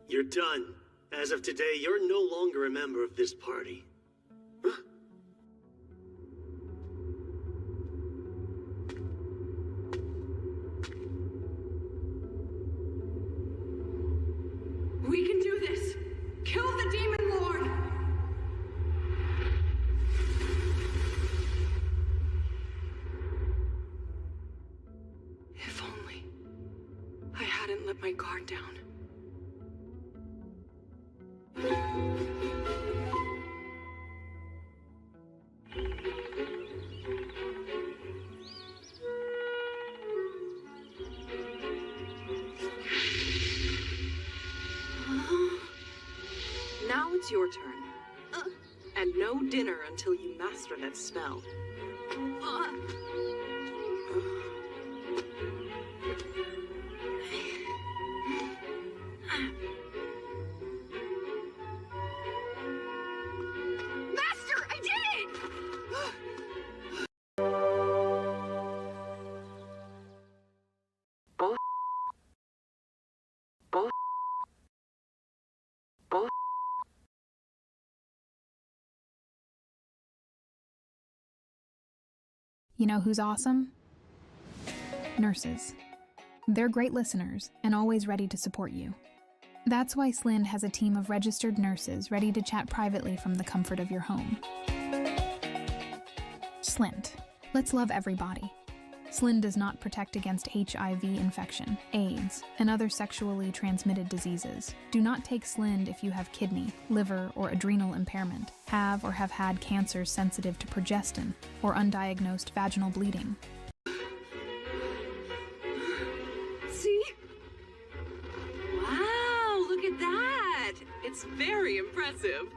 You're done. As of today, you're no longer a member of this party. Huh? We can do this! Kill the Demon Lord! If only I hadn't let my guard down. Now it's your turn. And no dinner until you master that spell. Master, I did it! You know who's awesome? Nurses. They're great listeners and always ready to support you. That's why Slind has a team of registered nurses ready to chat privately from the comfort of your home. Slind. Let's love everybody. Slind does not protect against HIV infection, AIDS, and other sexually transmitted diseases. Do not take Slind if you have kidney, liver, or adrenal impairment, have or have had cancers sensitive to progestin, or undiagnosed vaginal bleeding. See? Wow, look at that! It's very impressive.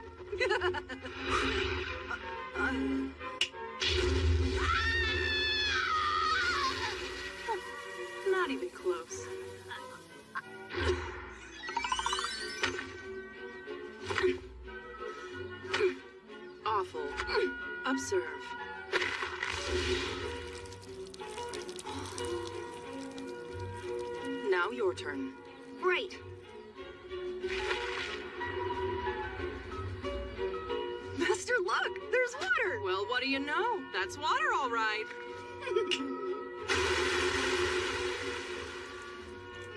Not even close. Awful. Observe. Now your turn. Right. Master, look! There's water! Well, what do you know? That's water, all right.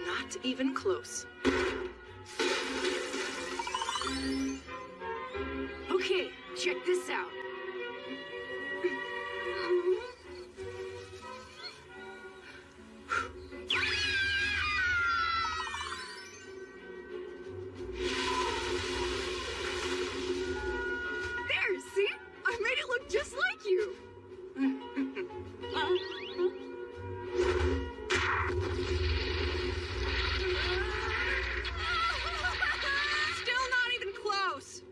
Not even close. Okay, check this out. There, see? I made it look just like you. Still not even close.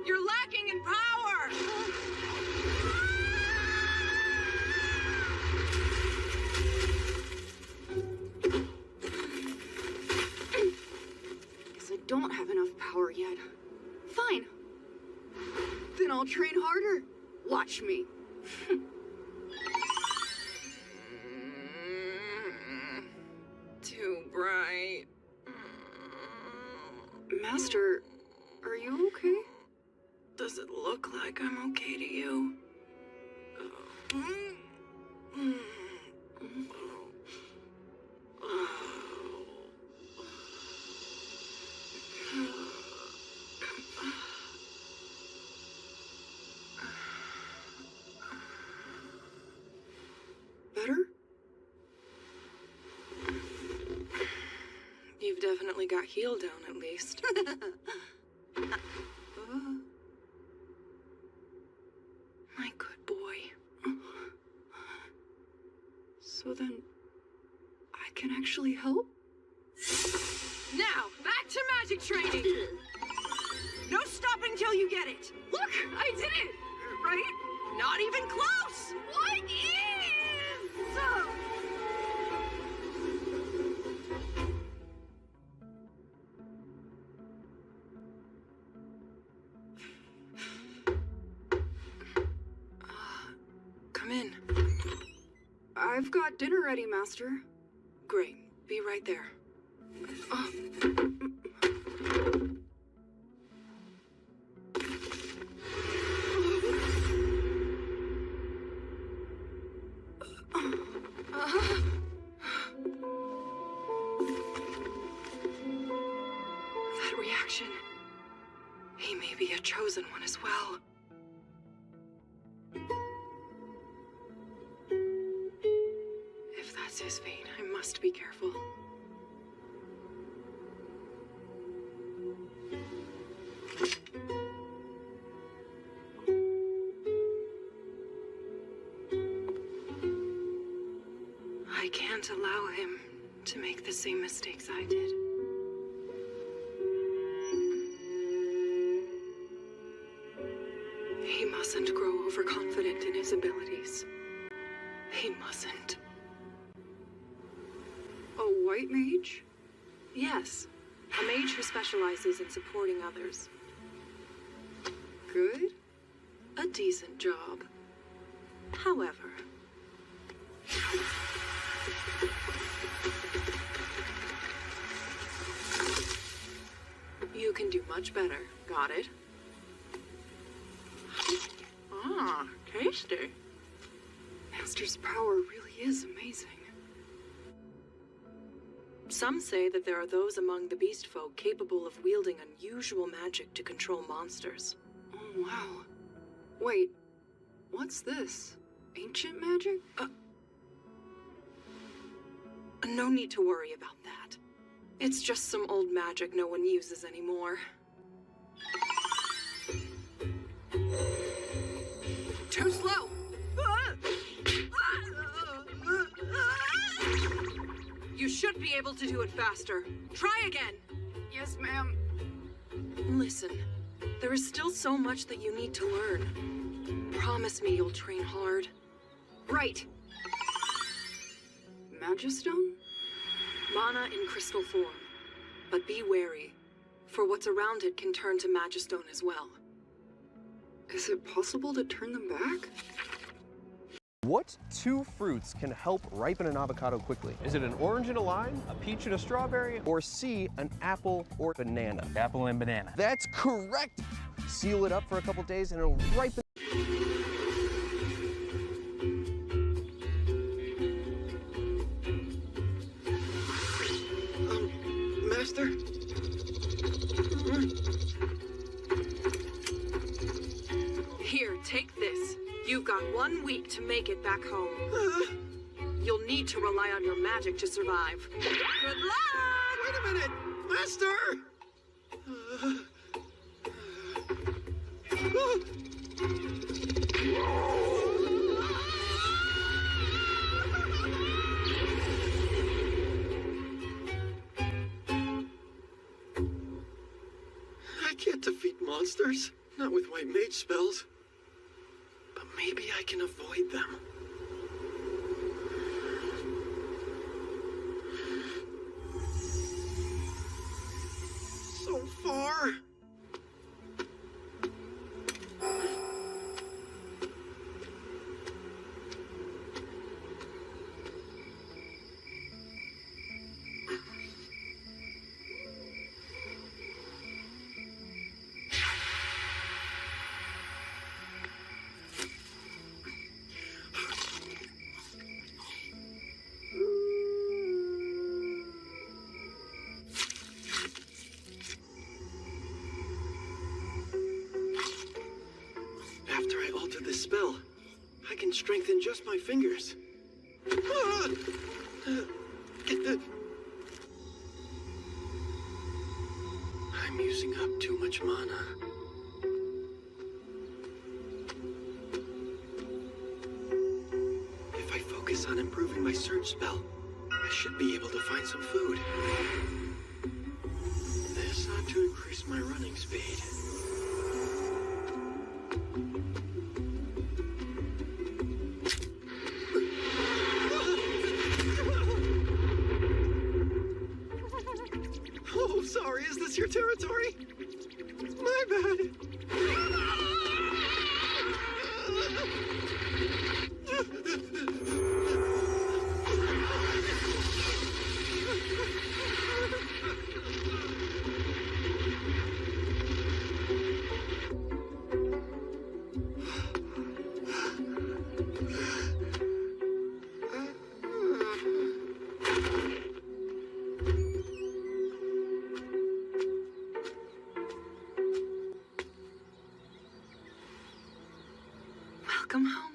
You're lacking in power. Guess I don't have enough power yet. Fine. Then I'll train harder. Watch me. Too bright. Master, are you okay? Does it look like I'm okay to you? Better? You've definitely got heel down, at least. My good boy. So then, I can actually help? Now, back to magic training! No stopping till you get it! Look, I did it! Right? Not even close! What is? Come in. I've got dinner ready, Master. Great. Be right there. He may be a chosen one as well. If that's his fate, I must be careful. I can't allow him to make the same mistakes I did. He mustn't grow overconfident in his abilities. He mustn't. A white mage? Yes, a mage who specializes in supporting others. Good? A decent job. However, you can do much better. Got it? Ah, tasty. Master's power really is amazing. Some say that there are those among the beast folk capable of wielding unusual magic to control monsters. Oh, wow. Wait, what's this? Ancient magic? No need to worry about that. It's just some old magic no one uses anymore. Too slow! You should be able to do it faster. Try again! Yes, ma'am. Listen, there is still so much that you need to learn. Promise me you'll train hard. Right. Magistone? Mana in crystal form. But be wary, for what's around it can turn to Magistone as well. Is it possible to turn them back? What two fruits can help ripen an avocado quickly? Is it an orange and a lime, a peach and a strawberry, or C, an apple or banana? Apple and banana. That's correct! Seal it up for a couple days and it'll ripen. Master? Here, take this. You've got 1 week to make it back home. You'll need to rely on your magic to survive. Good luck! Wait a minute! Master! I can't defeat monsters, not with white mage spells. But maybe I can avoid them. So far. After I alter this spell, I can strengthen just my fingers. I'm using up too much mana. If I focus on improving my surge spell, I should be able to find some food. This ought to increase my running speed. Oh, sorry, is this your territory? My bad. Welcome home.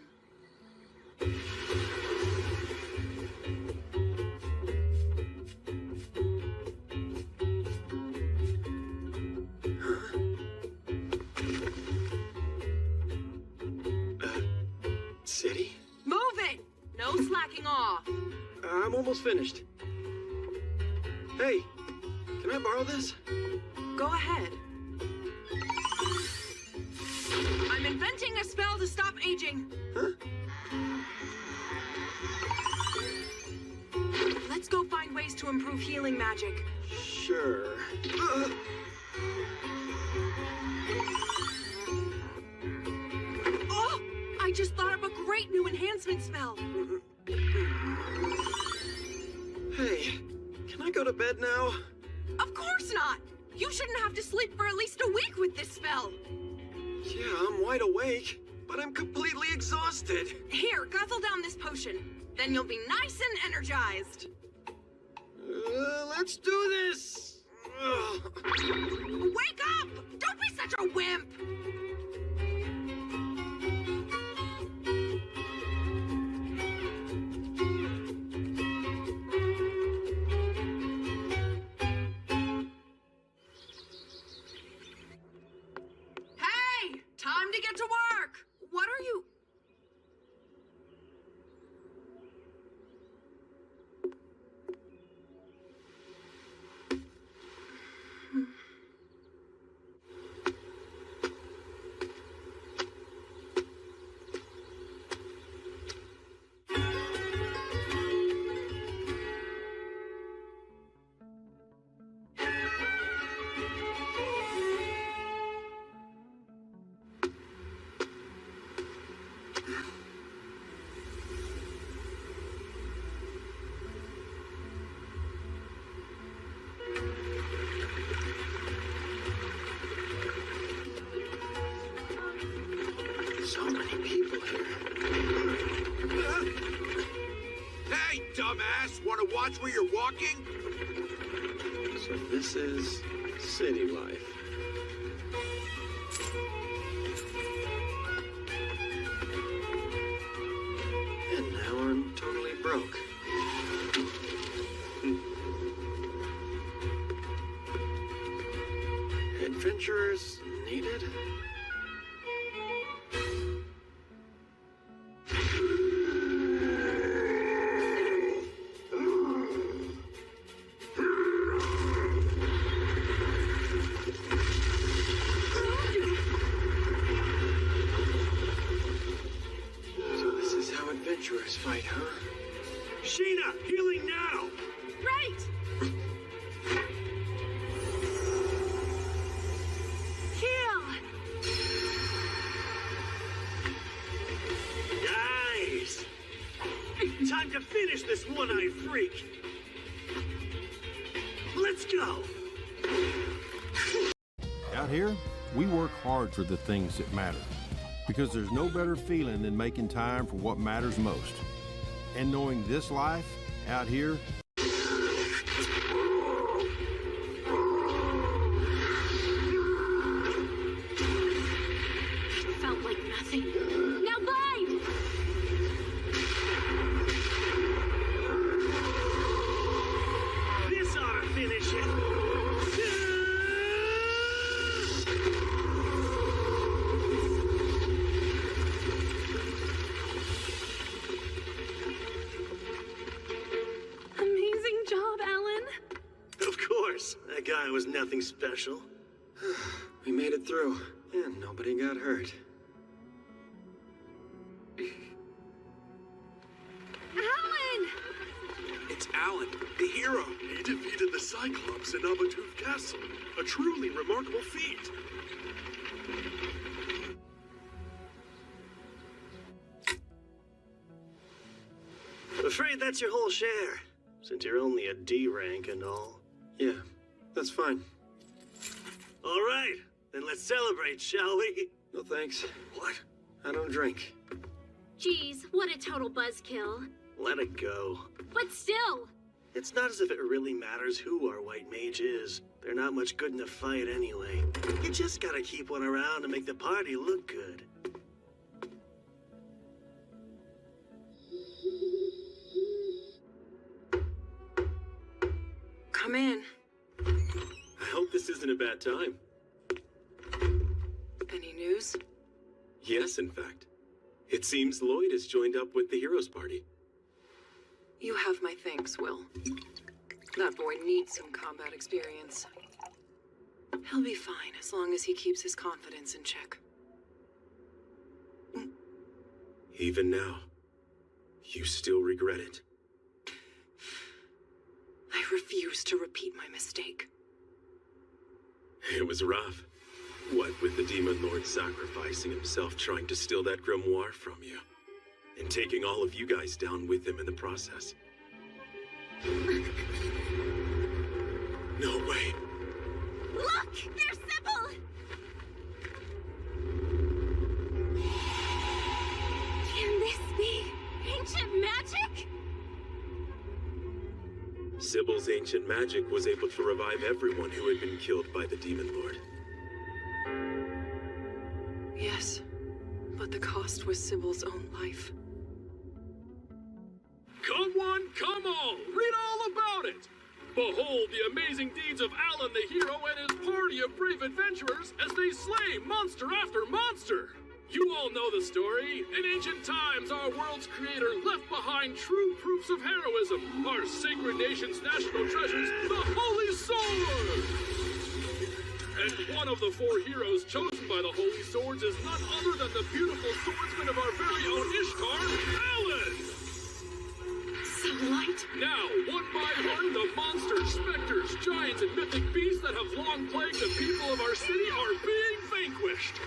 City? Move it! No slacking off. I'm almost finished. Hey, can I borrow this? Go ahead. I'm inventing a spell to stop aging. Huh? Let's go find ways to improve healing magic. Sure. Oh! I just thought of a great new enhancement spell. Hey, can I go to bed now? Of course not! You shouldn't have to sleep for at least a week with this spell. Yeah, I'm wide awake, but I'm completely exhausted. Here, guzzle down this potion. Then you'll be nice and energized. Let's do this! Ugh. Wake up! Don't be such a wimp! Hey! Time to get to work! What are you... So many people here. Hey, dumbass! Want to watch where you're walking? So this is city life. And now I'm totally broke. Adventurers needed? So this is how adventurers fight, huh? Sheena, healing now! Right! Heal! Guys! Time to finish this one-eyed freak! Let's go! Out here, we work hard for the things that matter. Because there's no better feeling than making time for what matters most. And knowing this life out here Felt like nothing. Now bind! This ought to finish it! Amazing job, Alan. Of course, that guy was nothing special. We made it through, and nobody got hurt. Alan! It's Alan, the hero. He defeated the Cyclops in Abattoir Castle. A truly remarkable feat. Afraid that's your whole share, since you're only a D rank and all. Yeah, that's fine. All right, then let's celebrate, shall we? No thanks. What? I don't drink. Geez, what a total buzzkill. Let it go. But still, It's not as if it really matters who our white mage is. They're not much good in a fight anyway. You just gotta keep one around to make the party look good. that time. Any news? Yes, in fact. It seems Lloyd has joined up with the Heroes Party. You have my thanks, Will. That boy needs some combat experience. He'll be fine as long as he keeps his confidence in check. Even now, you still regret it. I refuse to repeat my mistake. It was rough. What with the Demon Lord sacrificing himself trying to steal that grimoire from you, and taking all of you guys down with him in the process. No way. Look! There's Sybil! Can this be ancient magic? Sybil's ancient magic was able to revive everyone who had been killed by the Demon Lord. Yes, but the cost was Sybil's own life. Come one, come all! Read all about it! Behold the amazing deeds of Alan the Hero and his party of brave adventurers as they slay monster after monster! You all know the story. In ancient times, our world's creator left behind true proofs of heroism. Our sacred nation's national treasures, the Holy Sword! And one of the 4 heroes chosen by the Holy Swords is none other than the beautiful swordsman of our very own Ishtar, Alan! So light! Now, one by one, the monsters, specters, giants, and mythic beasts that have long plagued the people of our city are being vanquished!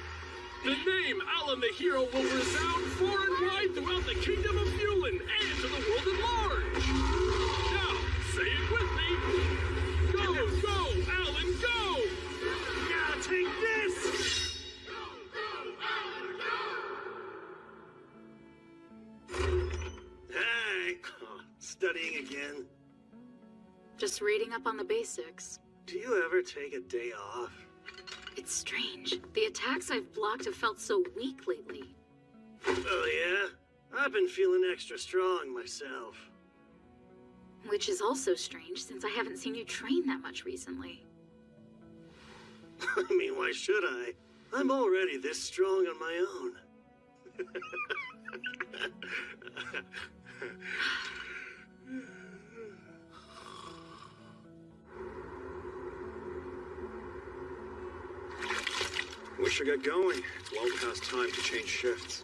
The name Alan the Hero will resound far and wide throughout the kingdom of Newland and to the world at large! Now, say it with me! Go, go, Alan, go! Now take this! Hey! Studying again? Just reading up on the basics. Do you ever take a day off? It's strange. The attacks I've blocked have felt so weak lately. Oh yeah? I've been feeling extra strong myself. Which is also strange since I haven't seen you train that much recently. I mean, why should I? I'm already this strong on my own. Wish I got going. It's well past time to change shifts.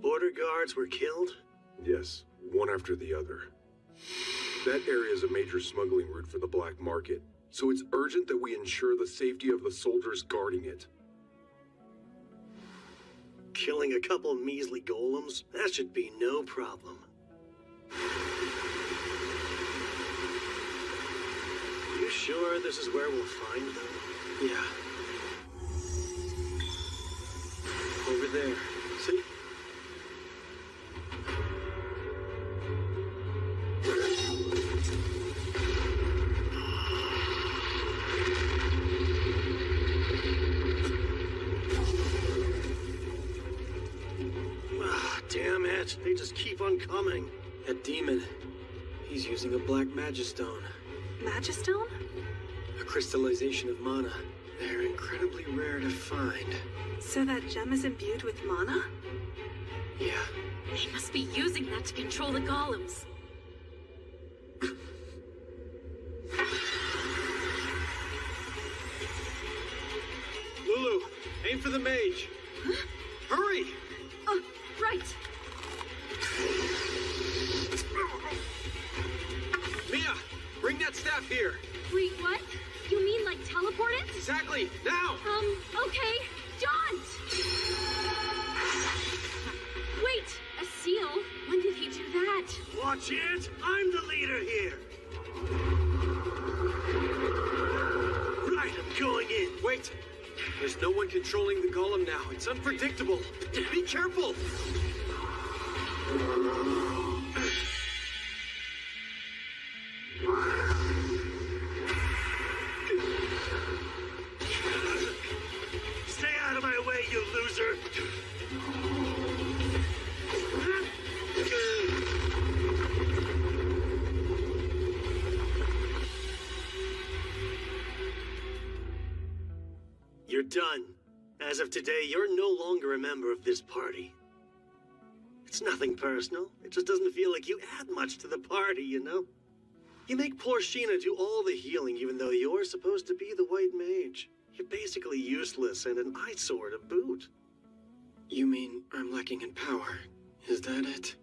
Border guards were killed? Yes, one after the other. That area is a major smuggling route for the black market, so it's urgent that we ensure the safety of the soldiers guarding it. Killing a couple measly golems? That should be no problem. You sure this is where we'll find them? Yeah. Over there. See? Damn it, they just keep on coming. That demon. He's using a black magistone. Magistone? A crystallization of mana. They're incredibly rare to find. So that gem is imbued with mana? Yeah. They must be using that to control the golems. Lulu, aim for the mage. Hurry! Oh, right. Mia, bring that staff here. Wait, what? You mean like teleport it? Exactly, now! Okay. Jaunt! Wait, a seal? When did he do that? Watch it! I'm the leader here! Right, I'm going in. Wait! There's no one controlling the golem now. It's unpredictable. Be careful! Stay out of my way, you loser! done. As of today, you're no longer a member of this party. It's nothing personal. It just doesn't feel like you add much to the party, you know? You make poor Sheena do all the healing even though you're supposed to be the White Mage. You're basically useless and an eyesore to boot. You mean I'm lacking in power? Is that it?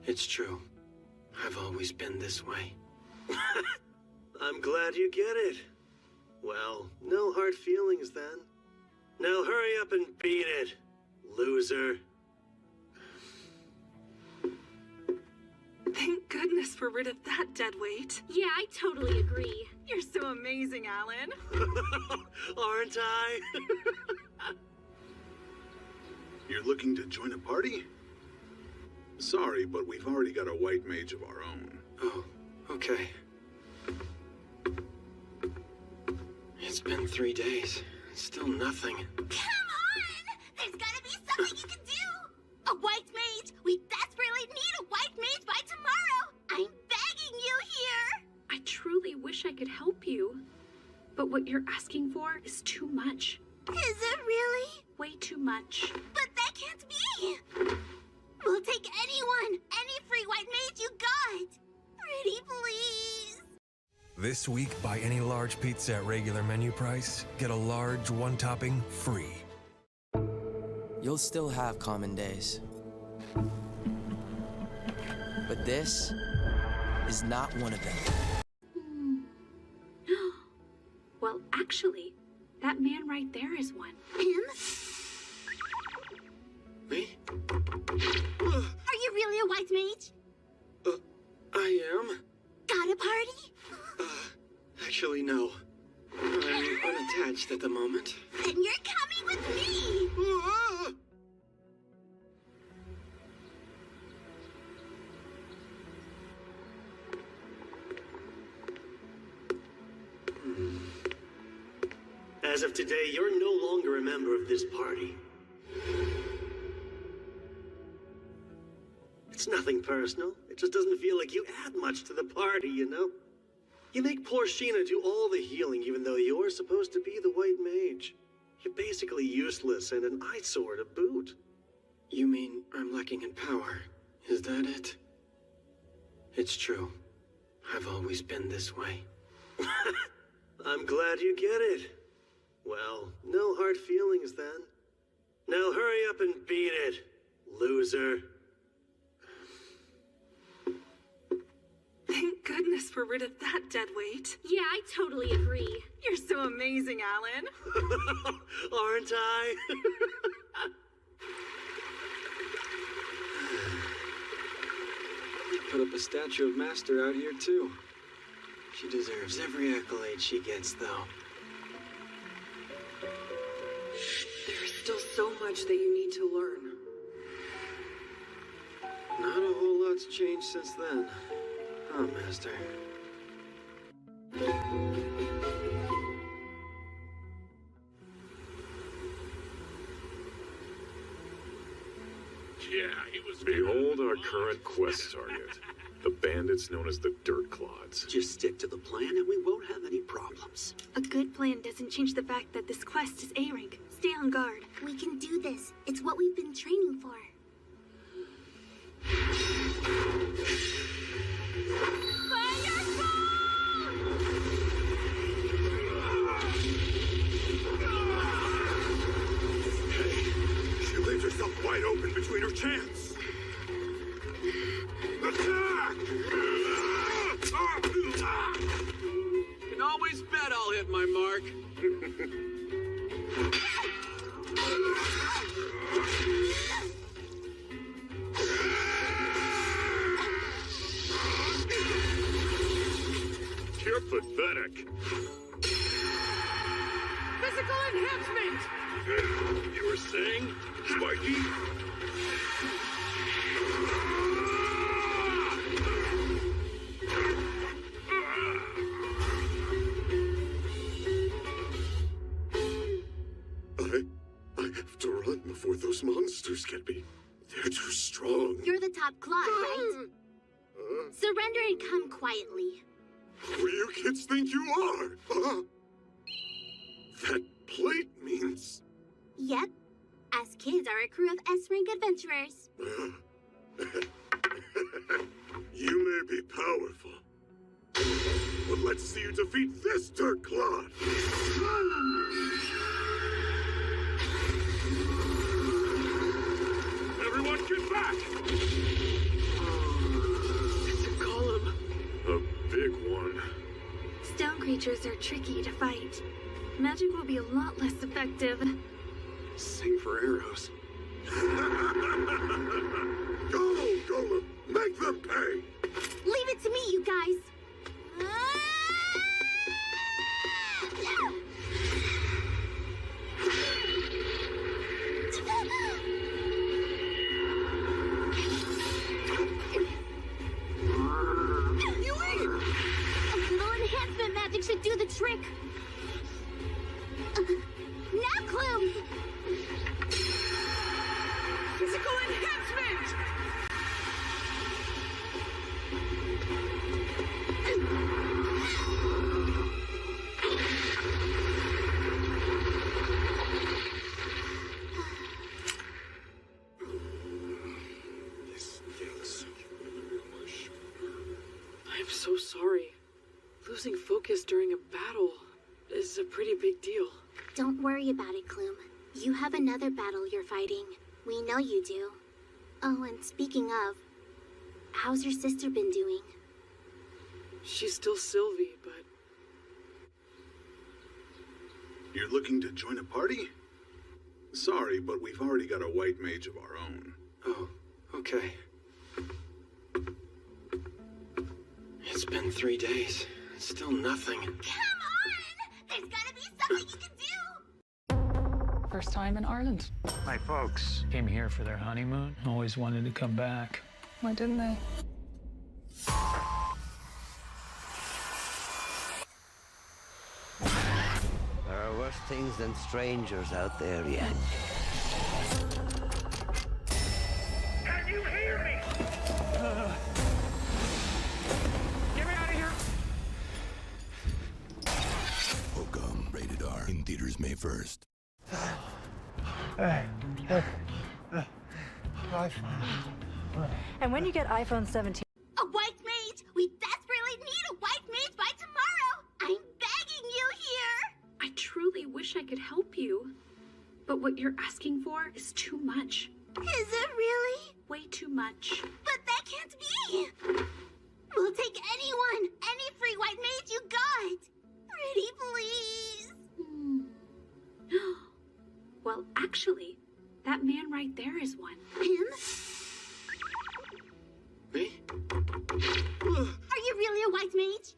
It's true. I've always been this way. I'm glad you get it. Well, no hard feelings then. Now hurry up and beat it, loser. Thank goodness we're rid of that dead weight. Yeah, I totally agree. You're so amazing, Alan. Aren't I? You're looking to join a party? Sorry, but we've already got a white mage of our own. Oh, okay. It's been 3 days. Still nothing. Come on! There's gotta be something you can do! A white mage! We desperately need a white mage by tomorrow! I'm begging you here! I truly wish I could help you. But what you're asking for is too much. Is it really? Way too much. But that can't be! We'll take anyone! Any free white mage you got! Pretty please! This week, buy any large pizza at regular menu price, get a large one-topping free. You'll still have common days. But this is not one of them. Well, actually, that man right there is one. Him? Me? Are you really a white mage? I am. Got a party? Actually, no. I'm unattached at the moment. Then you're coming with me! As of today, you're no longer a member of this party. It's nothing personal. It just doesn't feel like you add much to the party, you know? You make poor Sheena do all the healing even though you're supposed to be the White Mage. You're basically useless and an eyesore to boot. You mean I'm lacking in power? Is that it? It's true. I've always been this way. I'm glad you get it. Well, no hard feelings then. Now hurry up and beat it, loser. Thank goodness we're rid of that dead weight. Yeah, I totally agree. You're so amazing, Alan. Aren't I? Put up a statue of Master out here, too. She deserves every accolade she gets, though. There's still so much that you need to learn. Not a whole lot's changed since then. Huh, Master? Yeah, he was. Behold our current quest target. The bandits known as the Dirt Clods. Just stick to the plan and we won't have any problems. A good plan doesn't change the fact that this quest is A rank. Stay on guard. We can do this. It's what we've been training for. She leaves herself wide open between her chants. Attack! Can always bet I'll hit my mark. You're pathetic. Physical enhancement! You were saying, Spikey? I have to run before those monsters get me. They're too strong. You're the top claw, right? Surrender and come quietly. Who you kids think you are? That plate means... Yep. Us kids are a crew of S-rank adventurers. You may be powerful, but let's see you defeat this dirt clod! Everyone get back! It's a golem. A big one. Stone creatures are tricky to fight. Magic will be a lot less effective. Sing for arrows. Go, Golem! Make them pay! Leave it to me, you guys. A little enhancement magic should do the trick. Now, Clume! Physical enhancement! I'm so sorry. Losing focus during a battle is a pretty big deal. Don't worry about it, Clume. You have another battle you're fighting. We know you do. Oh, and speaking of, how's your sister been doing? She's still Sylvie, but... You're looking to join a party? Sorry, but we've already got a white mage of our own. Oh, okay. It's been 3 days. Still nothing. Come on! There's gotta be something you can do! First time in Ireland. My folks came here for their honeymoon. Always wanted to come back. Why didn't they? There are worse things than strangers out there yet. Can you hear me? Get me out of here! Welcome, rated R. In theaters May 1st. And when you get iPhone 17... A white mage! We desperately need a white mage by tomorrow! I'm begging you here! I truly wish I could help you. But what you're asking for is too much. Is it really? Way too much. But that can't be! We'll take anyone! Any free white mage you got! Pretty please! Well, actually, that man right there is one. Him? Me? Are you really a white mage?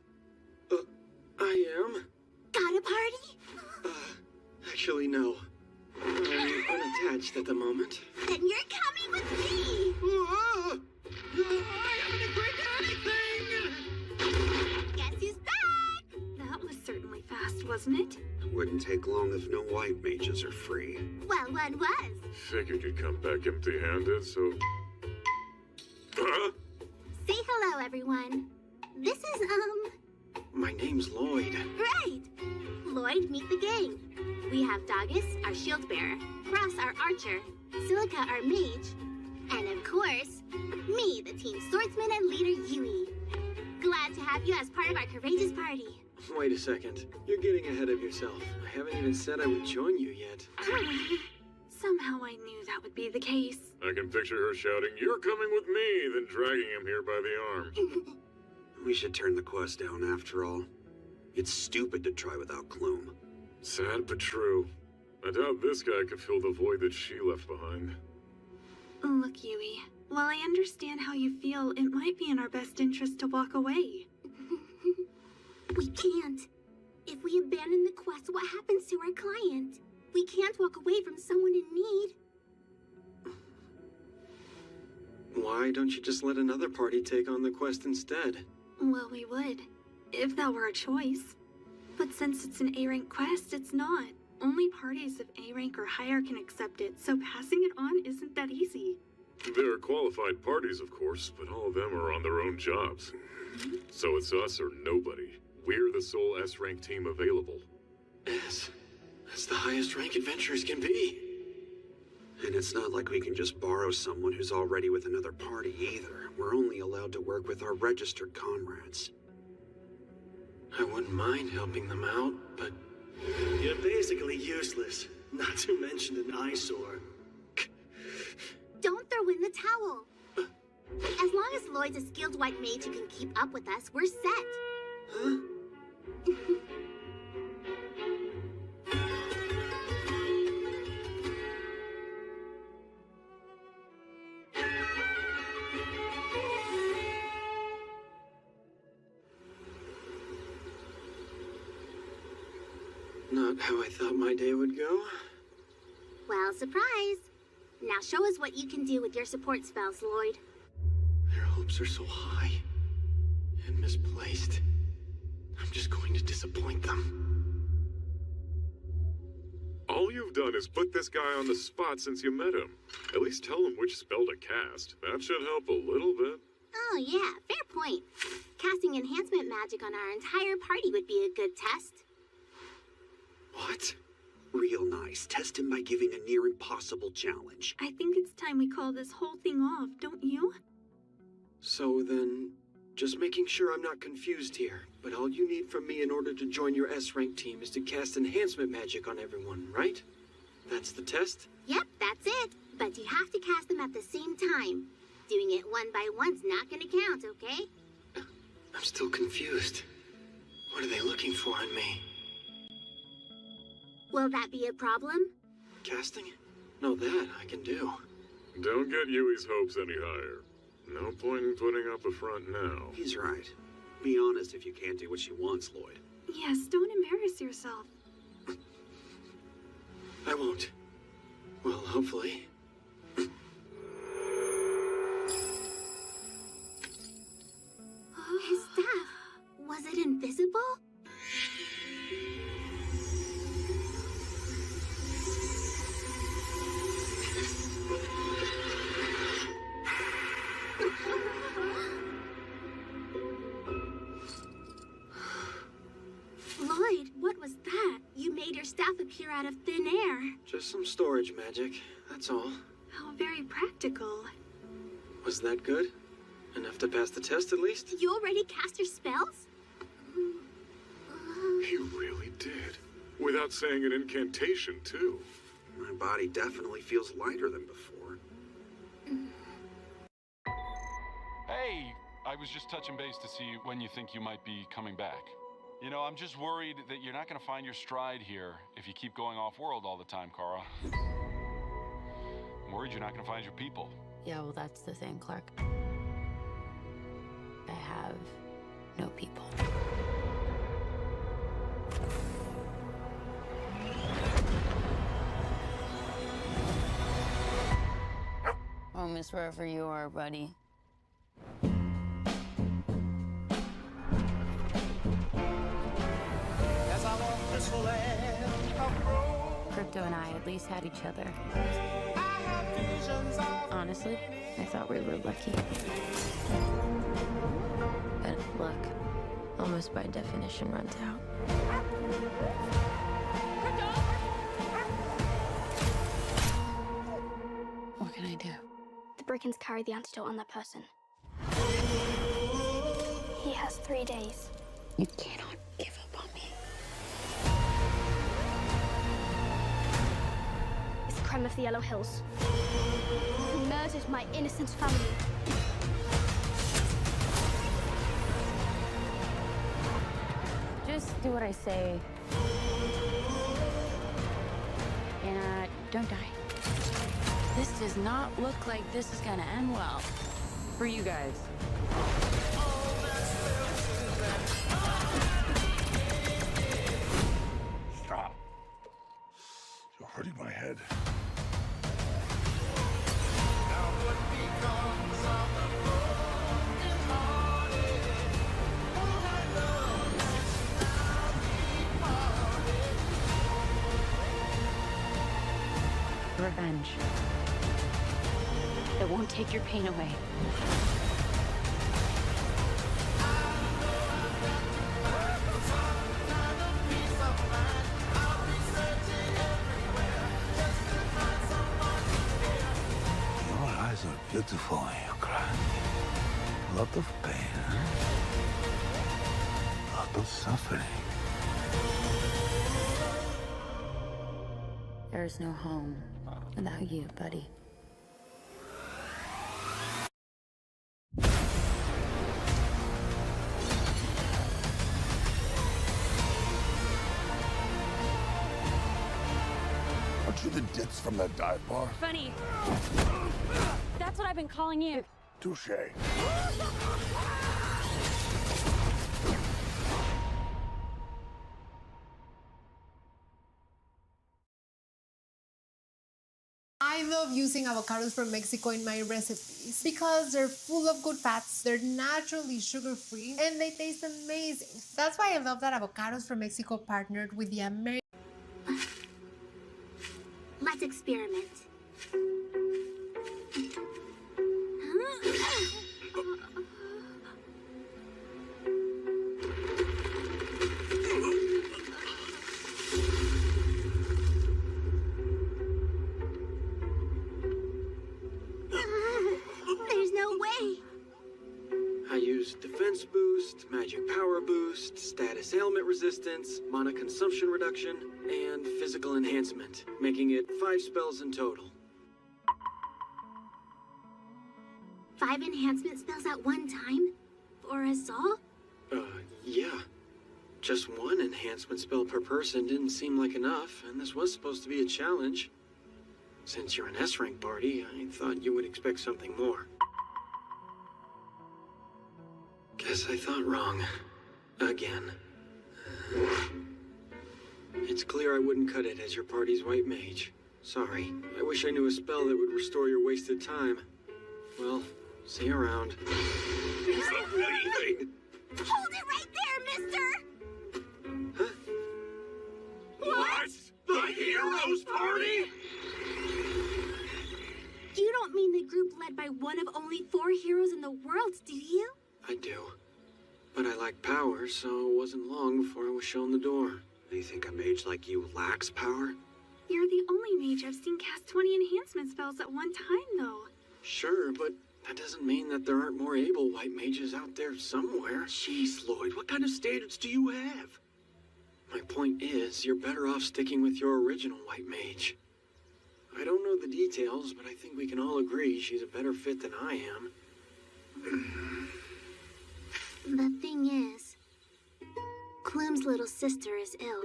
I am. Got a party? Actually, no. I'm unattached at the moment. Then you're coming with me! I haven't agreed to anything! Guess who's back? That was certainly fast, wasn't it? Wouldn't take long if no white mages are free. Well, one was. Figured you'd come back empty-handed, so... Say hello, everyone. This is, My name's Lloyd. Right! Lloyd, meet the gang. We have Doggus, our shield bearer, Ross, our archer, Silica, our mage, and of course, me, the team swordsman and leader Yui. Glad to have you as part of our courageous party. Wait a second. You're getting ahead of yourself. I haven't even said I would join you yet. Somehow I knew that would be the case. I can picture her shouting, "You're coming with me," then dragging him here by the arm. We should turn the quest down after all. It's stupid to try without Clume. Sad but true. I doubt this guy could fill the void that she left behind. Look, Yui, while I understand how you feel, it might be in our best interest to walk away. We can't. If we abandon the quest, what happens to our client? We can't walk away from someone in need. Why don't you just let another party take on the quest instead? Well, we would, if that were a choice. But since it's an A-rank quest, it's not. Only parties of A rank or higher can accept it, so passing it on isn't that easy. There are qualified parties, of course, but all of them are on their own jobs. So it's us or nobody. We're the sole S-rank team available. S? That's the highest rank adventurers can be. And it's not like we can just borrow someone who's already with another party either. We're only allowed to work with our registered comrades. I wouldn't mind helping them out, but... You're basically useless, not to mention an eyesore. Don't throw in the towel. As long as Lloyd's a skilled white mage who can keep up with us, we're set. Huh? Not how I thought my day would go. Well, surprise. Now show us what you can do with your support spells, Lloyd. Their hopes are so high and misplaced. I'm just going to disappoint them. All you've done is put this guy on the spot since you met him. At least tell him which spell to cast. That should help a little bit. Oh yeah, fair point. Casting enhancement magic on our entire party would be a good test. What? Real nice. Test him by giving a near impossible challenge. I think it's time we call this whole thing off, don't you? So then, just making sure I'm not confused here, but all you need from me in order to join your S-rank team is to cast enhancement magic on everyone, right? That's the test? Yep, that's it. But you have to cast them at the same time. Doing it one by one's not gonna count, okay? I'm still confused. What are they looking for in me? Will that be a problem? Casting? No, that I can do. Don't get Yui's hopes any higher. No point in putting up a front now. He's right. Be honest if you can't do what she wants, Lloyd. Yes, don't embarrass yourself. I won't. Well, hopefully. His staff, was it invisible? Lloyd, what was that? You made your staff appear out of thin air. Just some storage magic, that's all. How very practical. Was that good? Enough to pass the test, at least? You already cast your spells? He really did. Without saying an incantation, too. My body definitely feels lighter than before. Hey, I was just touching base to see when you think you might be coming back. You know, I'm just worried that you're not going to find your stride here if you keep going off-world all the time, Kara. I'm worried you're not going to find your people. Yeah, well, that's the thing, Clark. I have no people. Home is wherever you are, buddy. Crypto and I at least had each other. Honestly, I thought we were lucky. But luck, almost by definition, runs out. What can I do? The brigands carry the antidote on that person. He has 3 days. You cannot give up on me. It's the crime of the Yellow Hills. He murdered my innocent family. Just do what I say. And don't die. This does not look like this is gonna end well. For you guys. Stop. You're hurting my head. Revenge. It won't take your pain away. Beautiful when you cry. Lot of pain, huh? Lot of suffering. There's no home without you, buddy. Aren't you the ditz from that dive bar? Funny. That's what I've been calling you. Touche. I love using avocados from Mexico in my recipes because they're full of good fats, they're naturally sugar-free, and they taste amazing. That's why I love that Avocados from Mexico partnered with the American... Let's experiment. There's no way. I used defense boost, magic power boost, status ailment resistance, mana consumption reduction, and physical enhancement, making it 5 spells in total. 5 enhancement spells at one time? For us all? Yeah. Just one enhancement spell per person didn't seem like enough, and this was supposed to be a challenge. Since you're an S-rank party, I thought you would expect something more. Guess I thought wrong. Again. It's clear I wouldn't cut it as your party's white mage. Sorry. I wish I knew a spell that would restore your wasted time. Well, see you around. He's leaving! Hold it right there, mister! Huh? What? The Heroes Party? You don't mean the group led by one of only 4 heroes in the world, do you? I do. But I lack power, so it wasn't long before I was shown the door. You think a mage like you lacks power? You're the only mage I've seen cast 20 enhancement spells at one time, though. Sure, but that doesn't mean that there aren't more able white mages out there somewhere. Jeez, Lloyd, what kind of standards do you have? My point is, you're better off sticking with your original white mage. I don't know the details, but I think we can all agree she's a better fit than I am. The thing is, Clume's little sister is ill,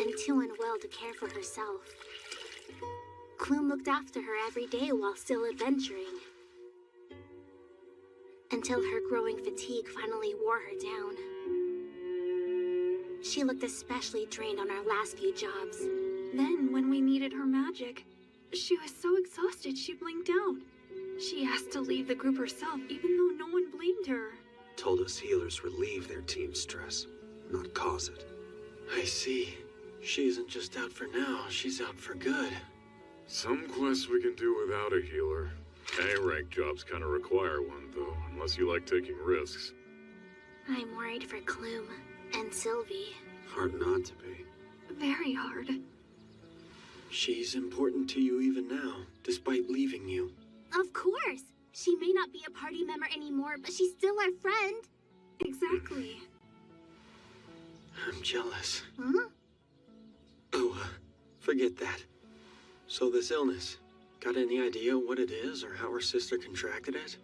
and too unwell to care for herself. Clume looked after her every day while still adventuring, until her growing fatigue finally wore her down. She looked especially drained on our last few jobs. Then, when we needed her magic, she was so exhausted she blinked out. She asked to leave the group herself, even though no one blamed her. Told us healers relieve their team's stress, not cause it. I see. She isn't just out for now, she's out for good. Some quests we can do without a healer. A-rank jobs kind of require one, though, unless you like taking risks. I'm worried for Clume and Sylvie. Hard not to be. Very hard. She's important to you even now, despite leaving you. Of course! She may not be a party member anymore, but she's still our friend. Exactly. I'm jealous. Huh? Oh, forget that. So this illness, got any idea what it is or how her sister contracted it?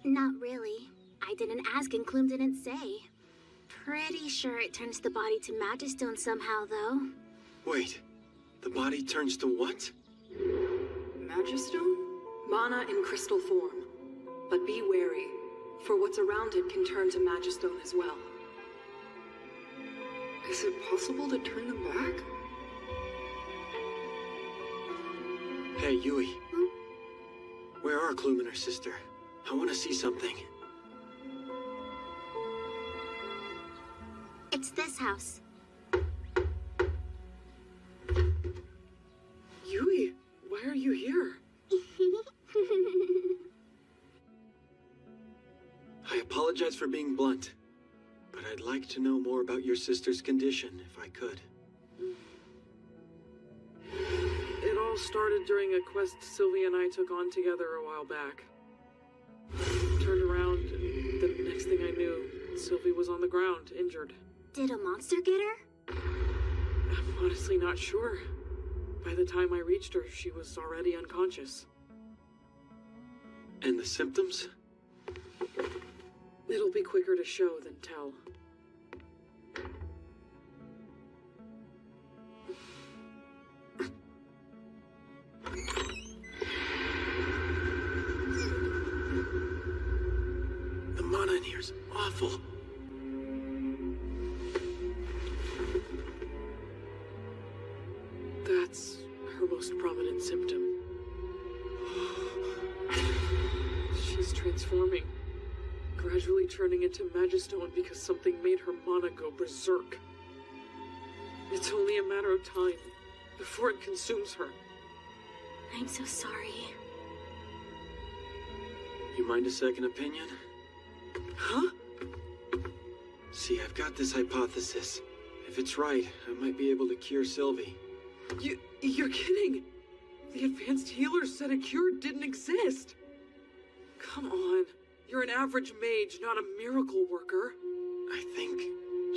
Not really. I didn't ask and Clume didn't say. Pretty sure it turns the body to Magistone somehow, though. Wait, the body turns to what? Magistone? Mana in crystal form. But be wary, for what's around it can turn to Magistone as well. Is it possible to turn them back? Hey, Yui. Where are Clume and her sister? I want to see something. It's this house. Yui, why are you here? I apologize for being blunt, but I'd like to know more about your sister's condition, if I could. It all started during a quest Sylvie and I took on together a while back. Sylvie was on the ground, injured. Did a monster get her? I'm honestly not sure. By the time I reached her, she was already unconscious. And the symptoms? It'll be quicker to show than tell. The mana in here's awful. That's her most prominent symptom. She's transforming, gradually turning into Magistone because something made her mana go berserk. It's only a matter of time before it consumes her. I'm so sorry. You mind a second opinion? Huh? See, I've got this hypothesis. If it's right, I might be able to cure Sylvie. You're kidding! The advanced healers said a cure didn't exist! Come on, you're an average mage, not a miracle worker. I think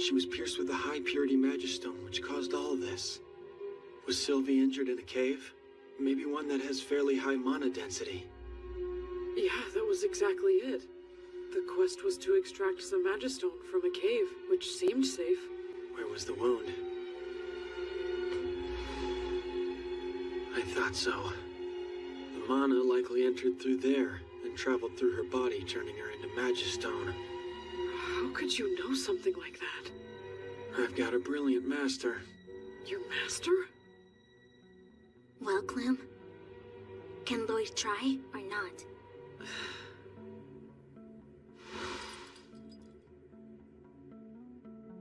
she was pierced with a high purity Magistone, which caused all this. Was Sylvie injured in a cave? Maybe one that has fairly high mana density. Yeah, that was exactly it. The quest was to extract some Magistone from a cave, which seemed safe. Where was the wound? I thought so. The mana likely entered through there, and traveled through her body, turning her into Magistone. How could you know something like that? I've got a brilliant master. Your master? Well, Clem, can Lloyd try or not?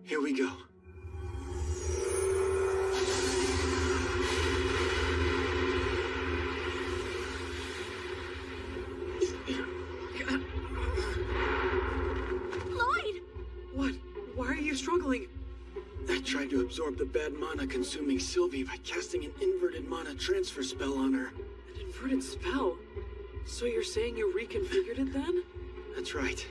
Here we go. Lloyd! What? Why are you struggling? I tried to absorb the bad mana consuming Sylvie by casting an inverted mana transfer spell on her. An inverted spell? So you're saying you reconfigured it then? That's right.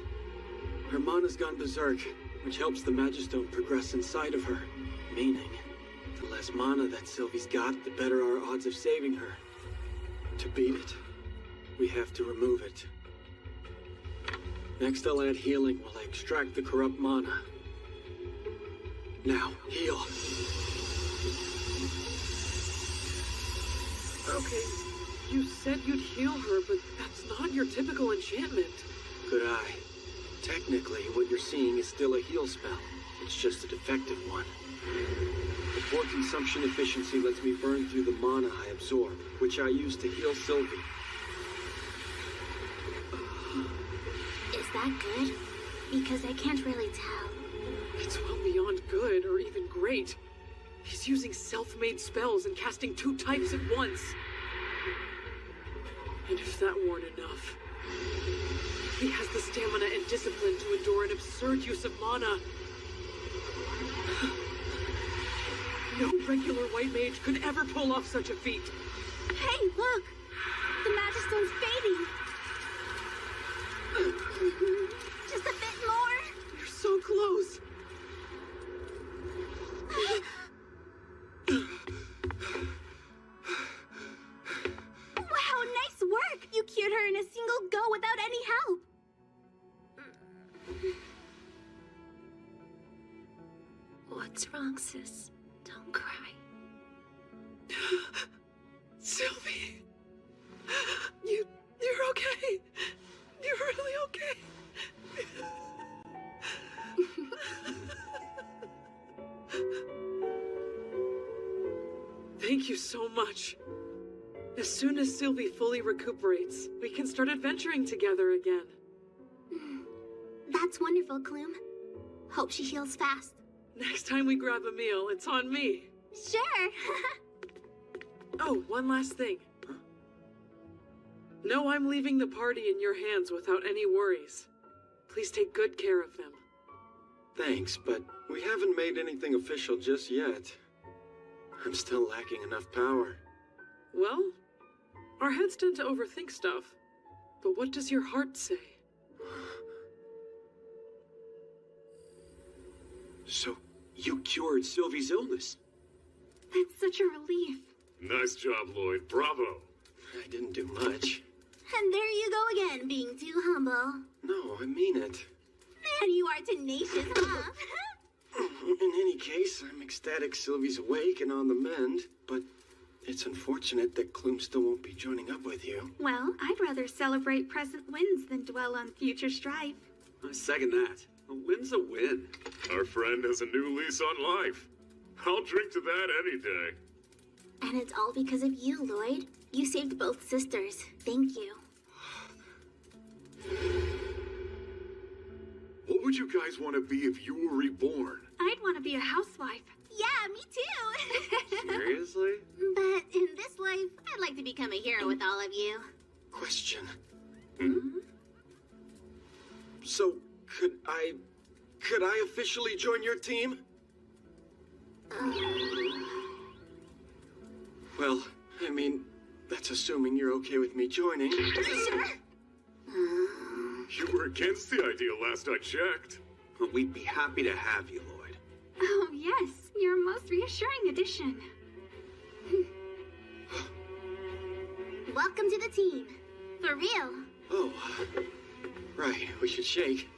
Her mana's gone berserk, which helps the Magistone progress inside of her. Meaning, the less mana that Sylvie's got, the better our odds of saving her. To beat it, we have to remove it. Next I'll add healing while I extract the corrupt mana. Now, heal. Okay, you said you'd heal her, but that's not your typical enchantment. Good eye. Technically, what you're seeing is still a heal spell. It's just a defective one. The poor consumption efficiency lets me burn through the mana I absorb, which I use to heal Sylvie. Is that good? Because I can't really tell. It's well beyond good or even great. He's using self-made spells and casting 2 types at once. And if that weren't enough, he has the stamina and discipline to endure an absurd use of mana. No regular white mage could ever pull off such a feat. Hey, look! The Magistone's fading! Just a bit more! You're so close! Wow, nice work! You cured her in a single go without any help! What's wrong, sis? Don't cry. Sylvie! You're okay! You're really okay! Thank you so much. As soon as Sylvie fully recuperates, we can start adventuring together again. That's wonderful, Clume. Hope she heals fast. Next time we grab a meal, it's on me. Sure. Oh, one last thing. No, I'm leaving the party in your hands without any worries. Please take good care of them. Thanks, but we haven't made anything official just yet. I'm still lacking enough power. Well, our heads tend to overthink stuff. But what does your heart say? So, you cured Sylvie's illness? That's such a relief. Nice job, Lloyd. Bravo. I didn't do much. And there you go again, being too humble. No, I mean it. Man, you are tenacious, huh? In any case, I'm ecstatic Sylvie's awake and on the mend, but it's unfortunate that Clume still won't be joining up with you. Well, I'd rather celebrate present wins than dwell on future strife. I second that. A win's a win. Our friend has a new lease on life. I'll drink to that any day. And it's all because of you, Lloyd. You saved both sisters. Thank you. What would you guys want to be if you were reborn? I'd want to be a housewife. Yeah, me too. Seriously? But in this life, I'd like to become a hero with all of you. Question. So, could I officially join your team? Well, I mean, that's assuming you're okay with me joining. Sure. You were against the idea last I checked. Well, we'd be happy to have you, Lloyd. Oh, yes. You're a most reassuring addition. Welcome to the team. For real. Oh, right. We should shake.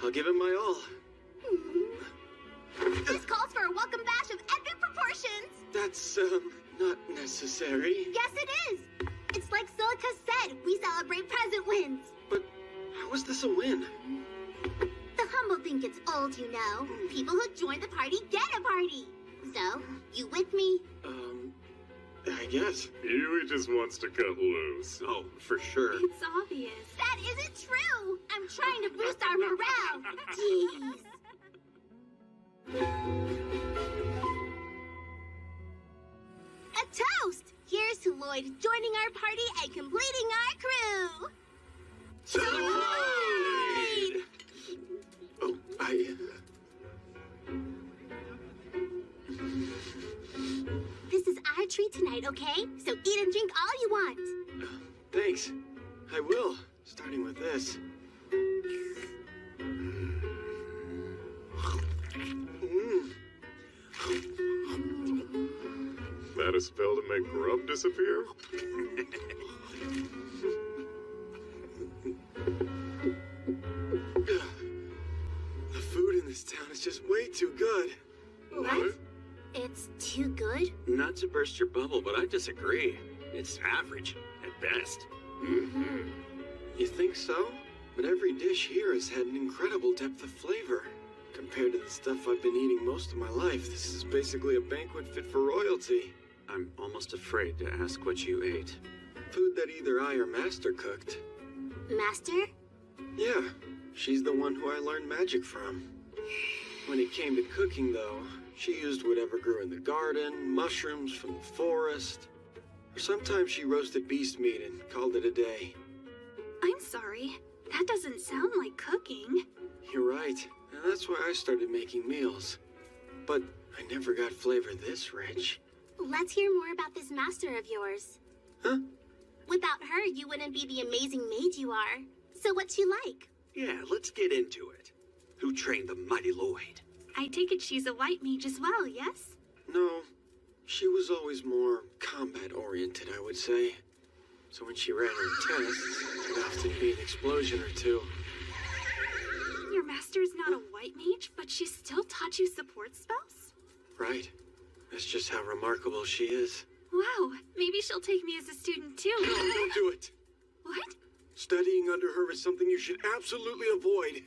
I'll give it my all. This calls for a welcome bash of epic proportions. That's, not necessary. Yes, it is. It's like Silica said, we celebrate present wins. But how is this a win? The humble think it's old, you know. People who join the party get a party. So, you with me? I guess. Yui just wants to cut loose. Oh, for sure. It's obvious. That isn't true. I'm trying to boost our morale. Jeez. A toast! Here's to Lloyd joining our party and completing our crew. To Lloyd! Oh, This is our treat tonight, okay? So eat and drink all you want. Thanks. I will, starting with this. That a spell to make grub disappear? The food in this town is just way too good. What? It's too good? Not to burst your bubble, but I disagree. It's average, at best. You think so? But every dish here has had an incredible depth of flavor. Compared to the stuff I've been eating most of my life, this is basically a banquet fit for royalty. I'm almost afraid to ask what you ate. Food that either I or Master cooked. Master? Yeah, she's the one who I learned magic from. When it came to cooking, though, she used whatever grew in the garden, mushrooms from the forest, or sometimes she roasted beast meat and called it a day. I'm sorry. That doesn't sound like cooking. You're right, and that's why I started making meals. But I never got flavor this rich. Let's hear more about this master of yours. Huh? Without her, you wouldn't be the amazing maid you are. So what's she like? Yeah, let's get into it. Who trained the mighty Lloyd? I take it she's a white mage as well, yes? No, she was always more combat-oriented, I would say. So when she ran her tests, there'd often be an explosion or two. Your master's not a white mage, but she still taught you support spells? Right. That's just how remarkable she is. Wow, maybe she'll take me as a student too. No, don't do it. What? Studying under her is something you should absolutely avoid.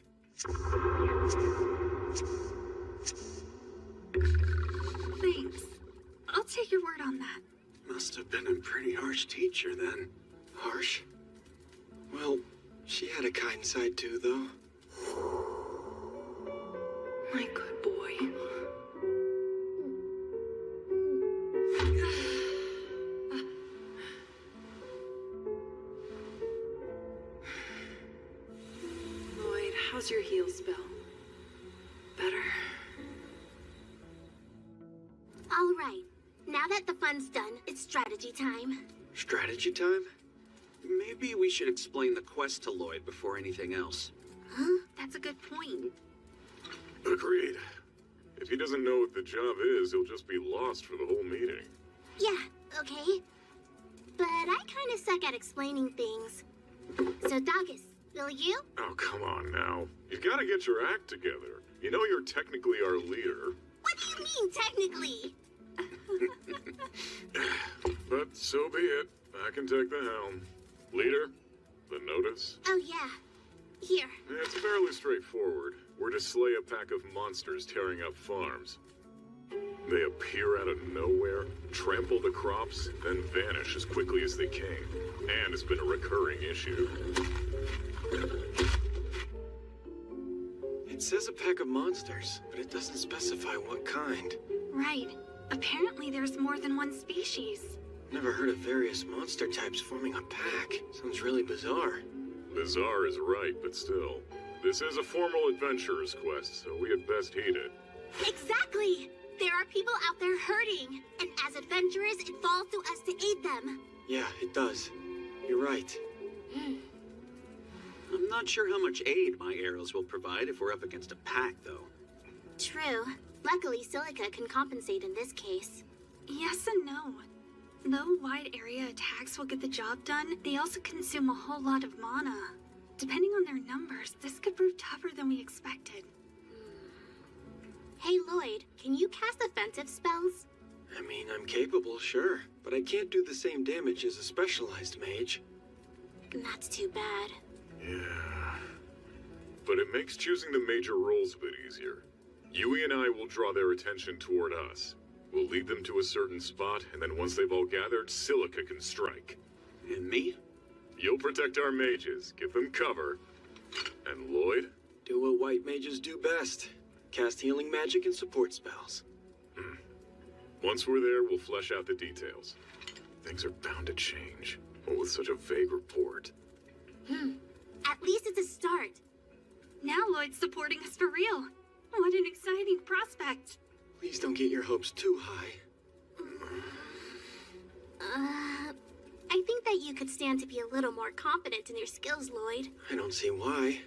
Thanks. I'll take your word on that. Must have been a pretty harsh teacher then. Harsh? Well, she had a kind side too, though. My good boy. Lloyd, how's your heal spell? Better? All right. Now that the fun's done, it's strategy time. Strategy time? Maybe we should explain the quest to Lloyd before anything else. Huh? That's a good point. Agreed. If he doesn't know what the job is, he'll just be lost for the whole meeting. Yeah, okay. But I kind of suck at explaining things. So, Dogus, will you? Oh, come on now. You've got to get your act together. You know you're technically our leader. What do you mean, technically? But so be it. I can take the helm. Leader, the notice? Oh, yeah. Here. It's fairly straightforward. We're to slay a pack of monsters tearing up farms. They appear out of nowhere, trample the crops, then vanish as quickly as they came. And it's been a recurring issue. It says a pack of monsters, but it doesn't specify what kind. Right. Apparently there's more than one species. Never heard of various monster types forming a pack. Sounds really bizarre. Bizarre is right, but still. This is a formal adventurer's quest, so we had best heed it. Exactly! There are people out there hurting, and as adventurers, it falls to us to aid them. Yeah, it does. You're right. I'm not sure how much aid my arrows will provide if we're up against a pack, though. True. Luckily, Silica can compensate in this case. Yes and no. Though wide area attacks will get the job done, they also consume a whole lot of mana. Depending on their numbers, this could prove tougher than we expected. Hey, Lloyd, can you cast offensive spells? I mean, I'm capable, sure, but I can't do the same damage as a specialized mage. That's too bad. Yeah. But it makes choosing the major roles a bit easier. Yui and I will draw their attention toward us. We'll lead them to a certain spot, and then once they've all gathered, Silica can strike. And me? You'll protect our mages, give them cover. And Lloyd? Do what white mages do best. Cast healing magic and support spells. Once we're there, we'll flesh out the details. Things are bound to change. What with such a vague report? At least it's a start. Now Lloyd's supporting us for real. What an exciting prospect. Please don't get your hopes too high. I think that you could stand to be a little more confident in your skills, Lloyd. I don't see why.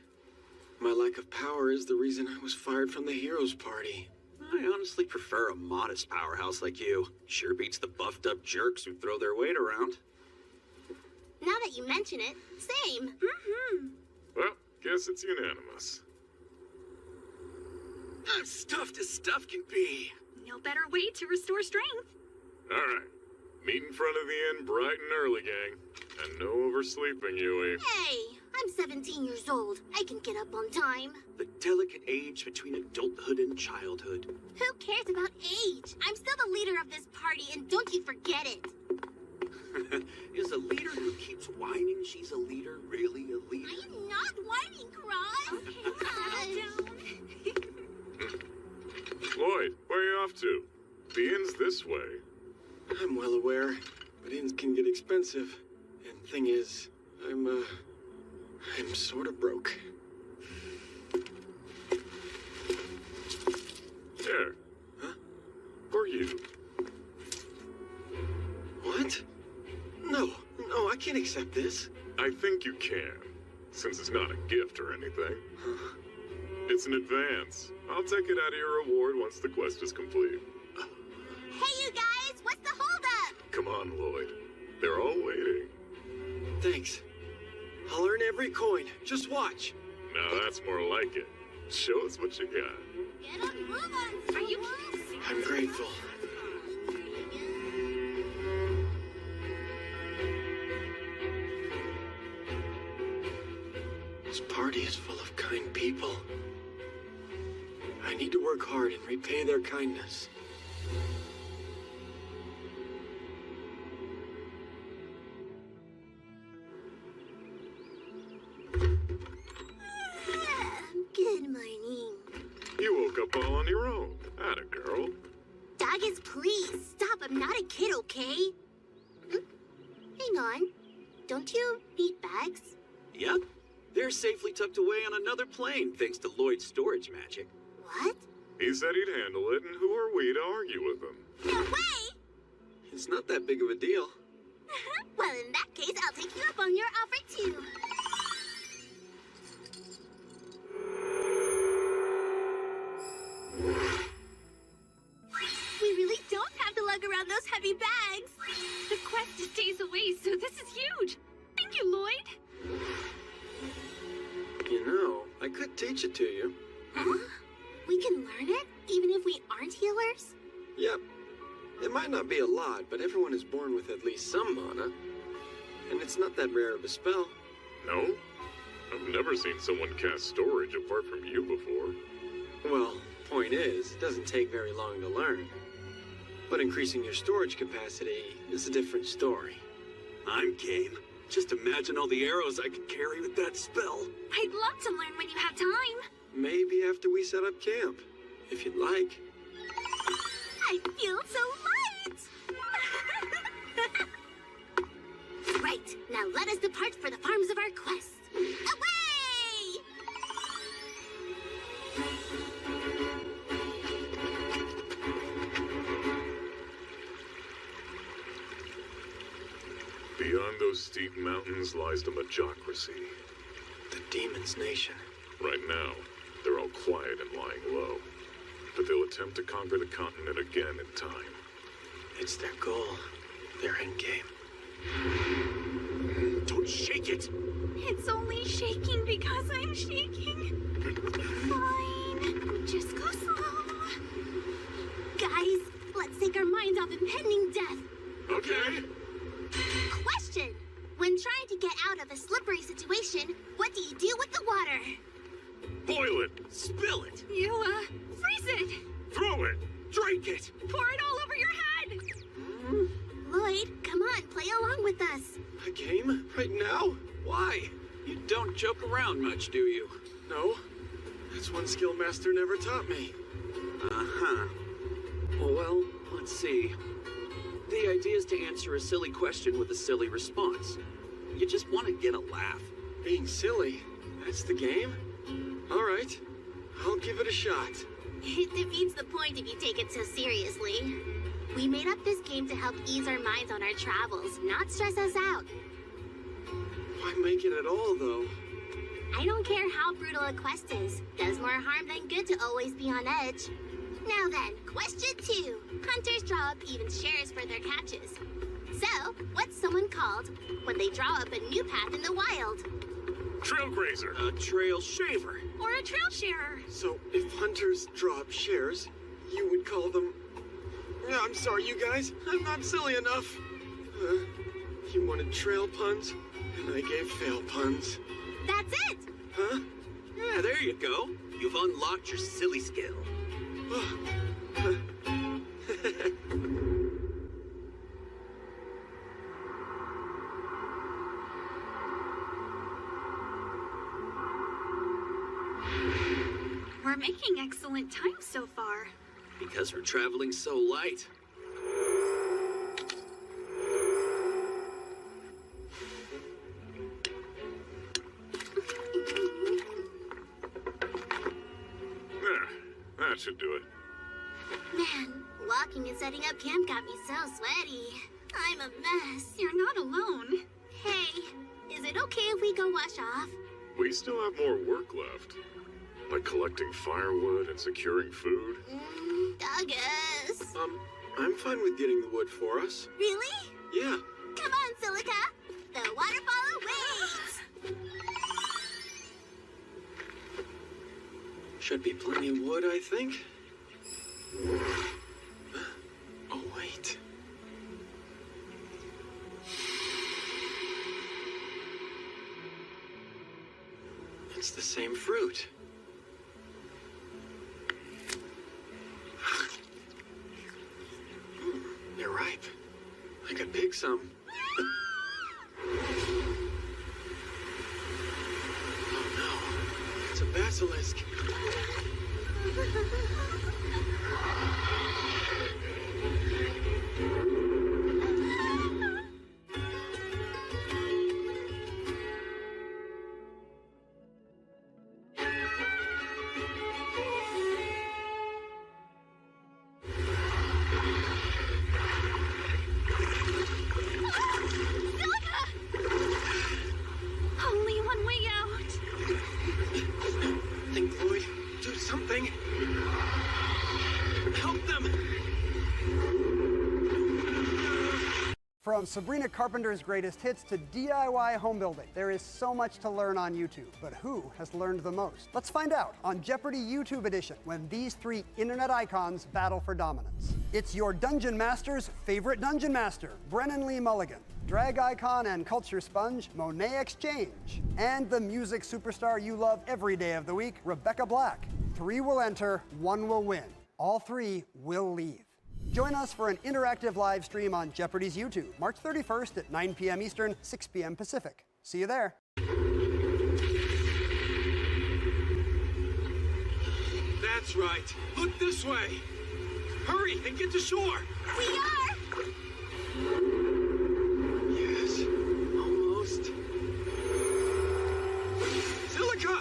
My lack of power is the reason I was fired from the Heroes Party. I honestly prefer a modest powerhouse like you. Sure beats the buffed up jerks who throw their weight around. Now that you mention it, same. Well, guess it's unanimous. I'm stuffed as stuff can be. No better way to restore strength. All right. Meet in front of the inn bright and early, gang. And no oversleeping, Yui. Hey, I'm 17 years old. I can get up on time. The delicate age between adulthood and childhood. Who cares about age? I'm still the leader of this party, and don't you forget it. Is a leader who keeps whining she's a leader really a leader? I am not whining, Cross. Lloyd, where are you off to? The inn's this way. I'm well aware, but inns can get expensive. And thing is, I'm sort of broke. There. Huh? For you. What? No, I can't accept this. I think you can, since it's not a gift or anything. It's an advance. I'll take it out of your reward once the quest is complete. Hey, you guys, what's the holdup? Come on, Lloyd. They're all waiting. Thanks. I'll earn every coin. Just watch. Now that's more like it. Show us what you got. Get up, move on. Are you kidding? I'm grateful. This party is full of kind people. I need to work hard and repay their kindness. Good morning. You woke up all on your own. Atta girl. Doggins, please, stop. I'm not a kid, okay? Hang on. Don't you need bags? Yep. They're safely tucked away on another plane thanks to Lloyd's storage magic. What? He said he'd handle it, and who are we to argue with him? No way! It's not that big of a deal. Well, in that case, I'll take you up on your offer, too. those heavy bags. The quest is days away, so this is huge. Thank you, Lloyd. You know, I could teach it to you. Huh? We can learn it, even if we aren't healers? Yep. It might not be a lot, but everyone is born with at least some mana. And it's not that rare of a spell. No? I've never seen someone cast storage apart from you before. Well, point is, it doesn't take very long to learn. But increasing your storage capacity is a different story. I'm game. Just imagine all the arrows I could carry with that spell. I'd love to learn when you have time. Maybe after we set up camp, if you'd like. I feel so light! Right, now let us depart for the farms of our quest. Away! Beyond those steep mountains lies the Majocracy. The Demon's Nation. Right now, they're all quiet and lying low. But they'll attempt to conquer the continent again in time. It's their goal. Their end game. Don't shake it! It's only shaking because I'm shaking. Fine. Just go slow. Guys, let's take our minds off impending death. Okay. Question. When trying to get out of a slippery situation, what do you do with the water? Boil it! Spill it! You, freeze it! Throw it! Drink it! Pour it all over your head! Lloyd, come on, play along with us. A game? Right now? Why? You don't joke around much, do you? No. That's one skill Master never taught me. Uh-huh. Well, let's see. The idea is to answer a silly question with a silly response. You just want to get a laugh. Being silly? That's the game? All right. I'll give it a shot. It defeats the point if you take it so seriously. We made up this game to help ease our minds on our travels, not stress us out. Why make it at all, though? I don't care how brutal a quest is. Does more harm than good to always be on edge. Now then, question 2. Hunters draw up even shares for their catches. So, what's someone called when they draw up a new path in the wild? Trailgrazer. A trail shaver. Or a trail sharer. So, if hunters draw up shares, you would call them... I'm sorry, you guys. I'm not silly enough. You wanted trail puns, and I gave fail puns. That's it! Huh? Yeah, there you go. You've unlocked your silly skill. We're making excellent time so far. Because we're traveling so light. There. That should do it. Man, walking and setting up camp got me so sweaty. I'm a mess. You're not alone. Hey, is it okay if we go wash off? We still have more work left. Like collecting firewood and securing food. Douglas. I'm fine with getting the wood for us. Really? Yeah. Come on, Silica. The waterfall awaits. Should be plenty of wood, I think. Oh, wait. It's the same fruit. They're ripe. I could pick some. Oh no, it's a basilisk. Only one way out. Think, Lloyd, do something. Help them. from Sabrina Carpenter's greatest hits to DIY home building. There is so much to learn on YouTube, but who has learned the most? Let's find out on Jeopardy! YouTube Edition when these three internet icons battle for dominance. It's your Dungeon Master's favorite Dungeon Master, Brennan Lee Mulligan, drag icon and culture sponge, Monet Exchange, and the music superstar you love every day of the week, Rebecca Black. 3 will enter, 1 will win. All 3 will leave. Join us for an interactive live stream on Jeopardy's YouTube, March 31st at 9 p.m. Eastern, 6 p.m. Pacific. See you there. That's right. Look this way. Hurry and get to shore. We are! Yes, almost. Silica!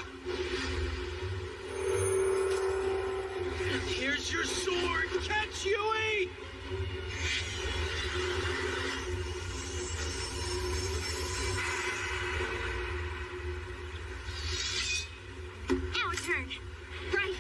Here's your sword. Catch Yui! Our turn. Right.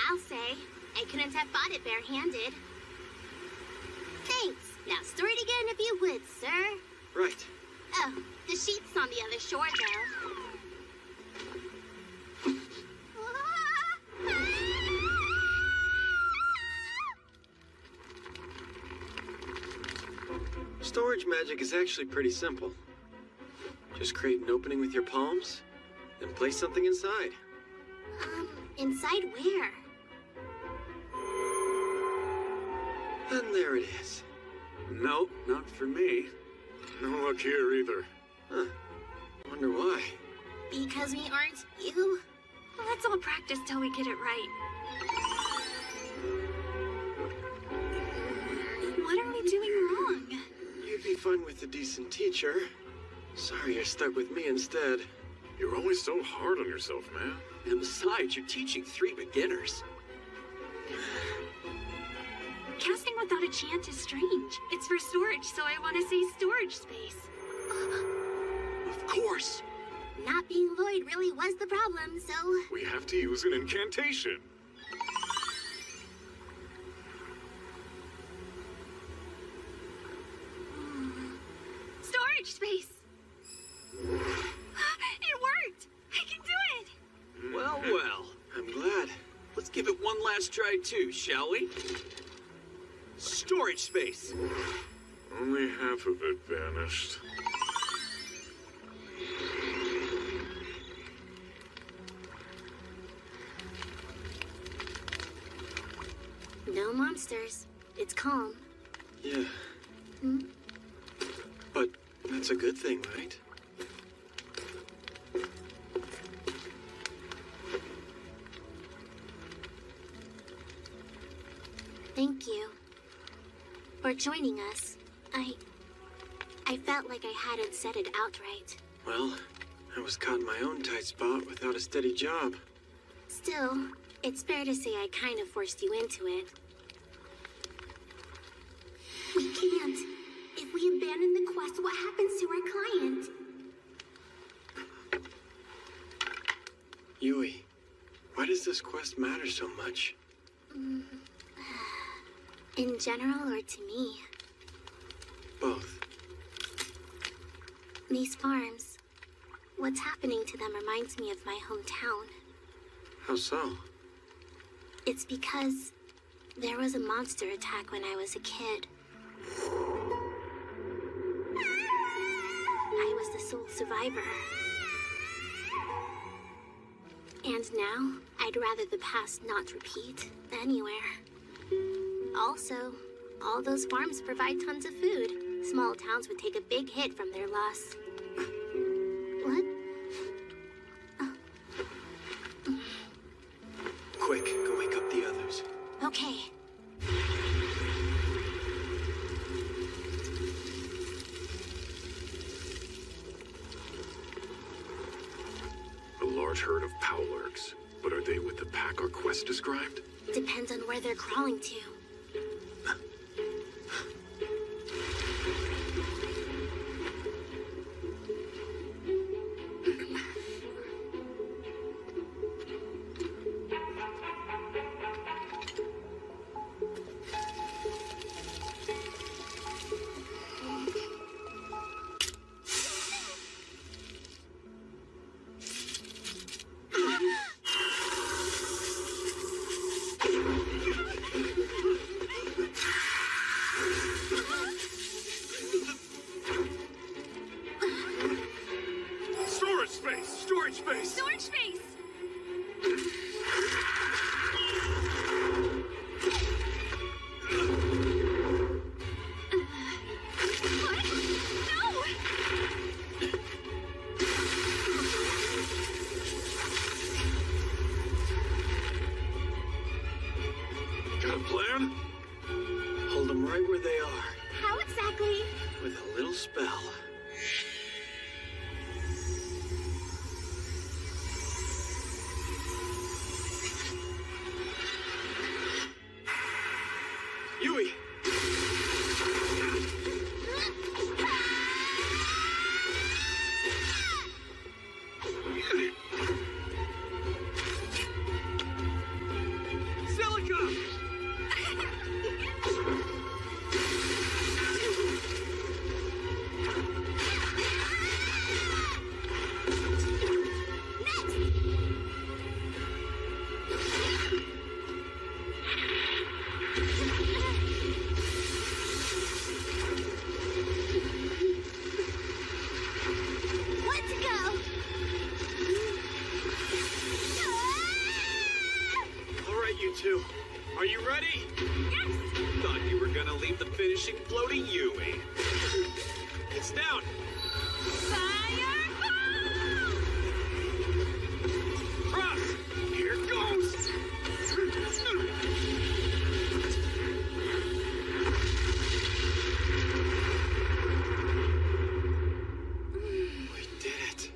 I'll say. I couldn't have fought it barehanded. Thanks. Now store it again if you would, sir. Right. Oh, the sheep's on the other shore, though. Storage magic is actually pretty simple. Just create an opening with your palms, then place something inside. Inside where? And there it is. Nope, not for me. No luck here either. Huh. Wonder why. Because we aren't you? Well, let's all practice till we get it right. What are we doing wrong? You'd be fun with a decent teacher. Sorry you're stuck with me instead. You're always so hard on yourself, man. And besides, you're teaching 3 beginners. Casting without a chant is strange. It's for storage, so I want to say storage space. Of course. Not being Lloyd really was the problem, so... We have to use an incantation. Storage space! It worked! I can do it! Well, well. I'm glad. Let's give it one last try too, shall we? Storage space. Only half of it vanished. No monsters. It's calm. Yeah. But that's a good thing, right? Thank you for joining us. I felt like I hadn't said it outright. Well, I was caught in my own tight spot without a steady job. Still, it's fair to say I kind of forced you into it. We can't. If we abandon the quest, what happens to our client? Yui, why does this quest matter so much? In general or to me? Both. These farms, what's happening to them reminds me of my hometown. How so? It's because there was a monster attack when I was a kid. I was the sole survivor. And now, I'd rather the past not repeat anywhere. Also, all those farms provide tons of food. Small towns would take a big hit from their loss. What? Okay. A large herd of Powlurks. But are they with the pack our quest described? Depends on where they're crawling to. Storage space! Storage space! Storage space! Got a plan? Hold them right where they are, How exactly? with a little spell. Yui! Silica! Let's go! All right, you two. Are you ready? Yes! Thought you were gonna leave the finishing blow to Yui. It's down. Fireball! Cross! Here goes! We did it.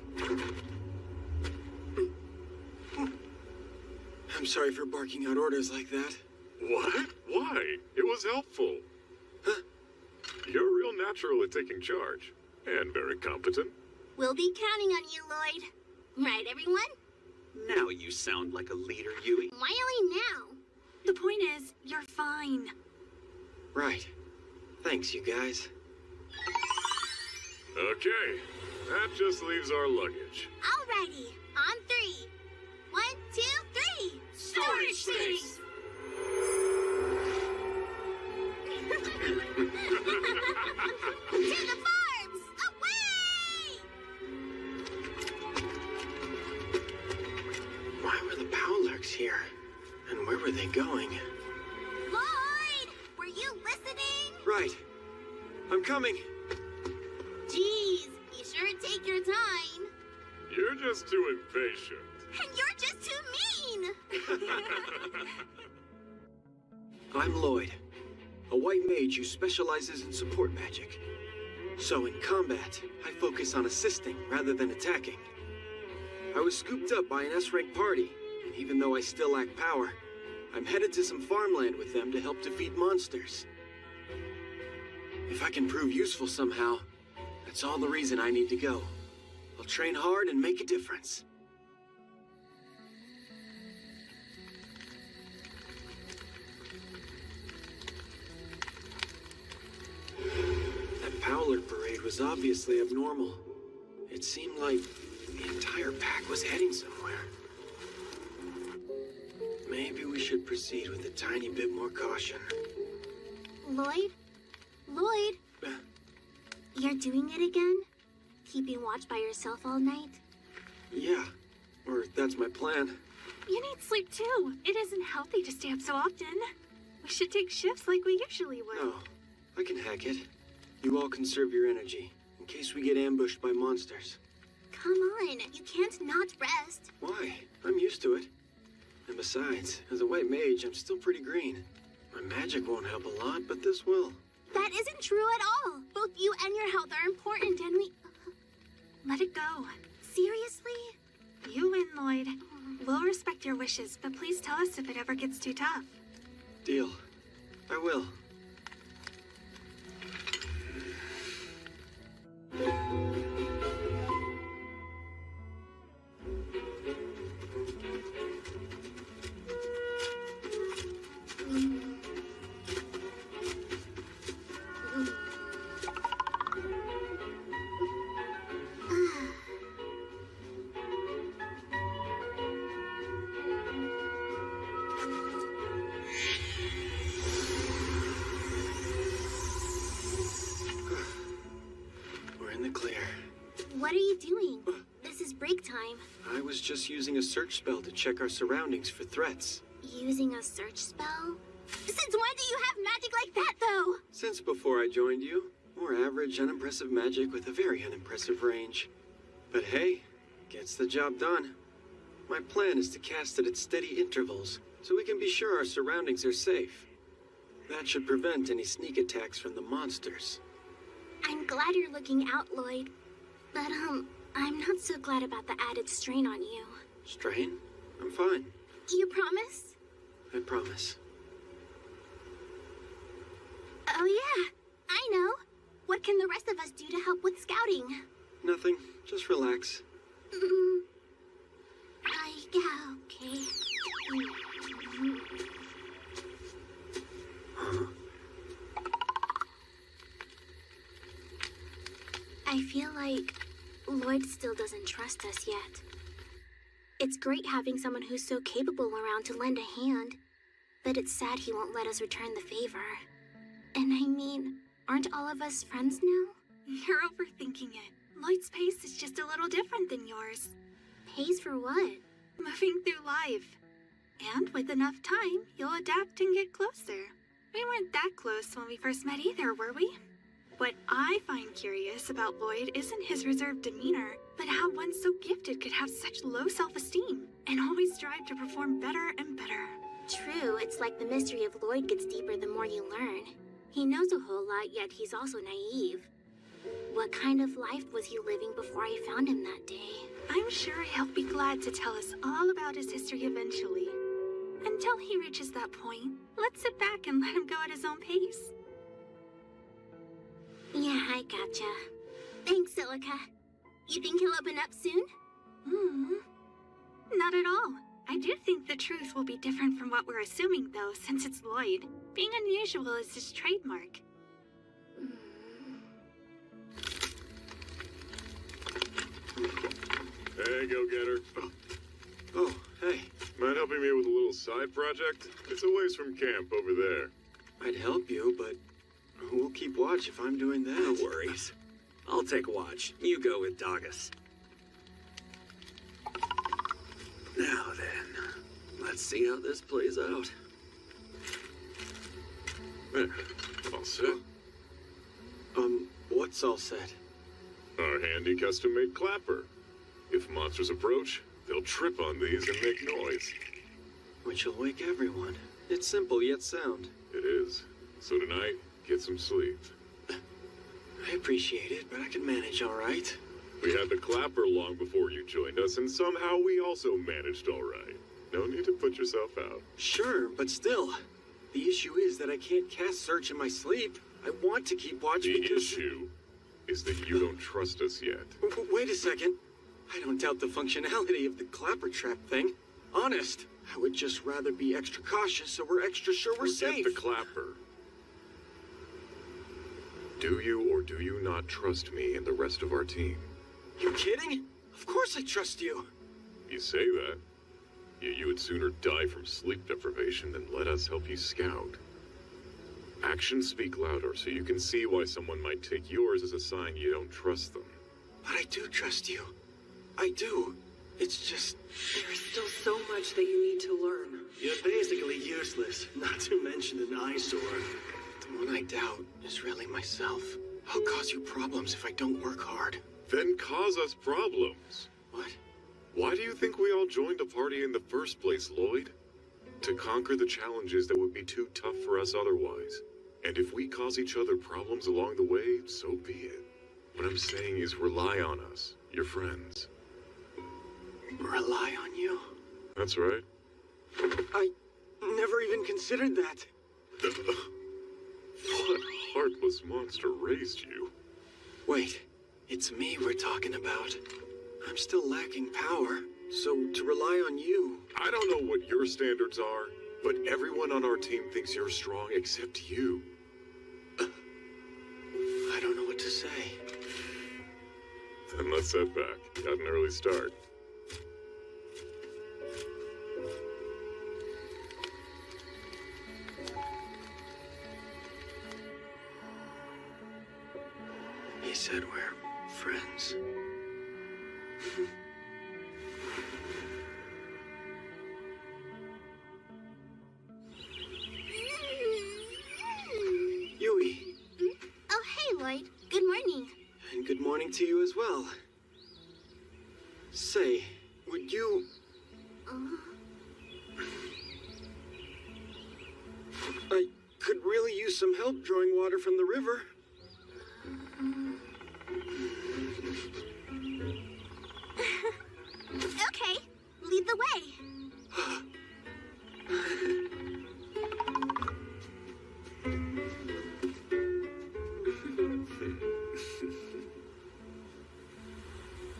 I'm sorry for barking out orders like that. What? Why? It was helpful. Huh? You're a real natural at taking charge. And very competent. We'll be counting on you, Lloyd. Right, everyone? Now you sound like a leader, Yui. Why only now? The point is, you're fine. Right. Thanks, you guys. Okay. That just leaves our luggage. Alrighty, on 3. 1, 2, 3. Storage space! To the farms! Away! Why were the Powlurks here? And where were they going? Lloyd! Were you listening? Right. I'm coming. Jeez, you sure take your time. You're just too impatient. And you're just too mean! I'm Lloyd, a white mage who specializes in support magic. So in combat, I focus on assisting rather than attacking. I was scooped up by an S-rank party, and even though I still lack power, I'm headed to some farmland with them to help defeat monsters. If I can prove useful somehow, that's all the reason I need to go. I'll train hard and make a difference. That Powlurk parade was obviously abnormal. It seemed like the entire pack was heading somewhere. Maybe we should proceed with a tiny bit more caution. Lloyd? Lloyd? You're doing it again? Keeping watch by yourself all night? Yeah, or that's my plan. You need sleep too. It isn't healthy to stay up so often. We should take shifts like we usually would. No, I can hack it. You all conserve your energy, in case we get ambushed by monsters. Come on, you can't not rest. Why? I'm used to it. And besides, as a white mage, I'm still pretty green. My magic won't help a lot, but this will. That isn't true at all. Both you and your health are important, and we... Let it go. Seriously? You win, Lloyd. We'll respect your wishes, but please tell us if it ever gets too tough. Deal. I will. We're in the clear. What are you doing? This is break time. I was just using a search spell to check our surroundings for threats. Using a search spell? Since when do you have magic like that, though? Since before I joined you, more average, unimpressive magic with a very unimpressive range. But hey, gets the job done. My plan is to cast it at steady intervals, so we can be sure our surroundings are safe. That should prevent any sneak attacks from the monsters. I'm glad you're looking out, Lloyd. But, I'm not so glad about the added strain on you. Strain? I'm fine. You promise? I promise. Oh yeah, I know. What can the rest of us do to help with scouting? Nothing. Just relax. Yeah, okay. I feel like Lloyd still doesn't trust us yet. It's great having someone who's so capable around to lend a hand, but it's sad he won't let us return the favor. And I mean, aren't all of us friends now? You're overthinking it. Lloyd's pace is just a little different than yours. Pace for what? Moving through life. And with enough time, you'll adapt and get closer. We weren't that close when we first met either, were we? What I find curious about Lloyd isn't his reserved demeanor, but how one so gifted could have such low self-esteem and always strive to perform better and better. True, it's like the mystery of Lloyd gets deeper the more you learn. He knows a whole lot, yet he's also naive. What kind of life was he living before I found him that day? I'm sure he'll be glad to tell us all about his history eventually. Until he reaches that point, let's sit back and let him go at his own pace. Yeah, I gotcha. Thanks, Silica. You think he'll open up soon? Not at all. I do think the truth will be different from what we're assuming, though, since it's Lloyd. Being unusual is his trademark. Hey, go-getter. Oh, hey. Mind helping me with a little side project? It's a ways from camp over there. I'd help you, but we'll keep watch if I'm doing that. No worries. I'll take watch. You go with Doggus. Now then, let's see how this plays out. There, all set. What's all set? Our handy custom-made clapper. If monsters approach, they'll trip on these and make noise. Which will wake everyone. It's simple yet sound. It is. So tonight, get some sleep. I appreciate it, but I can manage all right. We had the clapper long before you joined us, and somehow we also managed all right. No need to put yourself out. Sure, but still. The issue is that I can't cast Search in my sleep. I want to keep watch because... The issue is that you don't trust us yet. Wait a second. I don't doubt the functionality of the clapper trap thing. Honest. I would just rather be extra cautious so we're extra sure we're safe. Forget the clapper. Do you or do you not trust me and the rest of our team? You kidding? Of course I trust you. You say that. Yet you would sooner die from sleep deprivation than let us help you scout. Actions speak louder, so you can see why someone might take yours as a sign you don't trust them. But I do trust you. I do. It's just... There is still so much that you need to learn. You're basically useless, not to mention an eyesore. The one I doubt is really myself. I'll cause you problems if I don't work hard. Then cause us problems. What? Why do you think we all joined a party in the first place, Lloyd? To conquer the challenges that would be too tough for us otherwise. And if we cause each other problems along the way, so be it. What I'm saying is rely on us, your friends. Rely on you? That's right. I never even considered that. What heartless monster raised you? Wait, it's me we're talking about. I'm still lacking power, so to rely on you... I don't know what your standards are, but everyone on our team thinks you're strong except you. I don't know what to say. Then let's head back. Got an early start. He said we're friends. Yui. Oh, hey, Lloyd. Good morning. And good morning to you as well. Say, would you... I could really use some help drawing water from the river. Okay, lead the way.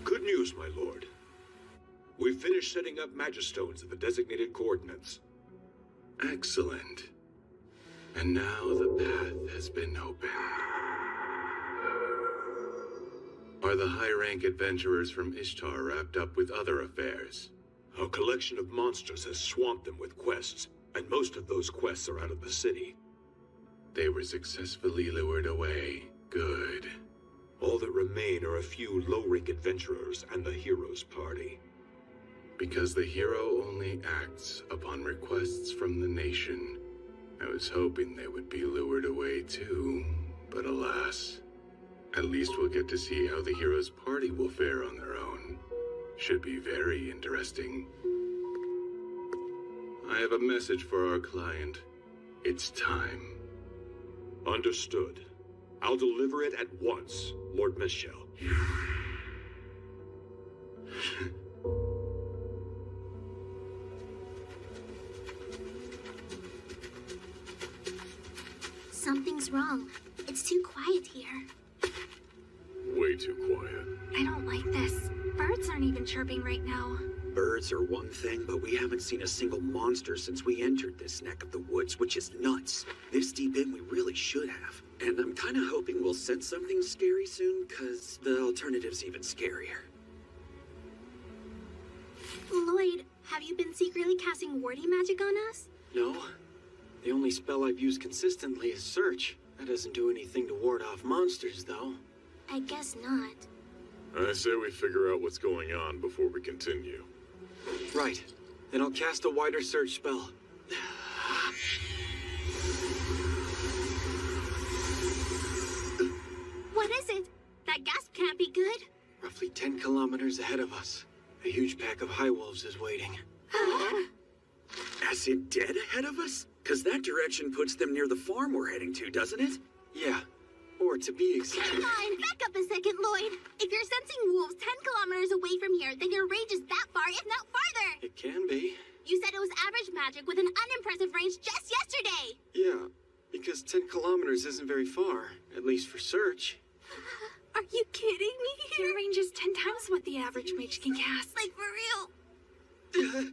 Good news, my lord. We finished setting up Magistones at the designated coordinates. Excellent. And now the path has been opened. Are the high-rank adventurers from Ishtar wrapped up with other affairs? A collection of monsters has swamped them with quests, and most of those quests are out of the city. They were successfully lured away. Good. All that remain are a few low-rank adventurers and the hero's party. Because the hero only acts upon requests from the nation. I was hoping they would be lured away too, but alas. At least we'll get to see how the hero's party will fare on their own. Should be very interesting. I have a message for our client. It's time. Understood. I'll deliver it at once, Lord Michel. Something's wrong. It's too quiet here. Way too quiet. I don't like this. Birds aren't even chirping right now. Birds are one thing, but we haven't seen a single monster since we entered this neck of the woods, which is nuts. This deep in, we really should have. And I'm kind of hoping we'll sense something scary soon, because the alternative's even scarier. Lloyd, have you been secretly casting warding magic on us? No. The only spell I've used consistently is Search. That doesn't do anything to ward off monsters, though. I guess not. I say we figure out what's going on before we continue. Right. Then I'll cast a wider search spell. What is it? That gasp can't be good. Roughly 10 kilometers ahead of us. A huge pack of high wolves is waiting. As in dead ahead of us? Because that direction puts them near the farm we're heading to, doesn't it? Yeah. Or to be exact... Come on, back up a second, Lloyd. If you're sensing wolves 10 kilometers away from here, then your range is that far, if not farther. It can be. You said it was average magic with an unimpressive range just yesterday. Yeah, because 10 kilometers isn't very far, at least for Search. Are you kidding me? Your range is 10 times what the average mage can cast. Like, for real?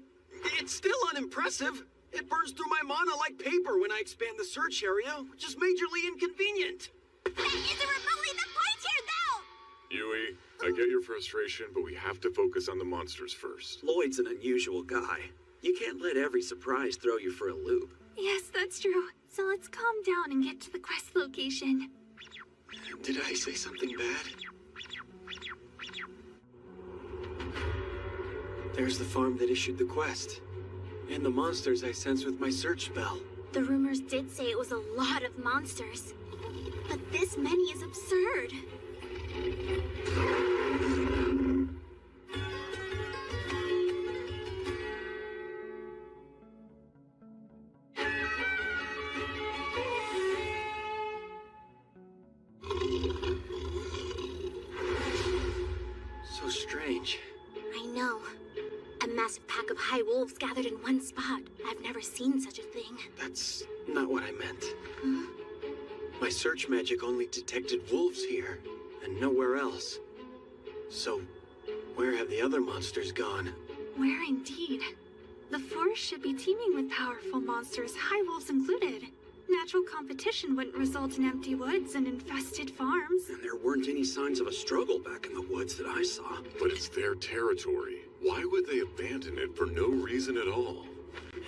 It's still unimpressive. It burns through my mana like paper when I expand the search area, which is majorly inconvenient. That isn't remotely the point here, though! Yui, I get your frustration, but we have to focus on the monsters first. Lloyd's an unusual guy. You can't let every surprise throw you for a loop. Yes, that's true. So let's calm down and get to the quest location. Did I say something bad? There's the farm that issued the quest. And the monsters I sense with my search spell. The rumors did say it was a lot of monsters. But this many is absurd. of high wolves gathered in one spot. I've never seen such a thing. That's not what I meant. Huh? My search magic only detected wolves here, and nowhere else. So, where have the other monsters gone? Where indeed? The forest should be teeming with powerful monsters, high wolves included. Natural competition wouldn't result in empty woods and infested farms. And there weren't any signs of a struggle back in the woods that I saw. But it's their territory. Why would they abandon it for no reason at all?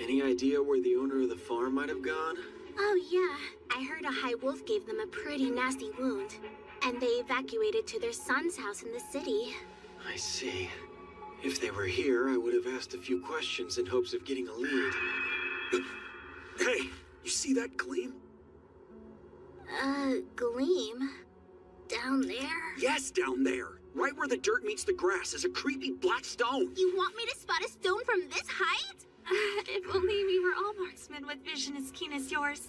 Any idea where the owner of the farm might have gone? Oh yeah, I heard a high wolf gave them a pretty nasty wound. And they evacuated to their son's house in the city. I see. If they were here, I would have asked a few questions in hopes of getting a lead. Hey, you see that gleam? Gleam? Down there? Yes, down there. Right where the dirt meets the grass is a creepy black stone. You want me to spot a stone from this height? If only we were all marksmen with vision as keen as yours.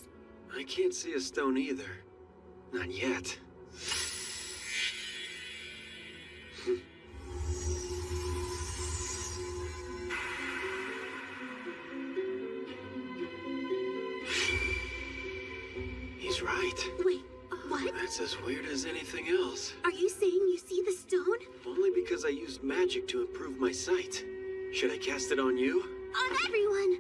I can't see a stone either. Not yet. He's right. Wait, what? That's as weird as anything else. Are you saying you see the stone? Only because I used magic to improve my sight. Should I cast it on you? On everyone!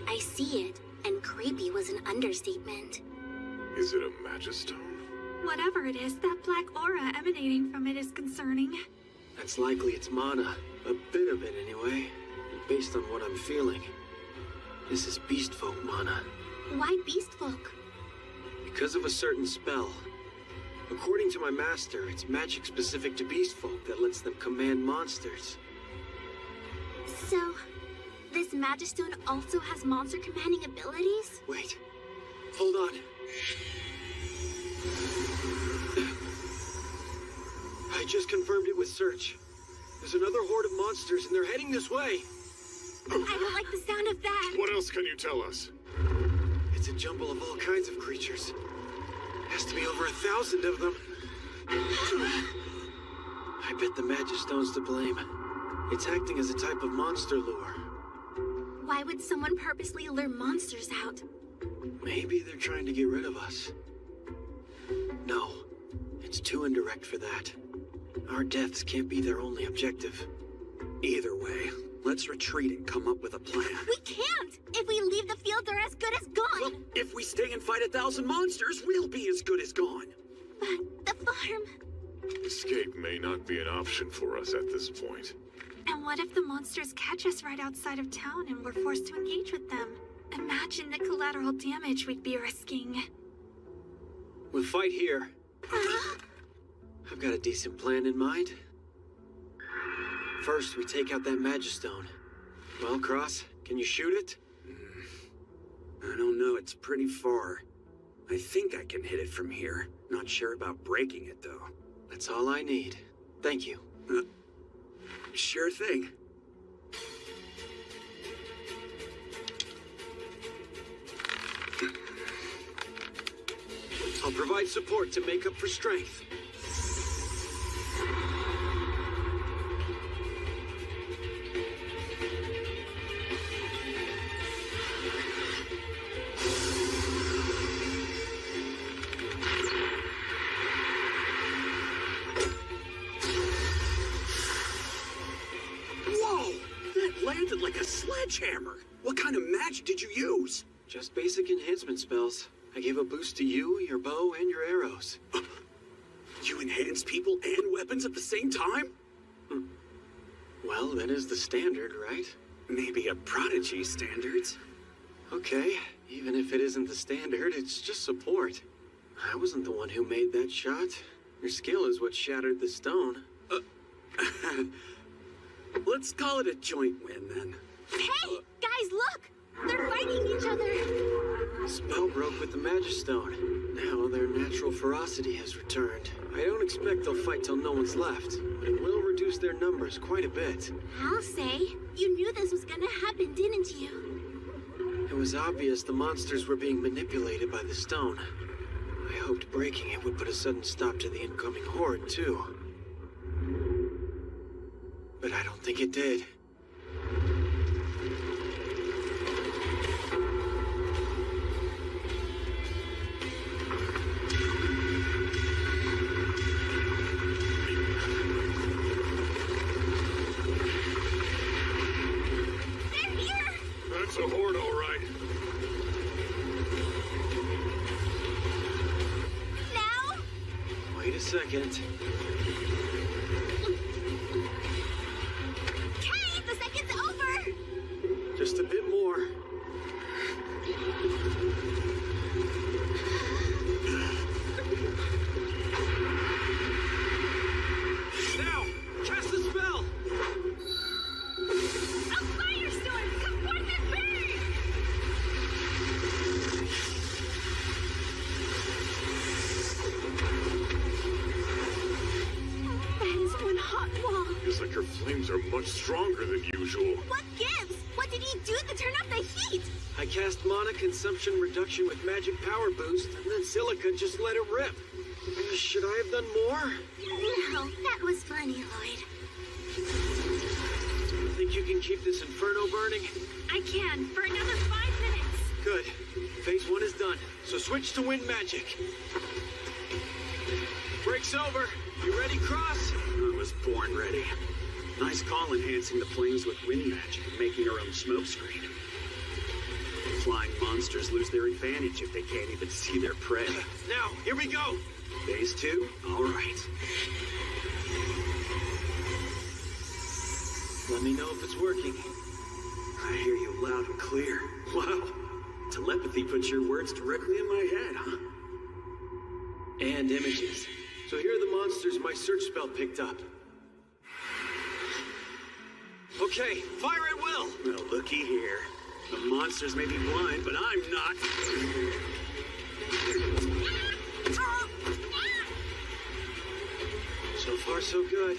I see it, and creepy was an understatement. Is it a Magistone? Whatever it is, that black aura emanating from it is concerning. That's likely its mana. A bit of it, anyway. Based on what I'm feeling. This is beast folk mana. Why beast folk? Because of a certain spell. According to my master, it's magic specific to beast folk that lets them command monsters. So, this Magistone also has monster commanding abilities? Wait. Hold on. I just confirmed it with search. There's another horde of monsters and they're heading this way. I don't like the sound of that. What else can you tell us? It's a jumble of all kinds of creatures. Has to be over 1,000 of them. I bet the Magistone's to blame. It's acting as a type of monster lure. Why would someone purposely lure monsters out? Maybe they're trying to get rid of us. No, it's too indirect for that. Our deaths can't be their only objective. Either way, let's retreat and come up with a plan. We can't! If we leave the field, they're as good as gone! Well, if we stay and fight 1,000 monsters, we'll be as good as gone. But the farm... Escape may not be an option for us at this point. And what if the monsters catch us right outside of town and we're forced to engage with them? Imagine the collateral damage we'd be risking. We'll fight here. I've got a decent plan in mind. First, we take out that Magistone. Well, Cross, can you shoot it? I don't know, it's pretty far. I think I can hit it from here. Not sure about breaking it, though. That's all I need. Thank you. Sure thing. I'll provide support to make up for strength. Whoa! That landed like a sledgehammer! What kind of magic did you use? Just basic enhancement spells. I gave a boost to you, your bow, and your arrows. You enhance people and weapons at the same time? Well, that is the standard, right? Maybe a prodigy standards. Okay, even if it isn't the standard, it's just support. I wasn't the one who made that shot. Your skill is what shattered the stone. Let's call it a joint win, then. Hey! Guys, look! They're fighting each other! Spell broke with the Magistone. Now their natural ferocity has returned. I don't expect they'll fight till no one's left, but it will reduce their numbers quite a bit. I'll say. You knew this was gonna happen, didn't you? It was obvious the monsters were being manipulated by the stone. I hoped breaking it would put a sudden stop to the incoming horde, too. But I don't think it did. That's a horde, all right. Now? Wait a second. Kay, the second's over! Just a bit more. Now, cast the spell! A firestorm! Come forth and burn! That is one hot wall. Feels like your flames are much stronger than usual. What gives? What did he do to turn up the heat? I cast mana consumption reduction with magic power boost, and then Silica just let it rip. Should I have done more? No, that was funny, Lloyd. Think you can keep this inferno burning? I can, for another 5 minutes. Good. Phase 1 is done, so switch to wind magic. Break's over. You ready, Cross? I was born ready. Nice call enhancing the flames with wind magic and making our own smoke screen. Flying monsters lose their advantage if they can't even see their prey. Now, here we go. Phase 2? All right. Let me know if it's working. I hear you loud and clear. Wow. Telepathy puts your words directly in my head, huh? And images. So here are the monsters my search spell picked up. Okay, fire at will! Well, looky here. The monsters may be blind, but I'm not. So far, so good.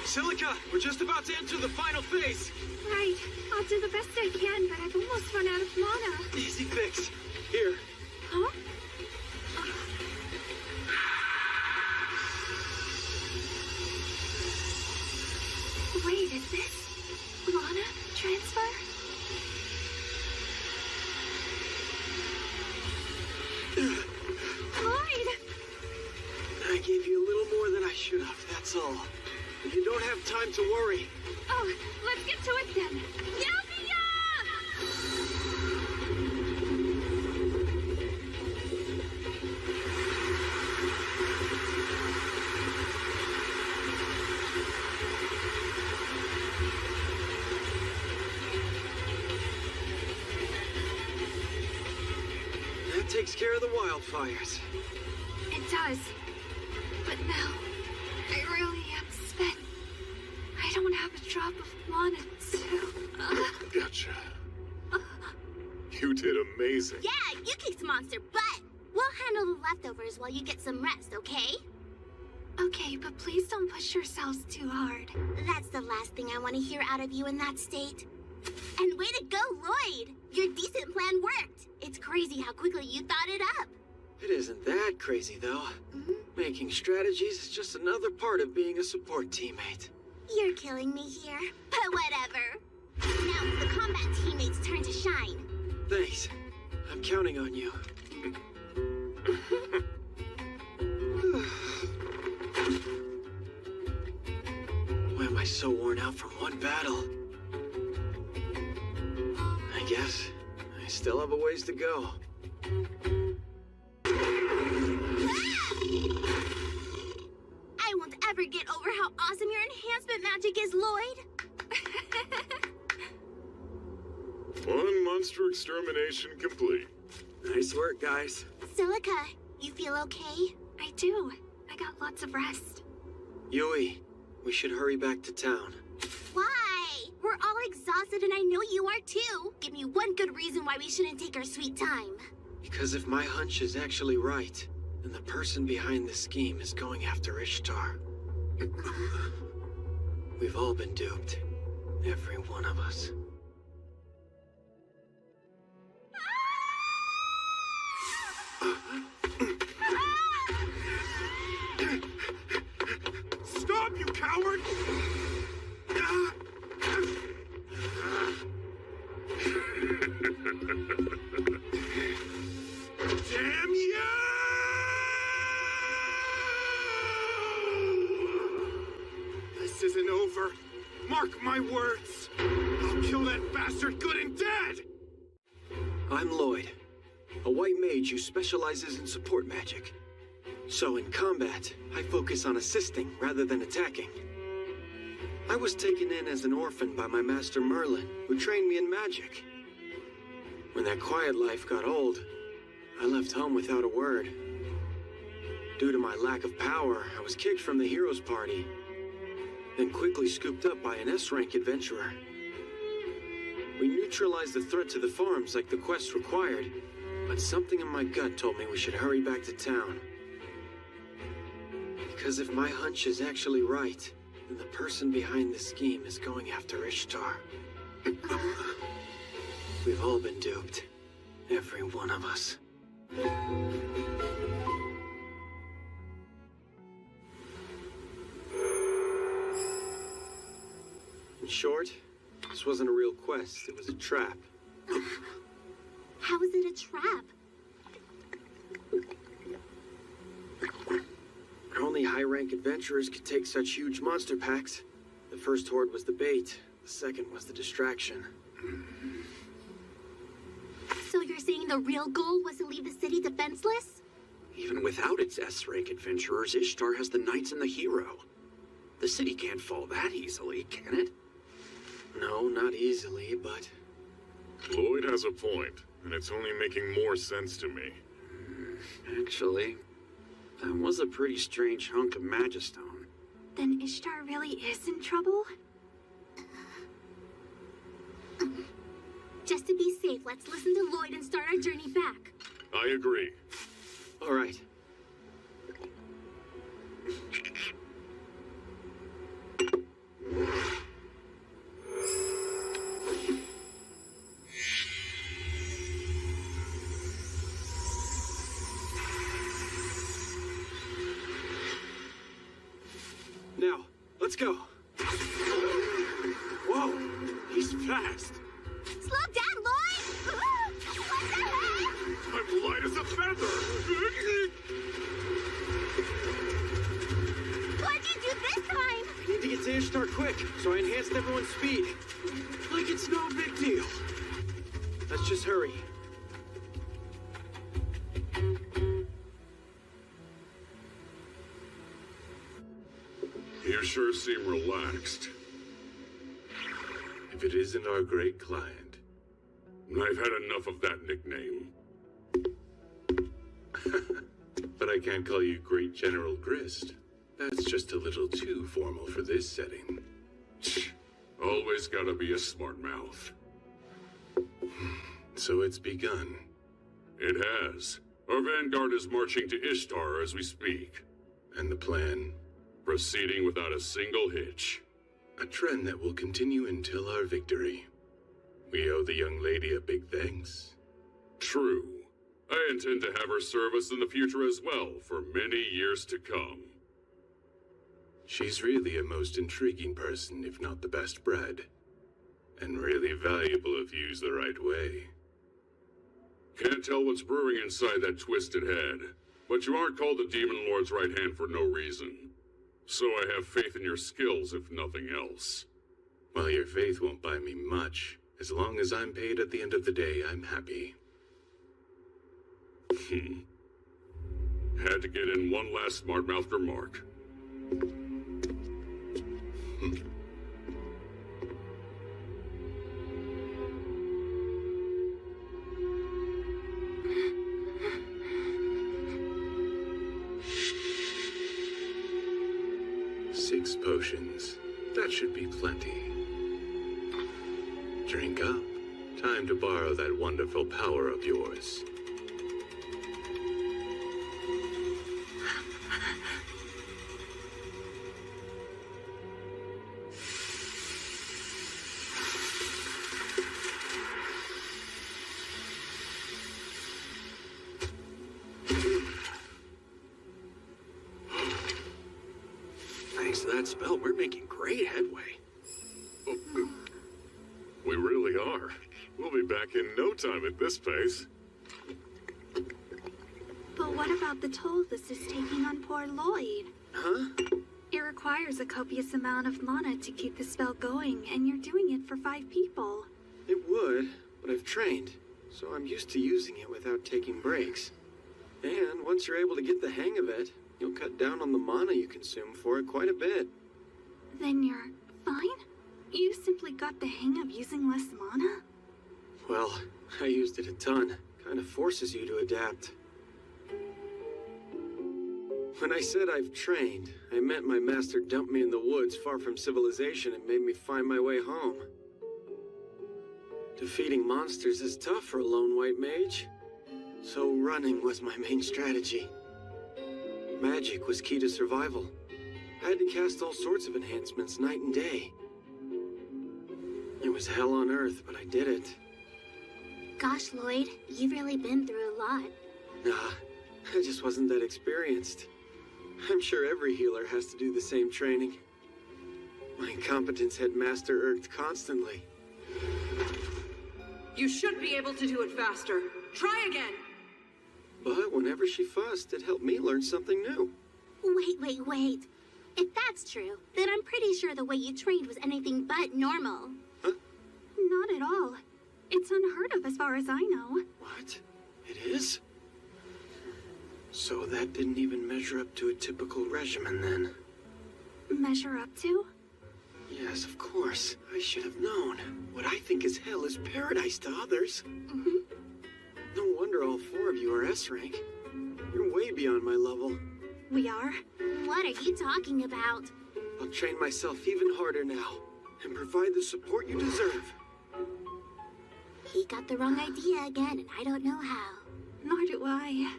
Silica, we're just about to enter the final phase. Right. I'll do the best I can, but I've almost run out of mana. Easy fix. Here. Huh? Wait, is this mana transfer? Lloyd! I gave you a little more than I should have, that's all. But you don't have time to worry. Oh, let's get to it then. Yummy-ya! That takes care of the wildfires. It does. But now, I really am spent. I don't have a drop of mana to... Gotcha. You did amazing. Yeah, you kicked monster butt. We'll handle the leftovers while you get some rest, okay? Okay, but please don't push yourselves too hard. That's the last thing I want to hear out of you in that state. And way to go, Lloyd! Your decent plan worked. It's crazy how quickly you thought it up. It isn't that crazy, though. Making strategies is just another part of being a support teammate. You're killing me here, but whatever. Now it's the combat teammates' turn to shine. Thanks. I'm counting on you. Why am I so worn out from one battle? I guess I still have a ways to go. I won't ever get over how awesome your enhancement magic is, Lloyd. One monster extermination complete. Nice work, guys. Silica, you feel okay? I do. I got lots of rest. Yui, we should hurry back to town. Why? We're all exhausted and I know you are too. Give me one good reason why we shouldn't take our sweet time. Because if my hunch is actually right, then the person behind this scheme is going after Ishtar. We've all been duped. Every one of us. coward! Damn you! This isn't over. Mark my words. I'll kill that bastard good and dead! I'm Lloyd, a white mage who specializes in support magic. So in combat, I focus on assisting rather than attacking. I was taken in as an orphan by my master Merlin, who trained me in magic. When that quiet life got old, I left home without a word. Due to my lack of power, I was kicked from the heroes party, then quickly scooped up by an S-rank adventurer. We neutralized the threat to the farms like the quest required, but something in my gut told me we should hurry back to town. Because if my hunch is actually right, then the person behind this scheme is going after Ishtar. We've all been duped. Every one of us. In short, this wasn't a real quest, it was a trap. How is it a trap? Only high-rank adventurers could take such huge monster packs. The first horde was the bait, the second was the distraction. So you're saying the real goal was to leave the city defenseless? Even without its S-rank adventurers, Ishtar has the knights and the hero. The city can't fall that easily, can it? No, not easily, but... Lloyd has a point, and it's only making more sense to me. Actually, that was a pretty strange hunk of Magistone. Then Ishtar really is in trouble? Just to be safe, let's listen to Lloyd and start our journey back. I agree. All right. Now, let's go. Whoa, he's fast. Slow down, Lloyd! What's ahead? I'm light as a feather! What'd you do this time? I need to get to Ishtar quick, so I enhanced everyone's speed. Like it's no big deal. Let's just hurry. You sure seem relaxed. If it isn't our great client. I've had enough of that nickname. But I can't call you Great General Grist. That's just a little too formal for this setting. Always gotta be a smart mouth. So it's begun. It has. Our vanguard is marching to Ishtar as we speak. And the plan? Proceeding without a single hitch. A trend that will continue until our victory. We owe the young lady a big thanks. True. I intend to have her serve us in the future as well, for many years to come. She's really a most intriguing person, if not the best bred. And really valuable if used the right way. Can't tell what's brewing inside that twisted head, but you aren't called the Demon Lord's right hand for no reason. So I have faith in your skills, if nothing else. While your faith won't buy me much, as long as I'm paid at the end of the day, I'm happy. Had to get in one last smart-mouthed remark. 6 potions. That should be plenty. Drink up. Time to borrow that wonderful power of yours. Thanks to that that spell, we're making great headway. We really are. We'll be back in no time at this pace. But what about the toll this is taking on poor Lloyd? Huh? It requires a copious amount of mana to keep the spell going, and you're doing it for 5 people. It would, but I've trained, so I'm used to using it without taking breaks. And once you're able to get the hang of it, you'll cut down on the mana you consume for it quite a bit. Then you're fine? You simply got the hang of using less mana? Well, I used it a ton. Kind of forces you to adapt. When I said I've trained, I meant my master dumped me in the woods far from civilization and made me find my way home. Defeating monsters is tough for a lone white mage, so running was my main strategy. Magic was key to survival. I had to cast all sorts of enhancements night and day. It was hell on earth, but I did it. Gosh, Lloyd, you've really been through a lot. Nah, I just wasn't that experienced. I'm sure every healer has to do the same training. My incompetence had master irked constantly. You should be able to do it faster. Try again. But whenever she fussed, it helped me learn something new. Wait. If that's true, then I'm pretty sure the way you trained was anything but normal. Huh? Not at all. It's unheard of as far as I know. What? It is? So that didn't even measure up to a typical regimen, then? Measure up to? Yes, of course. I should have known. What I think is hell is paradise to others. No wonder all 4 of you are S-rank. You're way beyond my level. We are? What are you talking about? I'll train myself even harder now, and provide the support you deserve. He got the wrong idea again, and I don't know how. Nor do I.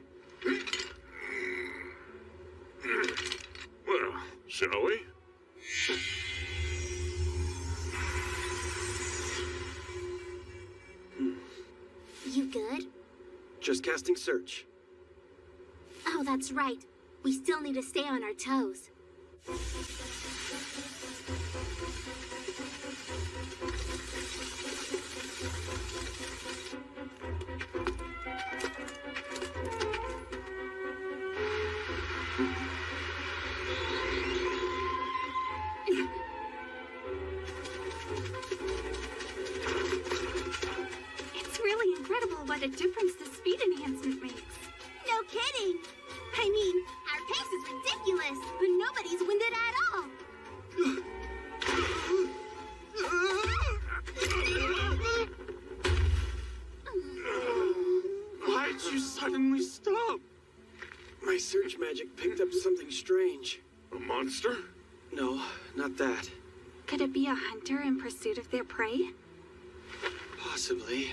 Well, shall we? You good? Just casting search. Oh, that's right. We still need to stay on our toes. It's really incredible what a difference the speed enhancement makes. No kidding! I mean, our pace is ridiculous, but nobody's winded at all. Why'd you suddenly stop? My search magic picked up something strange. A monster? No, not that. Could it be a hunter in pursuit of their prey? Possibly.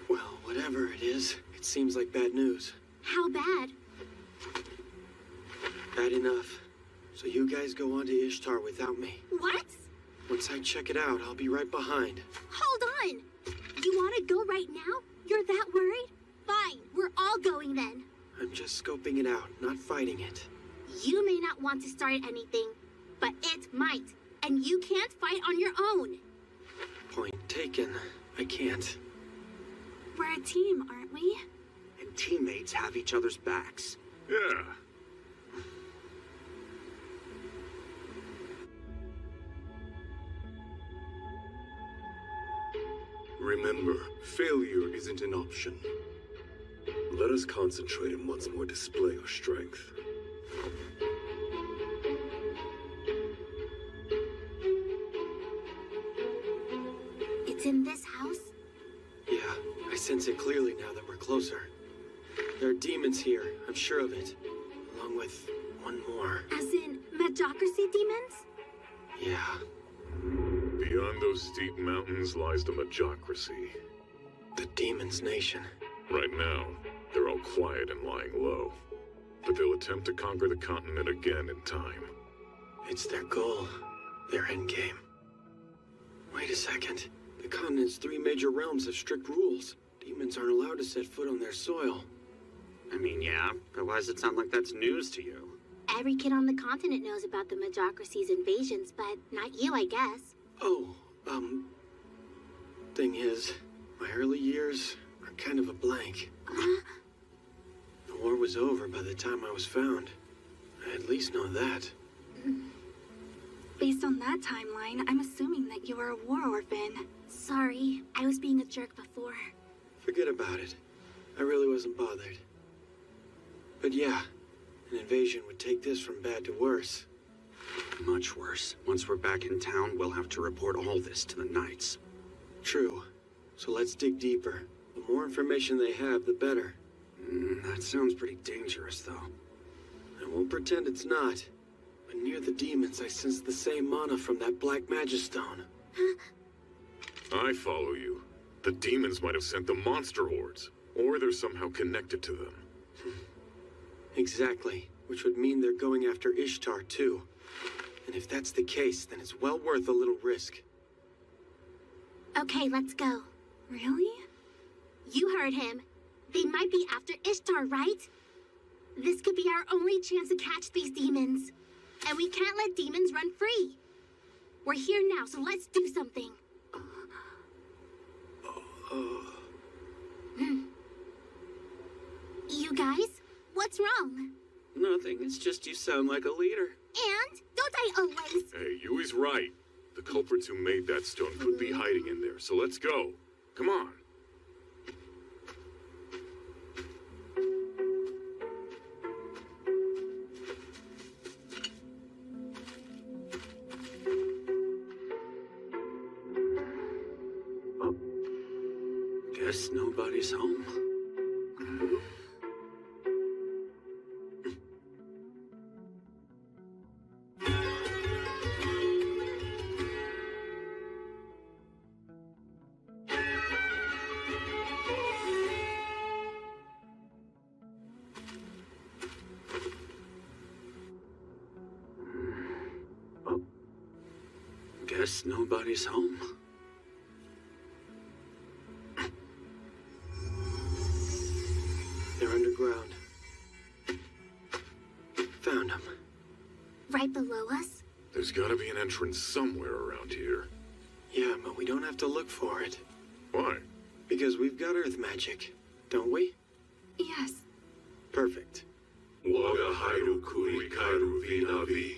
Well, whatever it is, it seems like bad news. How bad? Bad enough. So you guys go on to Ishtar without me. What? Once I check it out, I'll be right behind. Hold on! You want to go right now? You're that worried? Fine, we're all going then. I'm just scoping it out, not fighting it. You may not want to start anything, but it might. And you can't fight on your own. Point taken. I can't. We're a team, aren't we? And teammates have each other's backs. Yeah. Remember, failure isn't an option. Let us concentrate and once more display our strength. It's in this house? Yeah, I sense it clearly now that we're closer. There are demons here, I'm sure of it. Along with one more. As in, Magocracy demons? Yeah. Beyond those steep mountains lies the Magocracy. The Demon's Nation. Right now, they're all quiet and lying low. But they'll attempt to conquer the continent again in time. It's their goal. Their endgame. Wait a second. The continent's 3 major realms have strict rules. Demons aren't allowed to set foot on their soil. I mean, yeah, but why does it sound like that's news to you? Every kid on the continent knows about the Majocracy's invasions, but not you, I guess. Oh, thing is, my early years are kind of a blank. The war was over by the time I was found. I at least know that. Based on that timeline, I'm assuming that you were a war orphan. Sorry, I was being a jerk before. Forget about it. I really wasn't bothered. But yeah, an invasion would take this from bad to worse. Much worse. Once we're back in town, we'll have to report all this to the Knights. True. So let's dig deeper. The more information they have, the better. That sounds pretty dangerous, though. I won't pretend it's not. But near the demons, I sense the same mana from that black Magistone. I follow you. The demons might have sent the monster hordes, or they're somehow connected to them. Exactly. Which would mean they're going after Ishtar, too. And if that's the case, then it's well worth a little risk. Okay, let's go. Really? You heard him. They might be after Ishtar, right? This could be our only chance to catch these demons. And we can't let demons run free. We're here now, so let's do something. You guys, what's wrong? Nothing. It's just you sound like a leader. And don't I always? Hey, Yui's right. The culprits who made that stone could be hiding in there, so let's go. Come on. Guess nobody's home. Guess nobody's home. They're underground. Found them. Right below us? There's gotta be an entrance somewhere around here. Yeah, but we don't have to look for it. Why? Because we've got earth magic, don't we? Yes. Perfect. Waga hairu kuri kairu vinavi.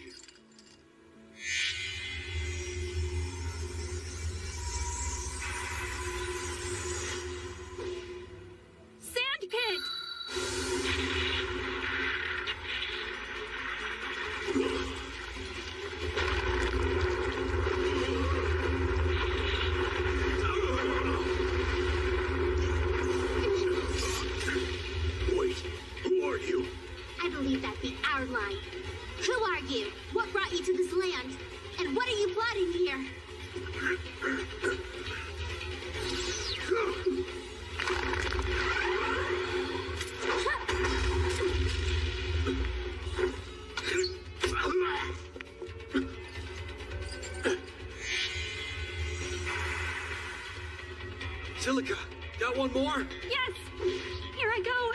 Sand pit! Wait, who are you? I believe that be our line. Who are you? What brought you to this land? And what are you plotting here? Silica, got one more? Yes! Here I go!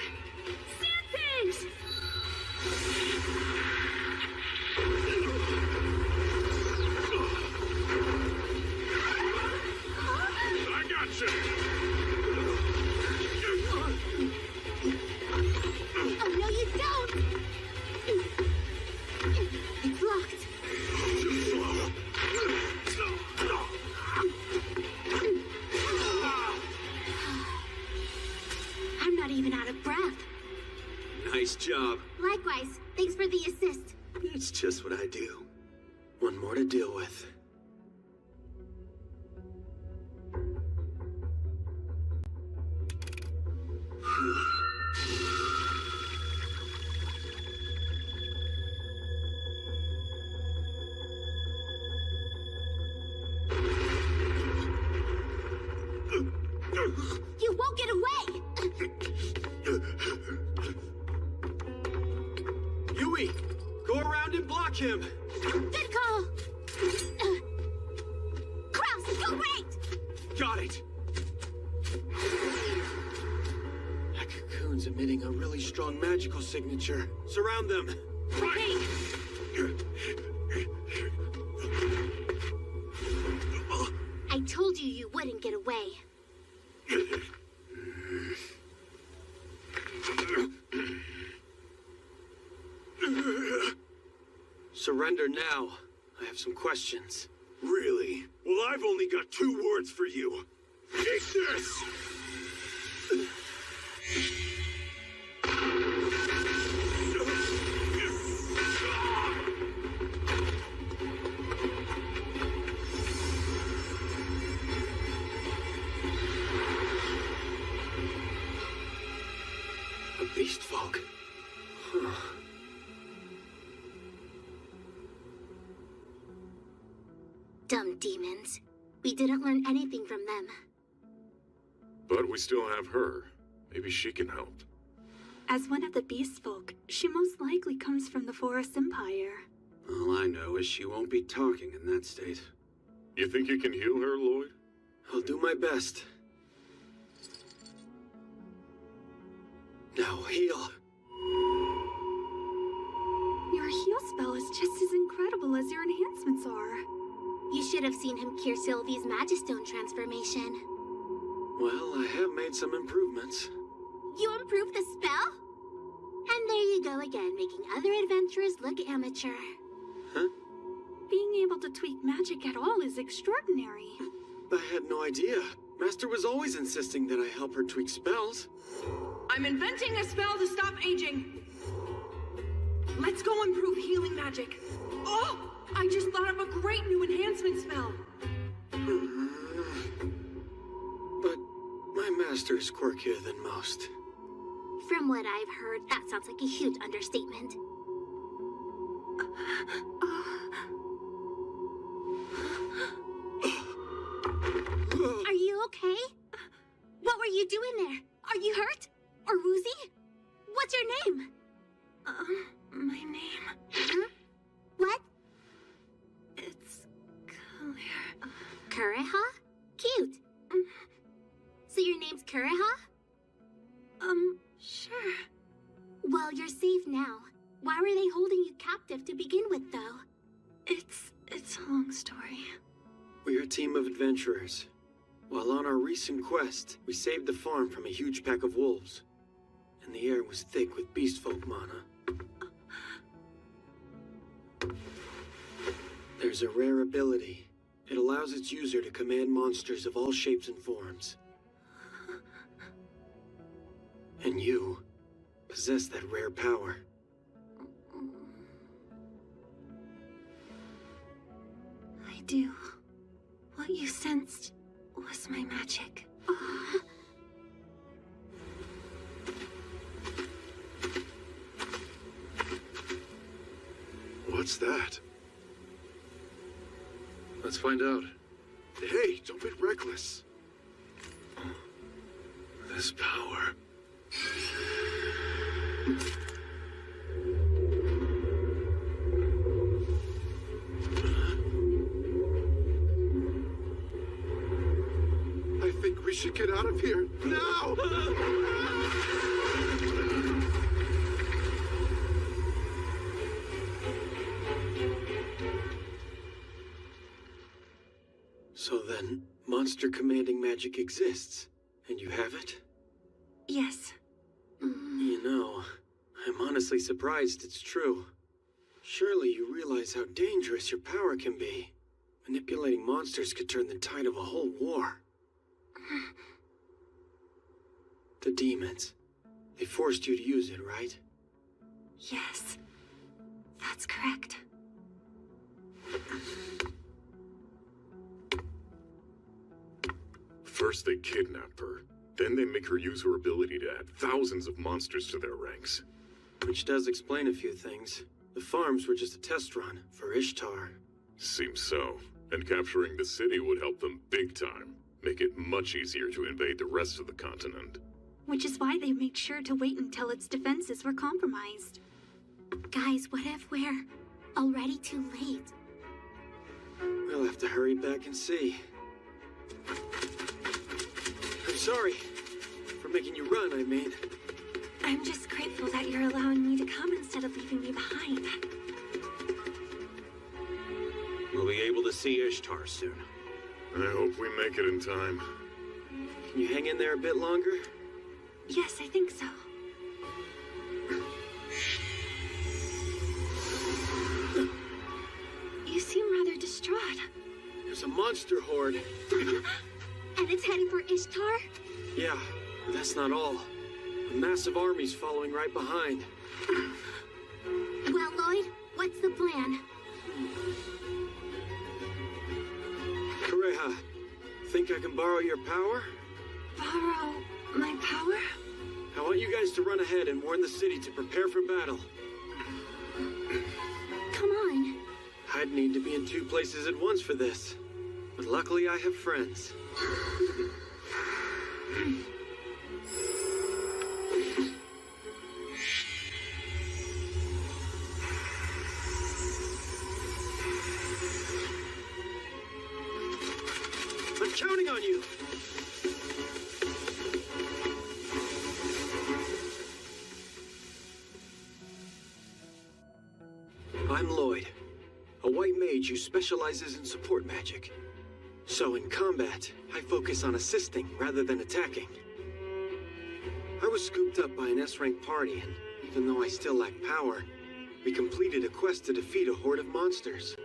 Sand pit! I got you! Oh, no, you don't! It's locked. I'm not even out of breath. Nice job. Likewise, thanks for the assist. It's just what I do. One more to deal with. You won't get away! Yui, go around and block him. Good call! Kraus, go wait! Got it. That cocoon's emitting a really strong magical signature. Surround them. Okay. I told you you wouldn't get away. Surrender now. I have some questions. Really? Well, I've only got 2 words for you. Take this! A beast folk. Huh. Dumb demons. We didn't learn anything from them. But we still have her. Maybe she can help. As one of the beast folk, she most likely comes from the Forest Empire. All I know is she won't be talking in that state. You think you can heal her, Lloyd? I'll do my best. Now heal. Your heal spell is just as incredible as your enhancements are. You should have seen him cure Sylvie's Magistone transformation. Well, I have made some improvements. You improved the spell? And there you go again, making other adventurers look amateur. Huh? Being able to tweak magic at all is extraordinary. I had no idea. Master was always insisting that I help her tweak spells. I'm inventing a spell to stop aging. Let's go improve healing magic. Oh! I just thought of a great new enhancement spell. But my master is quirkier than most. From what I've heard, that sounds like a huge understatement. Are you okay? What were you doing there? Are you hurt? Or woozy? What's your name? My name... Huh? What? It's Clear. Kureha? Cute. So your name's Kureha? Sure. Well, you're safe now. Why were they holding you captive to begin with, though? It's a long story. We're a team of adventurers. While on our recent quest, we saved the farm from a huge pack of wolves. And the air was thick with beast folk mana. There's a rare ability. It allows its user to command monsters of all shapes and forms. And you possess that rare power. I do. What you sensed was my magic. What's that? Let's find out. Hey, don't be reckless. This power. I think we should get out of here now! So then, monster commanding magic exists, and you have it? Yes. You know, I'm honestly surprised it's true. Surely you realize how dangerous your power can be. Manipulating monsters could turn the tide of a whole war. The demons. They forced you to use it, right? Yes. That's correct. First they kidnap her, then they make her use her ability to add thousands of monsters to their ranks. Which does explain a few things. The farms were just a test run for Ishtar. Seems so. And capturing the city would help them big time. Make it much easier to invade the rest of the continent. Which is why they made sure to wait until its defenses were compromised. Guys, what if we're already too late? We'll have to hurry back and see. I'm sorry. For making you run, I mean. I'm just grateful that you're allowing me to come instead of leaving me behind. We'll be able to see Ishtar soon. I hope we make it in time. Can you hang in there a bit longer? Yes, I think so. You seem rather distraught. There's a monster horde. And it's heading for Ishtar? Yeah, but that's not all. A massive army's following right behind. Well, Lloyd, what's the plan? Kureha, think I can borrow your power? Borrow my power? I want you guys to run ahead and warn the city to prepare for battle. Come on. I'd need to be in 2 places at once for this. But luckily I have friends. I'm counting on you! I'm Lloyd, a white mage who specializes in support magic. So in combat, I focus on assisting rather than attacking. I was scooped up by an S-rank party, and even though I still lack power, we completed a quest to defeat a horde of monsters.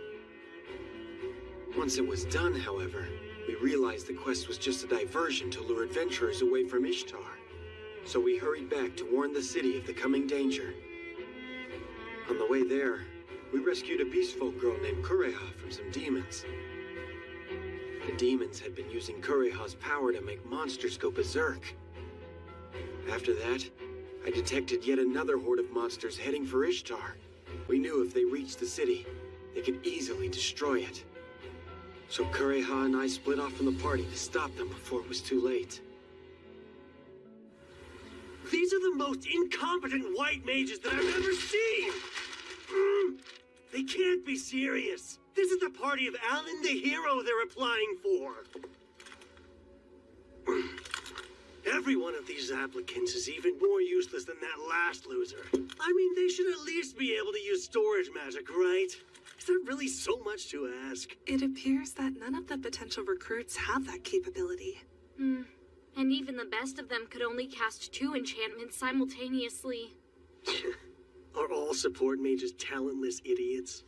Once it was done, however, we realized the quest was just a diversion to lure adventurers away from Ishtar. So we hurried back to warn the city of the coming danger. On the way there, we rescued a beastfolk girl named Kureha from some demons. The demons had been using Kureha's power to make monsters go berserk. After that, I detected yet another horde of monsters heading for Ishtar. We knew if they reached the city, they could easily destroy it. So Kureha and I split off from the party to stop them before it was too late. These are the most incompetent white mages that I've ever seen! They can't be serious. This is the party of Alan the hero they're applying for. Every one of these applicants is even more useless than that last loser. I mean, they should at least be able to use storage magic, right? Is that really so much to ask? It appears that none of the potential recruits have that capability. And even the best of them could only cast 2 enchantments simultaneously. Are all support mages talentless idiots?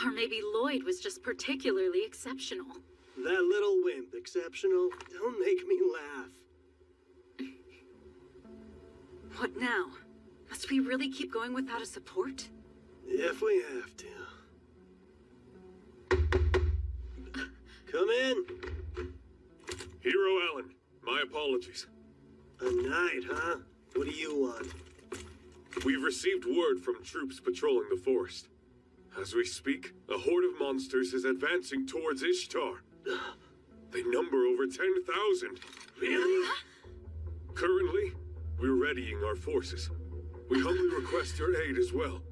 Or maybe Lloyd was just particularly exceptional. That little wimp exceptional? Don't make me laugh. What now? Must we really keep going without a support? If we have to. Come in. Hero Alan, my apologies. A knight, huh? What do you want? We've received word from troops patrolling the forest. As we speak, a horde of monsters is advancing towards Ishtar. They number over 10,000. Really? Currently, we're readying our forces. We humbly request your aid as well.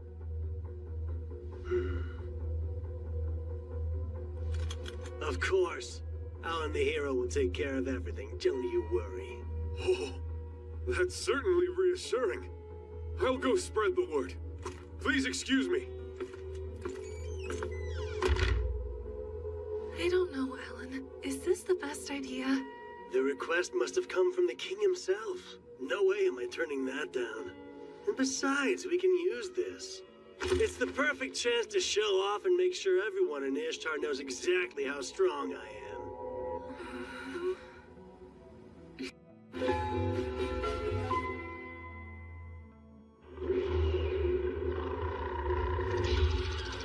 Of course. Alan the hero will take care of everything, don't you worry. Oh, that's certainly reassuring. I'll go spread the word. Please excuse me. I don't know, Alan. Is this the best idea? The request must have come from the king himself. No way am I turning that down. And besides, we can use this. It's the perfect chance to show off and make sure everyone in Ishtar knows exactly how strong I am.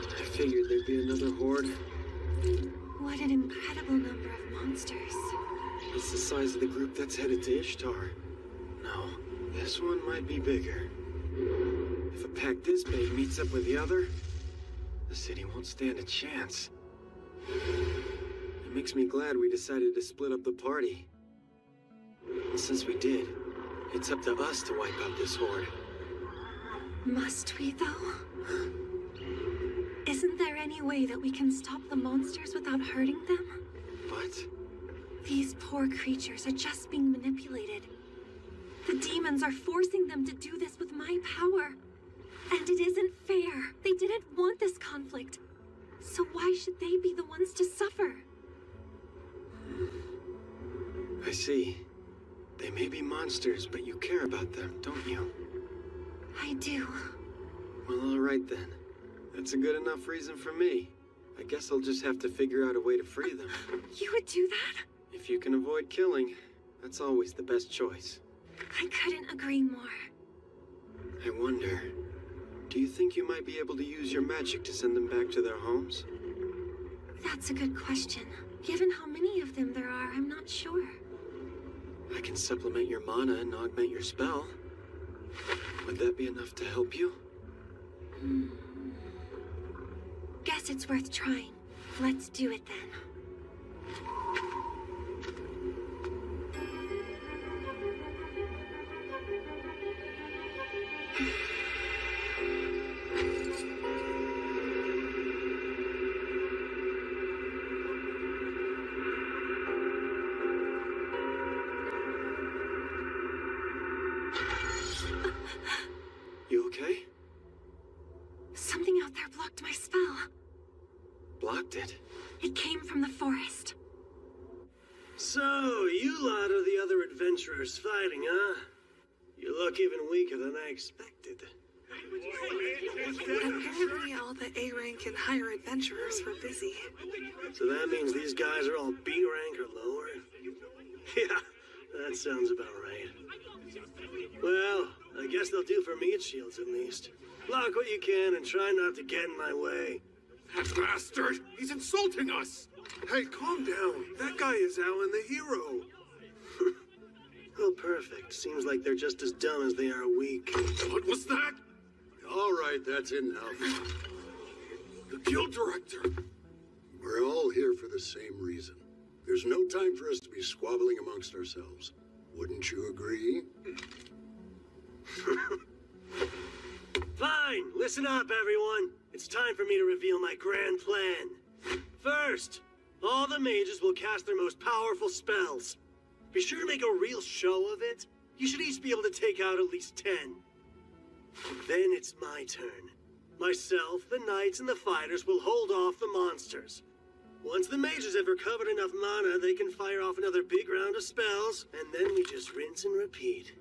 I figured there'd be another horde. What an incredible number of monsters. It's the size of the group that's headed to Ishtar. No, this one might be bigger. If a pack this big meets up with the other, the city won't stand a chance. It makes me glad we decided to split up the party. And since we did, it's up to us to wipe out this horde. Must we, though? Isn't there any way that we can stop the monsters without hurting them? What? These poor creatures are just being manipulated. The demons are forcing them to do this with my power. And it isn't fair. They didn't want this conflict. So why should they be the ones to suffer? I see. They may be monsters, but you care about them, don't you? I do. Well, all right then. That's a good enough reason for me. I guess I'll just have to figure out a way to free them. You would do that? If you can avoid killing, that's always the best choice. I couldn't agree more. I wonder, do you think you might be able to use your magic to send them back to their homes? That's a good question. Given how many of them there are, I'm not sure. I can supplement your mana and augment your spell. Would that be enough to help you? Guess it's worth trying. Let's do it then. You okay? Something out there blocked my spell. Blocked it? It came from the forest. So, you lot are the other adventurers fighting, huh? You look even weaker than I expected. Apparently all the A-rank and higher adventurers were busy. So that means these guys are all B rank or lower? Yeah, that sounds about right. Well, I guess they'll do for meat shields at least. Block what you can and try not to get in my way. That bastard! He's insulting us! Hey, calm down. That guy is Alan the hero. Oh, perfect. Seems like they're just as dumb as they are weak. What was that? All right, that's enough. The guild director. We're all here for the same reason. There's no time for us to be squabbling amongst ourselves. Wouldn't you agree? Fine, listen up, everyone. It's time for me to reveal my grand plan. First, all the mages will cast their most powerful spells. Be sure to make a real show of it. You should each be able to take out at least 10. Then it's my turn. Myself, the knights, and the fighters will hold off the monsters. Once the mages have recovered enough mana, they can fire off another big round of spells, and then we just rinse and repeat.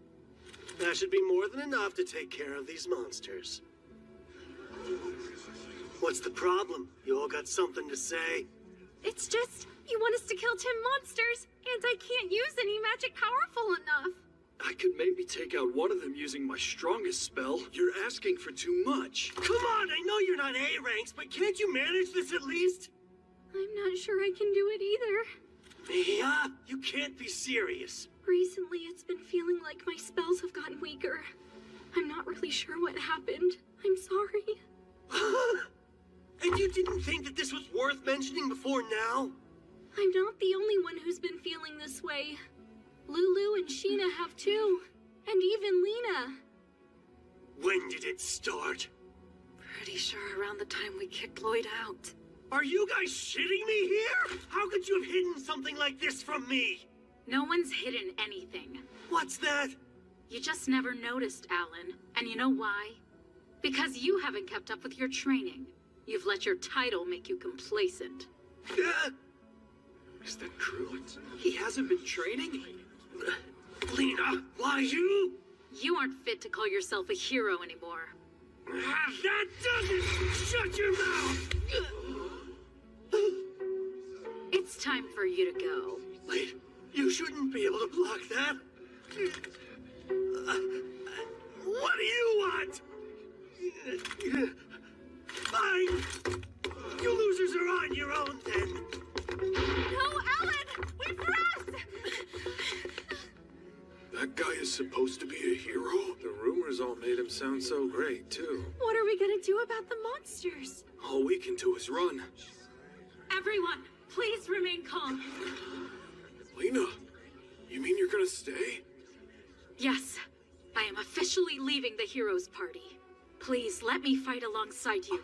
That should be more than enough to take care of these monsters. What's the problem? You all got something to say? It's just, you want us to kill 10 monsters, and I can't use any magic powerful enough. I could maybe take out one of them using my strongest spell. You're asking for too much. Come on, I know you're not A ranks, but can't you manage this at least? I'm not sure I can do it either. Yeah, you can't be serious. Recently, it's been feeling like my spells have gotten weaker. I'm not really sure what happened. I'm sorry. And you didn't think that this was worth mentioning before now? I'm not the only one who's been feeling this way. Lulu and Sheena have too. And even Lena. When did it start? Pretty sure around the time we kicked Lloyd out. Are you guys shitting me here? How could you have hidden something like this from me? No one's hidden anything. What's that? You just never noticed, Alan. And you know why? Because you haven't kept up with your training. You've let your title make you complacent. Is that true? He hasn't been training? Lena, why you? You aren't fit to call yourself a hero anymore. That doesn't shut your mouth! It's time for you to go. Wait, you shouldn't be able to block that. What do you want? Fine. You losers are on your own then. No, Alan! Wait for us! That guy is supposed to be a hero? The rumors all made him sound so great, too. What are we gonna do about the monsters? All we can do is run. Everyone, please remain calm. Lena, you mean you're gonna stay? Yes, I am officially leaving the Heroes Party. Please let me fight alongside you.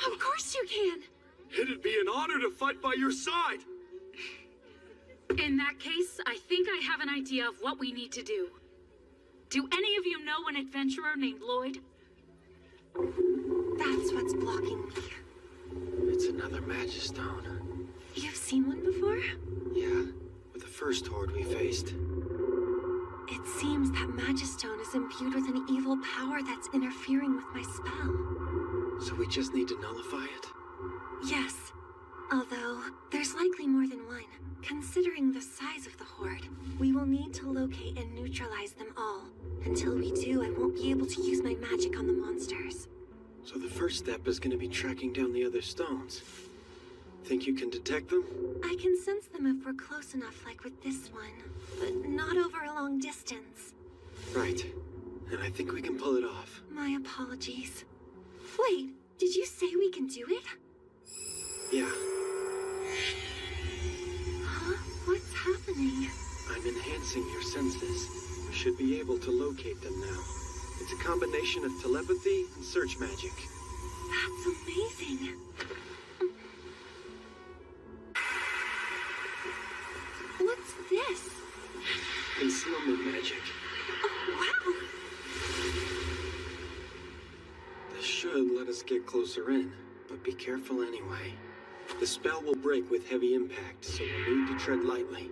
Of course you can. It'd be an honor to fight by your side. In that case, I think I have an idea of what we need to do. Do any of you know an adventurer named Lloyd? That's what's blocking me. It's another Magistone. You've seen one before? Yeah, with the first horde we faced. It seems that Magistone is imbued with an evil power that's interfering with my spell. So we just need to nullify it? Yes. Although, there's likely more than one. Considering the size of the horde, we will need to locate and neutralize them all. Until we do, I won't be able to use my magic on the monsters. So the first step is going to be tracking down the other stones. Think you can detect them? I can sense them if we're close enough, like with this one, but not over a long distance. Right. And I think we can pull it off. My apologies. Wait, did you say we can do it? Yeah. Huh? What's happening? I'm enhancing your senses. We should be able to locate them now. It's a combination of telepathy and search magic. That's amazing. What's this? Concealment magic. Oh, wow! This should let us get closer in, but be careful anyway. The spell will break with heavy impact, so you'll need to tread lightly.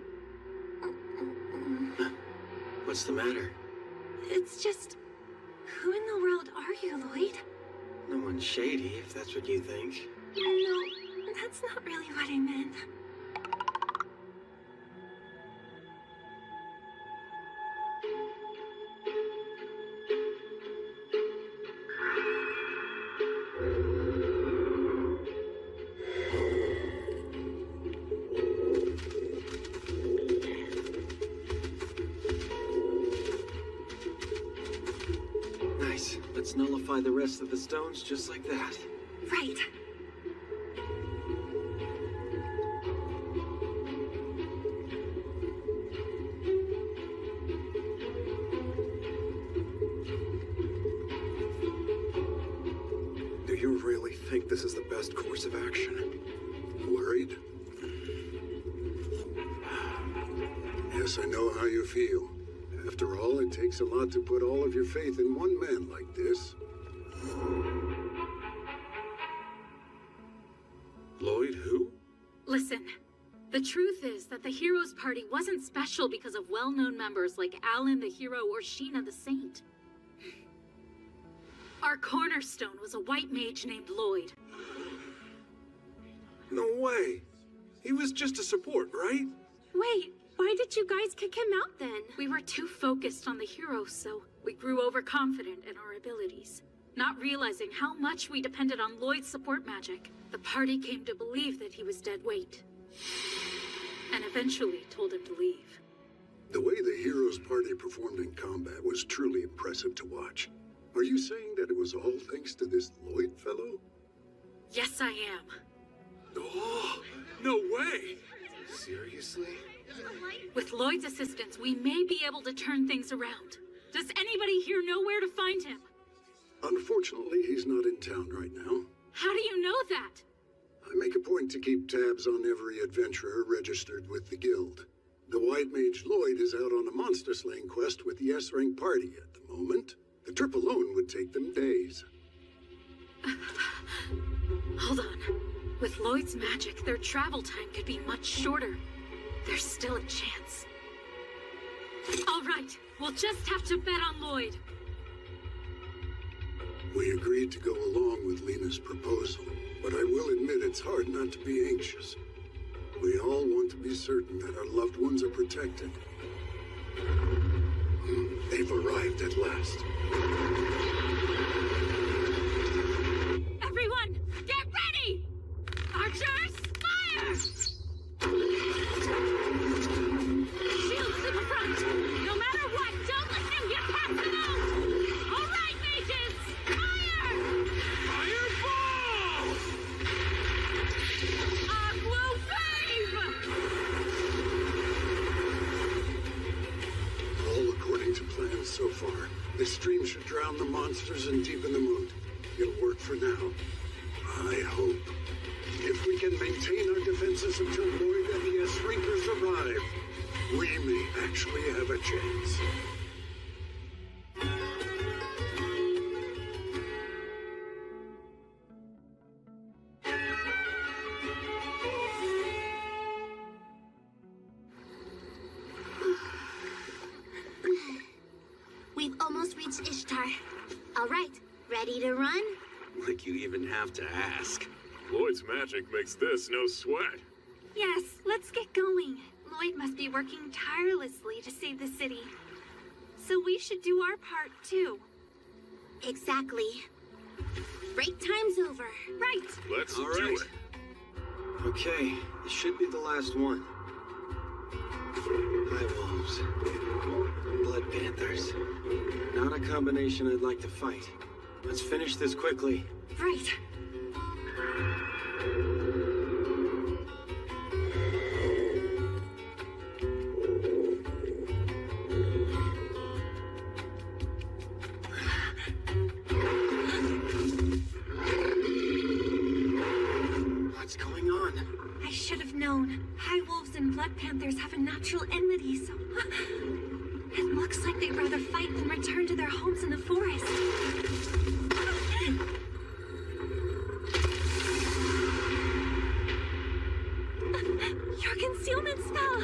What's the matter? It's just... Who in the world are you, Lloyd? No one's shady, if that's what you think. No, that's not really what I meant. Nice. Let's nullify the rest of the stones just like that. Right. Do you really think this is the best course of action? Worried? Yes, I know how you feel. After all, it takes a lot to put all of your faith in one man like this. Lloyd who? Listen, the truth is that the Heroes Party wasn't special because of well-known members like Alan the Hero or Sheena the Saint. Our cornerstone was a white mage named Lloyd. No way. He was just a support, right? Wait, why did you guys kick him out then? We were too focused on the heroes, so we grew overconfident in our abilities. Not realizing how much we depended on Lloyd's support magic, the party came to believe that he was dead weight. And eventually told him to leave. The way the Heroes Party performed in combat was truly impressive to watch. Are you saying that it was all thanks to this Lloyd fellow? Yes, I am. Oh, no way! Seriously? With Lloyd's assistance, we may be able to turn things around. Does anybody here know where to find him? Unfortunately, he's not in town right now. How do you know that? I make a point to keep tabs on every adventurer registered with the guild. The White Mage Lloyd is out on a monster slaying quest with the S-Rank party at the moment. The trip alone would take them days. Hold on. With Lloyd's magic, their travel time could be much shorter. There's still a chance. All right, we'll just have to bet on Lloyd. We agreed to go along with Lena's proposal, but I will admit it's hard not to be anxious. We all want to be certain that our loved ones are protected. They've arrived at last. Everyone, get ready! Archers, fire! Shields to the front! No matter what, don't let them get past the nose! All right, mages! Fire! Fireball! Aqua wave! All according to plan so far. This stream should drown the monsters and deepen the mood. It'll work for now. I hope. If we can maintain our defenses until Lloyd and the S-Rinkers arrive, we may actually have a chance. Ready to run? Like you even have to ask. Lloyd's magic makes this no sweat. Yes, let's get going. Lloyd must be working tirelessly to save the city. So we should do our part, too. Exactly. Break time's over. Right. Let's All do right. it. Okay, this should be the last one. High Wolves. Blood Panthers. Not a combination I'd like to fight. Let's finish this quickly. Right. What's going on? I should have known. High Wolves and Blood Panthers have a natural enmity, so... It looks like they'd rather fight than return to their homes in the forest. Your concealment spell!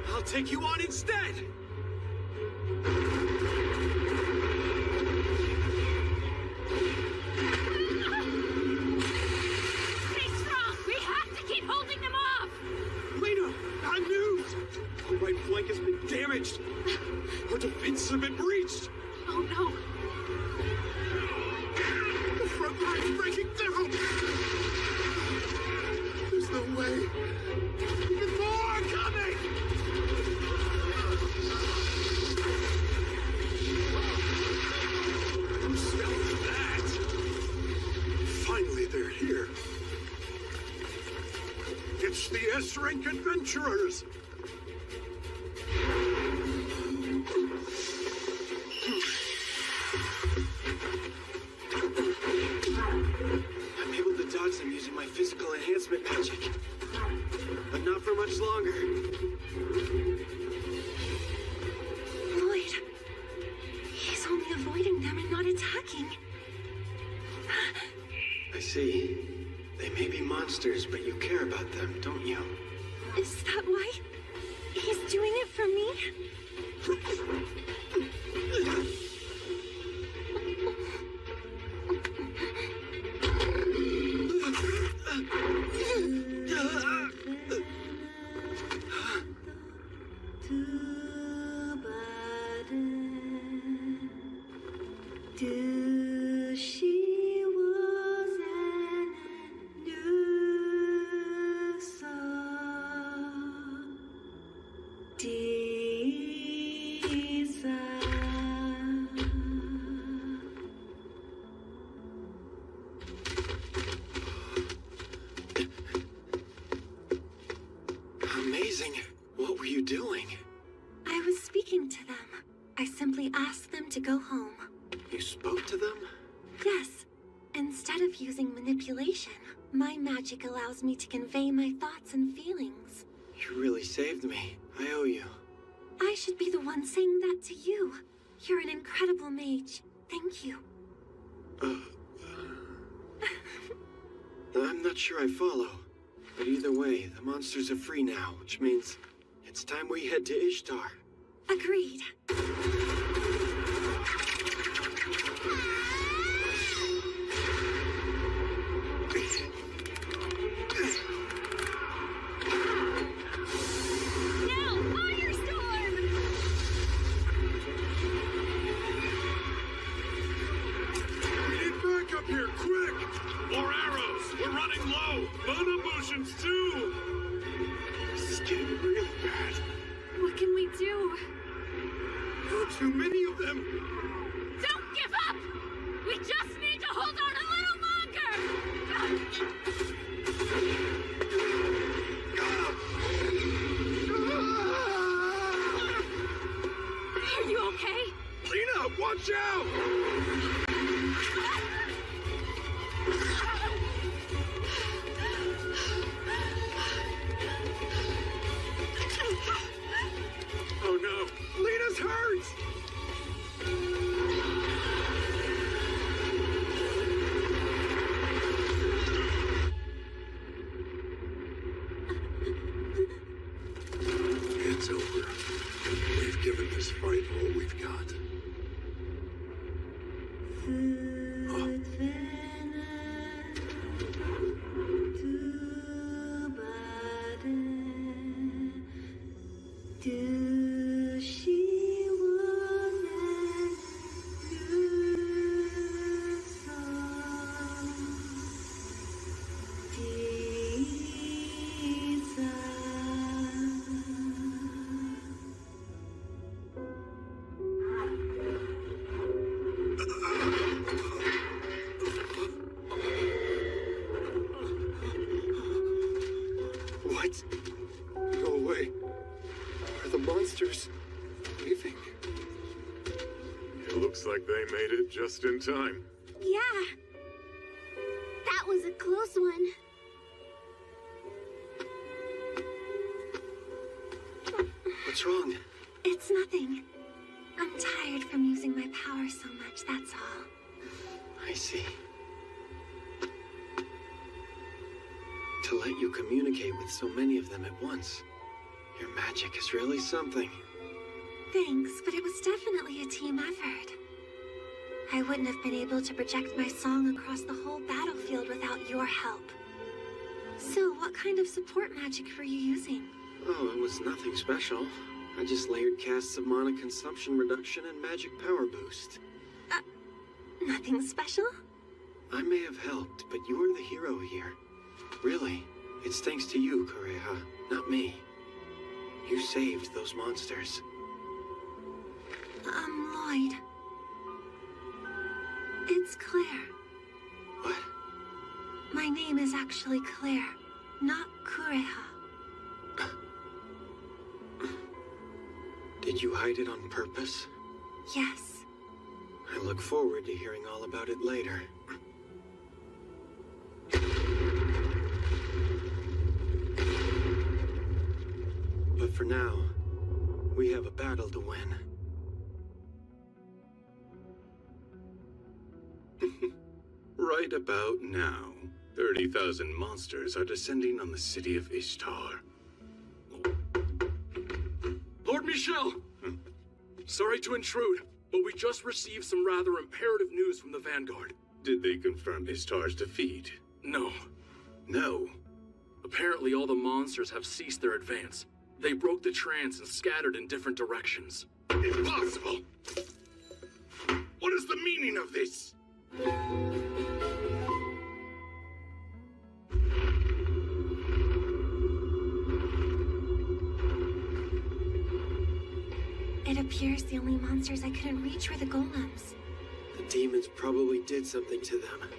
I'll take you on instead! Stay strong! We have to keep holding them off! Lena, bad news! Our right flank has been damaged. Our defenses have been breached. Oh no! The front line's breaking down! There's no way. Even more coming! I'm smelling that. Finally, they're here. It's the S-Rank Adventurers! I'm able to dodge them using my physical enhancement magic. But not for much longer. Lloyd. He's only avoiding them and not attacking. I see. They may be monsters, but you care about them, don't you? Is that why? He's doing it for me? Amazing. What were you doing? I was speaking to them. I simply asked them to go home. You spoke to them? Yes. Instead of using manipulation, my magic allows me to convey my thoughts and feelings. You really saved me. I owe you. I should be the one saying that to you. You're an incredible mage. Thank you. I'm not sure I follow. But either way, the monsters are free now, which means it's time we head to Ishtar. Agreed. Now, Firestorm! We need backup here, quick! More arrows! We're running low! Mana potions, too! This is getting really bad. What can we do? There are too many of them! Don't give up! We just need to hold on a little longer! Are you okay? Lena, watch out! Oh no! Lena's hurt! leaving. It looks like they made it just in time. Yeah. That was a close one. What's wrong? It's nothing. I'm tired from using my power so much, that's all. I see. To let you communicate with so many of them at once. Your magic is really something. Thanks, but it was definitely a team effort. I wouldn't have been able to project my song across the whole battlefield without your help. So, what kind of support magic were you using? Oh, it was nothing special. I just layered casts of mana consumption reduction and magic power boost. Nothing special? I may have helped, but you're the hero here. Really, it's thanks to you, Kureha, not me. You saved those monsters. Lloyd. It's Claire. What? My name is actually Claire, not Kureha. Did you hide it on purpose? Yes. I look forward to hearing all about it later. But for now, we have a battle to win. Right about now, 30,000 monsters are descending on the city of Ishtar. Lord Michel! Sorry to intrude, but we just received some rather imperative news from the Vanguard. Did they confirm Ishtar's defeat? No. No. Apparently all the monsters have ceased their advance. They broke the trance and scattered in different directions. Impossible! What is the meaning of this? It appears the only monsters I couldn't reach were the golems. The demons probably did something to them.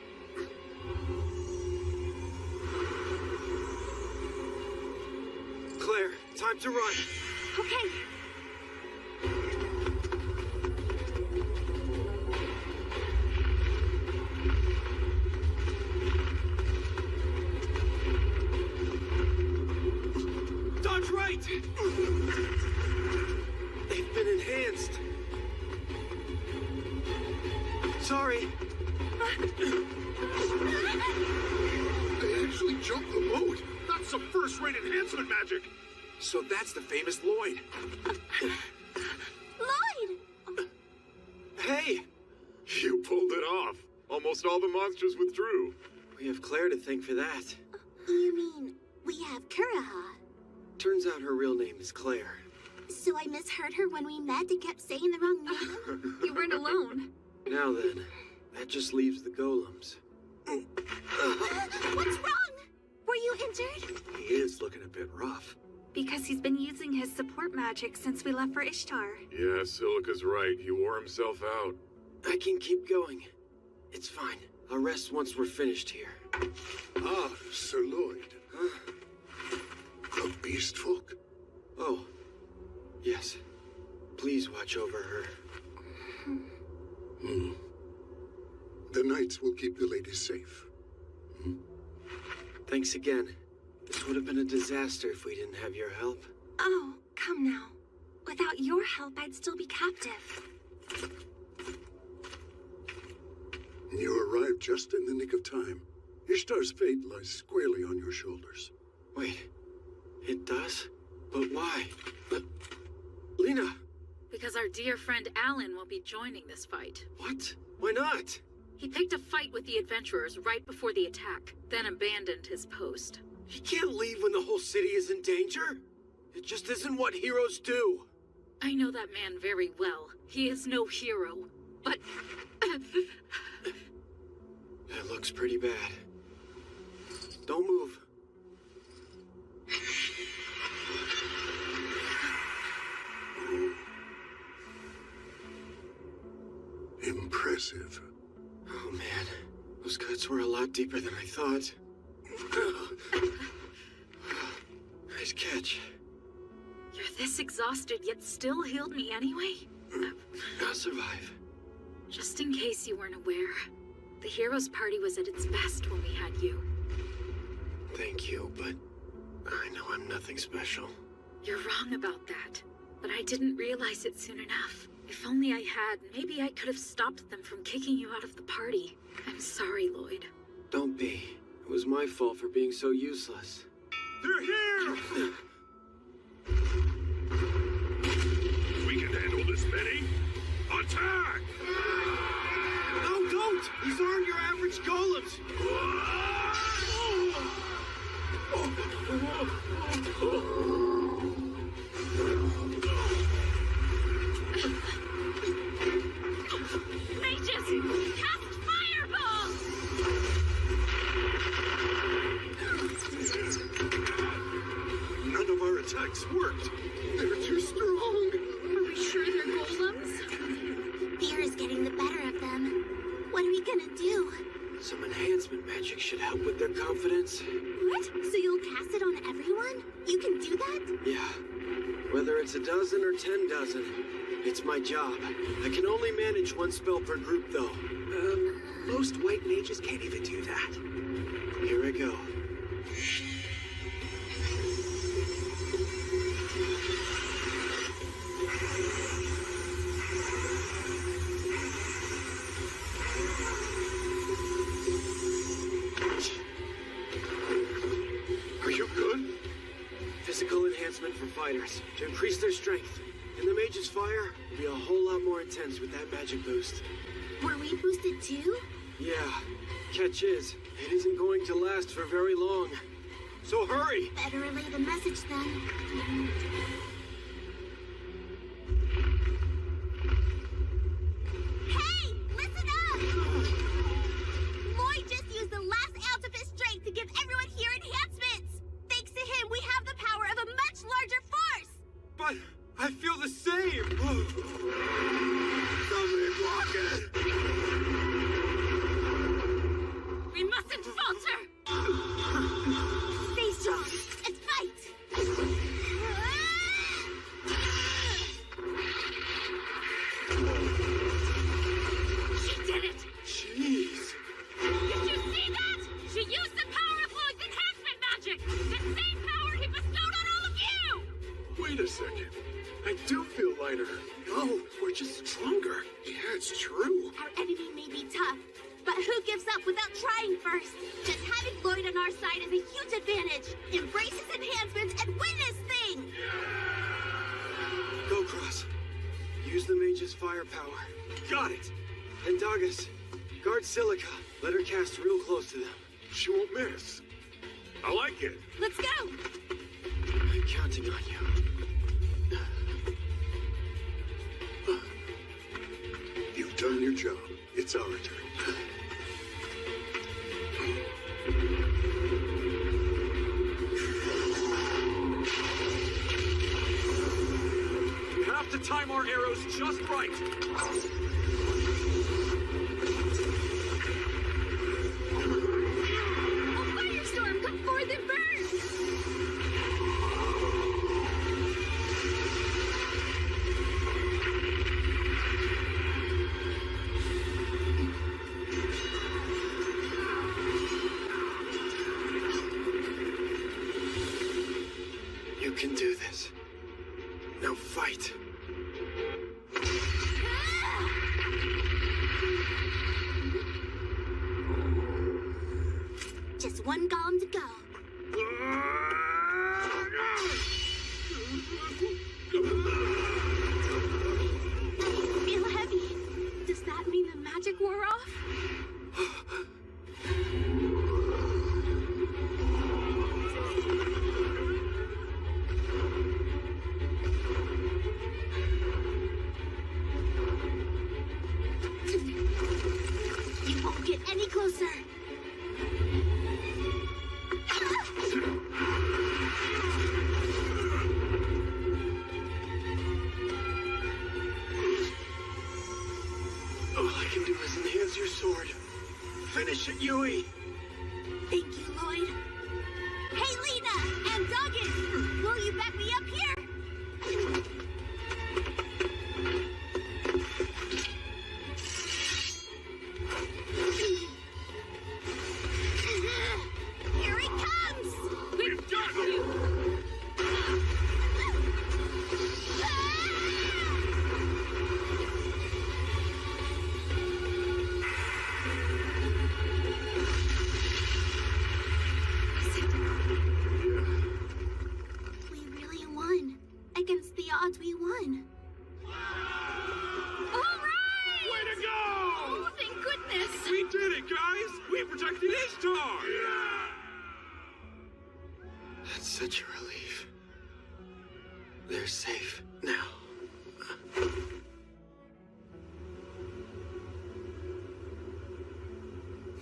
Claire, time to run! Okay. Dodge right! They've been enhanced. Sorry. They actually jumped the moat. That's some first-rate enhancement magic. So that's the famous Lloyd. Lloyd! Hey! You pulled it off. Almost all the monsters withdrew. We have Claire to thank for that. You mean we have Kureha? Turns out her real name is Claire. So I misheard her when we met and kept saying the wrong name? You weren't alone. Now then, that just leaves the golems. What's wrong? Were you injured? He is looking a bit rough. Because he's been using his support magic since we left for Ishtar. Yeah, Silica's right. He wore himself out. I can keep going. It's fine. I'll rest once we're finished here. Ah, Sir Lloyd. Huh? The beast folk? Oh, yes. Please watch over her. The knights will keep the ladies safe. Thanks again. This would have been a disaster if we didn't have your help. Oh, come now. Without your help, I'd still be captive. You arrived just in the nick of time. Ishtar's fate lies squarely on your shoulders. Wait, it does? But why? Lena! Because our dear friend Alan will be joining this fight. What? Why not? He picked a fight with the adventurers right before the attack, then abandoned his post. He can't leave when the whole city is in danger. It just isn't what heroes do. I know that man very well. He is no hero, but... That looks pretty bad. Don't move. Impressive. Oh man, those cuts were a lot deeper than I thought. Nice catch. You're this exhausted, yet still healed me anyway? I'll survive. Just in case you weren't aware, the Heroes Party was at its best when we had you. Thank you, but I know I'm nothing special. You're wrong about that, but I didn't realize it soon enough. If only I had, maybe I could have stopped them from kicking you out of the party. I'm sorry, Lloyd. Don't be. It was my fault for being so useless. They're here! We can handle this, Benny. Attack! No, don't! These aren't your average golems! Mages! Cast Fireball! None of our attacks worked. They're too strong. Are we sure they're golems? Fear is getting the better of them. What are we gonna do? Some enhancement magic should help with their confidence. What? So you'll cast it on everyone? You can do that? Yeah. Whether it's a dozen or 10 dozen, it's my job. I can only manage one spell per group, though. Most white mages can't even do that. Here I go. Are you good? Physical enhancement for fighters to increase their strength. And the mage's fire will be a whole lot more intense with that magic boost. Were we boosted too? Yeah. Catch is, it isn't going to last for very long. So hurry! Better relay the message then. Hey! Listen up! Lloyd just used the last ounce of his strength to give everyone here enhancements! Thanks to him, we have the power of a much larger force! But I feel the same! Somebody block it! We mustn't falter! Stay strong and fight! She did it! Jeez! Did you see that? She used the power of Lloyd's enhancement magic! The same power he bestowed on all of you! Wait a second. I do feel lighter. No, we're just stronger. Yeah, it's true. Our enemy may be tough, but who gives up without trying first? Just having Lloyd on our side is a huge advantage. Embrace his enhancements and win this thing! Go, Cross. Use the mage's firepower. Got it. And Dagus, guard Silica. Let her cast real close to them. She won't miss. I like it. Let's go! I'm counting on you. You've done your job. It's our turn. We have to time our arrows just right. A firestorm! Come forth and burn! You can do this. Now fight. Just one golem to go. Feel heavy. Does that mean the magic wore off? You won't get any closer. All I can do is enhance your sword. Finish it, Yui! Thank you, Lloyd. Hey, Lena and Duggan! Will you back me up here? such a relief. They're safe now.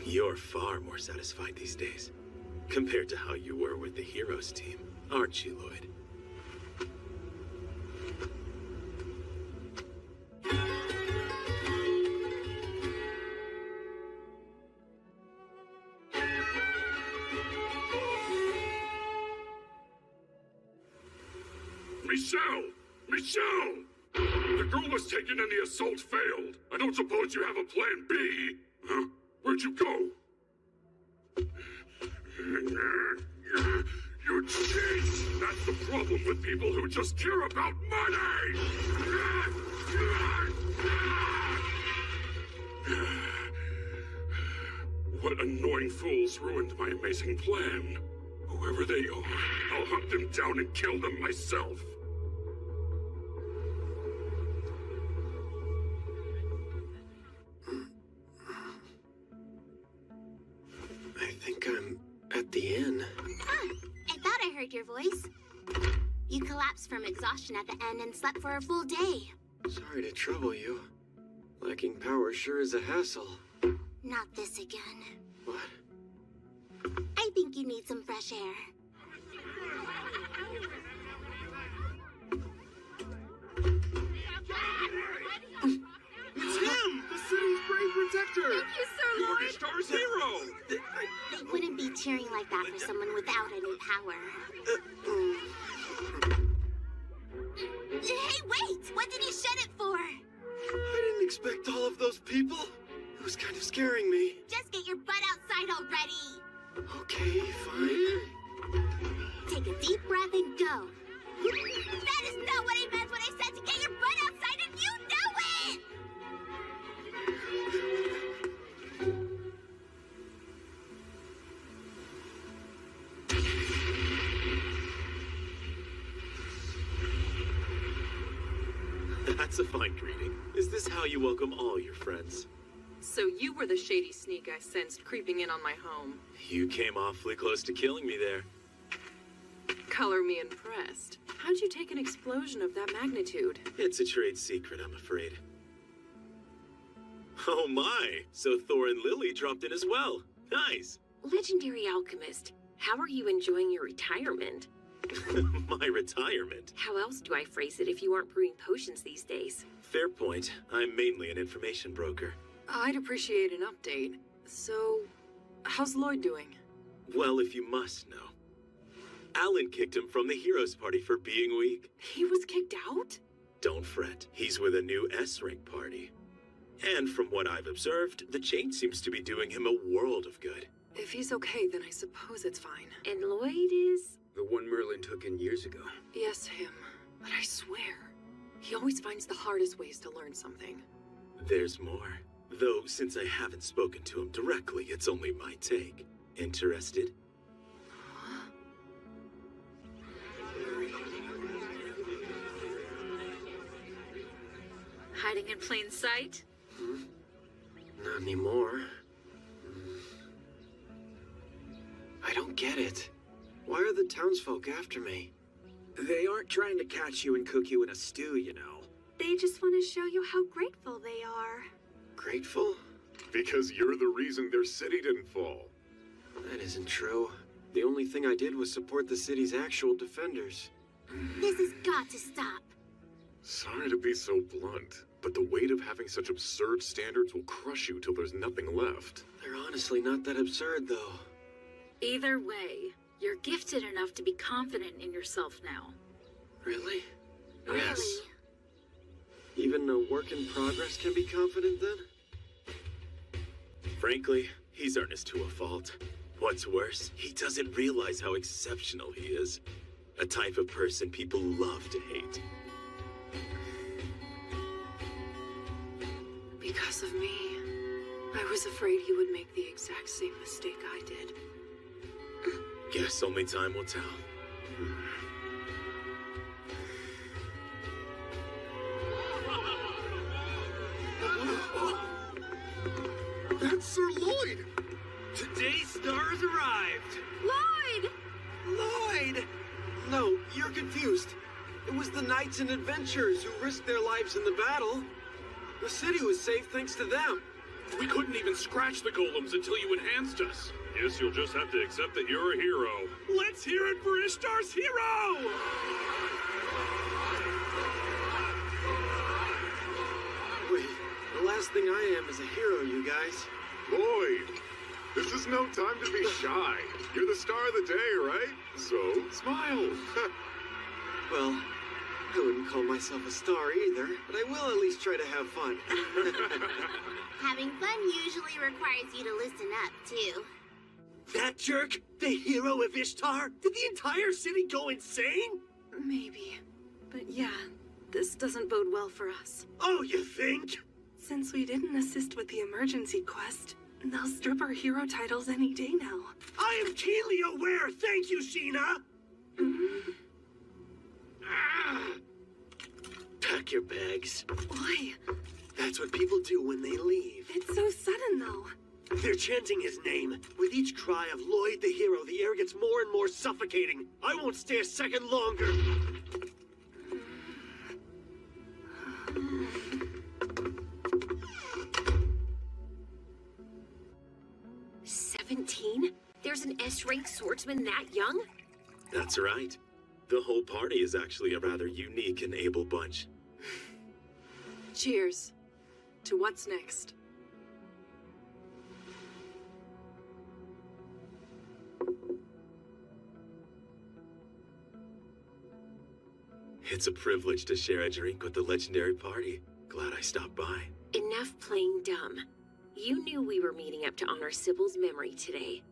You're far more satisfied these days, compared to how you were with the Heroes team, aren't you, Lloyd? Michelle! The girl was taken and the assault failed. I don't suppose you have a plan B? Huh? Where'd you go? You cheat! That's the problem with people who just care about money! What annoying fools ruined my amazing plan? Whoever they are, I'll hunt them down and kill them myself. I think I'm at the inn. Ah, I thought I heard your voice. You collapsed from exhaustion at the end and slept for a full day. Sorry to trouble you. Lacking power sure is a hassle. Not this again. What? I think you need some fresh air. It's him! The city's brave protector! Thank you, Sir Lloyd! You're the star's hero! They wouldn't be cheering like that for someone without any power. Hey, wait! What did you shut it for? I didn't expect all of those people. It was kind of scaring me. Just get your butt outside already! Okay, fine. Take a deep breath and go. That is not what I meant when I said to get your butt outside, and you know it! That's a fine greeting. Is this how you welcome all your friends? So you were the shady sneak I sensed creeping in on my home. You came awfully close to killing me there. Color me impressed. How'd you take an explosion of that magnitude? It's a trade secret, I'm afraid. Oh my! So Thor and Lily dropped in as well. Nice! Legendary alchemist, how are you enjoying your retirement? My retirement? How else do I phrase it if you aren't brewing potions these days? Fair point. I'm mainly an information broker. I'd appreciate an update. So, how's Lloyd doing? Well, if you must know. Alan kicked him from the Heroes Party for being weak. He was kicked out? Don't fret. He's with a new S-rank party. And from what I've observed, the change seems to be doing him a world of good. If he's okay, then I suppose it's fine. And Lloyd is? The one Merlin took in years ago. Yes, him. But I swear, he always finds the hardest ways to learn something. There's more. Though, since I haven't spoken to him directly, it's only my take. Interested? Hiding in plain sight? Not anymore. I don't get it. Why are the townsfolk after me? They aren't trying to catch you and cook you in a stew, you know. They just want to show you how grateful they are. Grateful? Because you're the reason their city didn't fall. That isn't true. The only thing I did was support the city's actual defenders. This has got to stop. Sorry to be so blunt, but the weight of having such absurd standards will crush you till there's nothing left. They're honestly not that absurd, though. Either way, you're gifted enough to be confident in yourself now. Really? Yes. Even a work in progress can be confident then? Frankly, he's earnest to a fault. What's worse, he doesn't realize how exceptional he is. A type of person people love to hate. Because of me, I was afraid he would make the exact same mistake I did. Guess only time will tell. That's Sir Lloyd! Today's star has arrived! Lloyd! Lloyd! No, you're confused. It was the knights and adventurers who risked their lives in the battle. The city was safe thanks to them. We couldn't even scratch the golems until you enhanced us. Guess you'll just have to accept that you're a hero. Let's hear it for Ishtar's hero! Wait, the last thing I am is a hero, you guys. Lloyd, this is no time to be shy. You're the star of the day, right? So, smile. Well, I wouldn't call myself a star either, but I will at least try to have fun. Having fun usually requires you to listen up, too. That jerk? The hero of Ishtar? Did the entire city go insane? Maybe. But yeah, this doesn't bode well for us. Oh, you think? Since we didn't assist with the emergency quest, they'll strip our hero titles any day now. I am keenly aware, thank you, Sheena! Pack your bags. Why? That's what people do when they leave. It's so sudden, though. They're chanting his name. With each cry of Lloyd the hero, the air gets more and more suffocating. I won't stay a second longer. There's an S-rank swordsman that young? That's right. The whole party is actually a rather unique and able bunch. Cheers. To what's next? It's a privilege to share a drink with the legendary party. Glad I stopped by. Enough playing dumb. You knew we were meeting up to honor Sybil's memory today.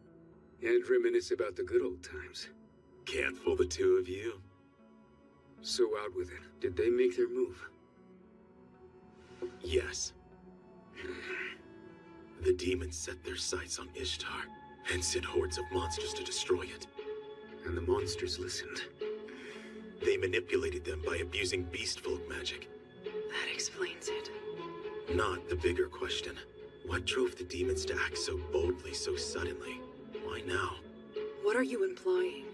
And reminisce about the good old times. Can't fool the two of you. So out with it. Did they make their move? Yes. The demons set their sights on Ishtar and sent hordes of monsters to destroy it. And the monsters listened. They manipulated them by abusing beast folk magic. That explains it. Not the bigger question. What drove the demons to act so boldly, so suddenly? Why now? What are you implying?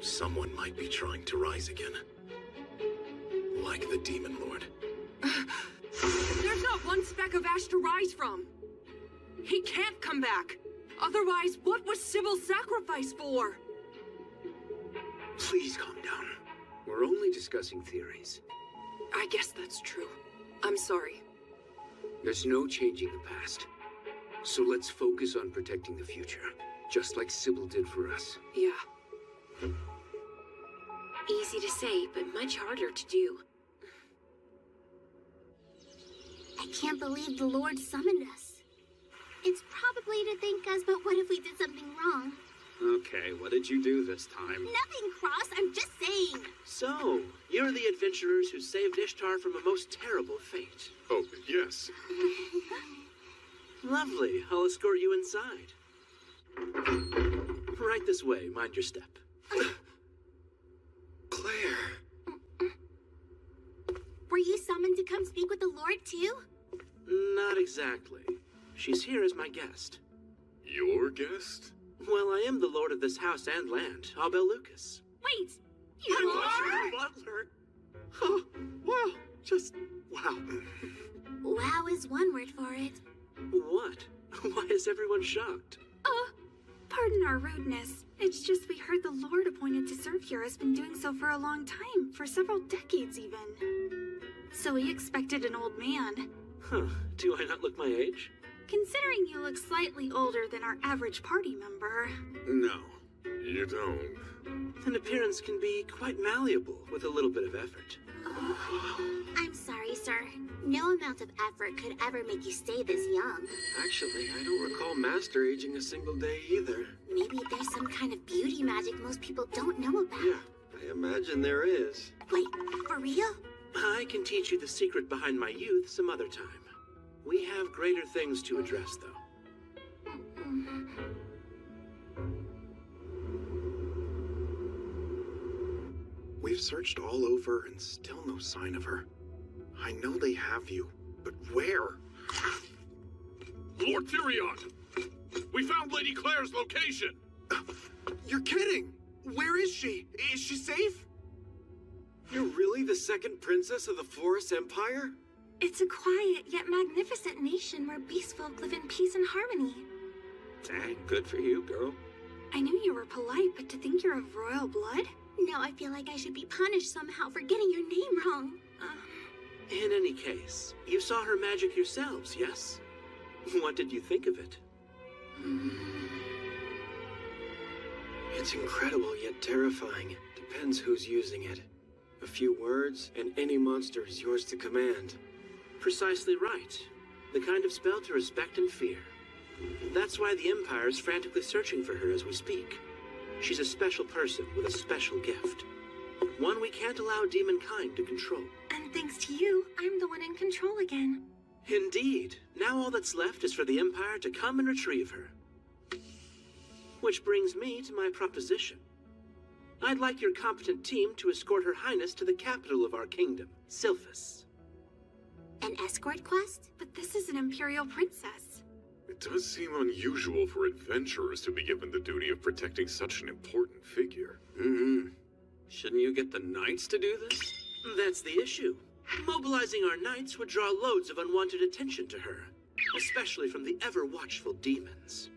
Someone might be trying to rise again. Like the Demon Lord. There's not one speck of ash to rise from. He can't come back. Otherwise, what was Sybil's sacrifice for? Please calm down. We're only discussing theories. I guess that's true. I'm sorry. There's no changing the past. So let's focus on protecting the future. Just like Sybil did for us. Yeah. Easy to say, but much harder to do. I can't believe the Lord summoned us. It's probably to thank us, but what if we did something wrong? Okay, what did you do this time? Nothing, Cross. I'm just saying. So, you're the adventurers who saved Ishtar from a most terrible fate. Oh, yes. Lovely. I'll escort you inside. Right this way. Mind your step. Claire. Were you summoned to come speak with the Lord, too? Not exactly. She's here as my guest. Your guest? Well, I am the lord of this house and land, Abel Lucas. Wait, you are? Butler? Oh, wow. Just, wow. Wow is one word for it. What? Why is everyone shocked? Oh, pardon our rudeness. It's just we heard the Lord appointed to serve here has been doing so for a long time, for several decades even. So we expected an old man. Huh. Do I not look my age? Considering you look slightly older than our average party member. No, you don't. An appearance can be quite malleable with a little bit of effort. I'm sorry, sir. No amount of effort could ever make you stay this young. Actually, I don't recall Master aging a single day either. Maybe there's some kind of beauty magic most people don't know about. Yeah, I imagine there is. Wait, for real? I can teach you the secret behind my youth some other time. We have greater things to address, though. We've searched all over and still no sign of her. I know they have you, but where? Lord Therion! We found Lady Claire's location! You're kidding! Where is she? Is she safe? You're really the second princess of the Forest Empire? It's a quiet yet magnificent nation where beast folk live in peace and harmony. Dang, good for you, girl. I knew you were polite, but to think you're of royal blood? Now I feel like I should be punished somehow for getting your name wrong. In any case, you saw her magic yourselves, yes? What did you think of it? It's incredible yet terrifying. Depends who's using it. A few words, and any monster is yours to command. Precisely right. The kind of spell to respect and fear. That's why the Empire is frantically searching for her as we speak. She's a special person with a special gift. One we can't allow demonkind to control. And thanks to you, I'm the one in control again. Indeed. Now all that's left is for the Empire to come and retrieve her. Which brings me to my proposition. I'd like your competent team to escort Her Highness to the capital of our kingdom, Silphus. An escort quest? But this is an Imperial princess. It does seem unusual for adventurers to be given the duty of protecting such an important figure. Shouldn't you get the knights to do this? That's the issue. Mobilizing our knights would draw loads of unwanted attention to her, especially from the ever-watchful demons.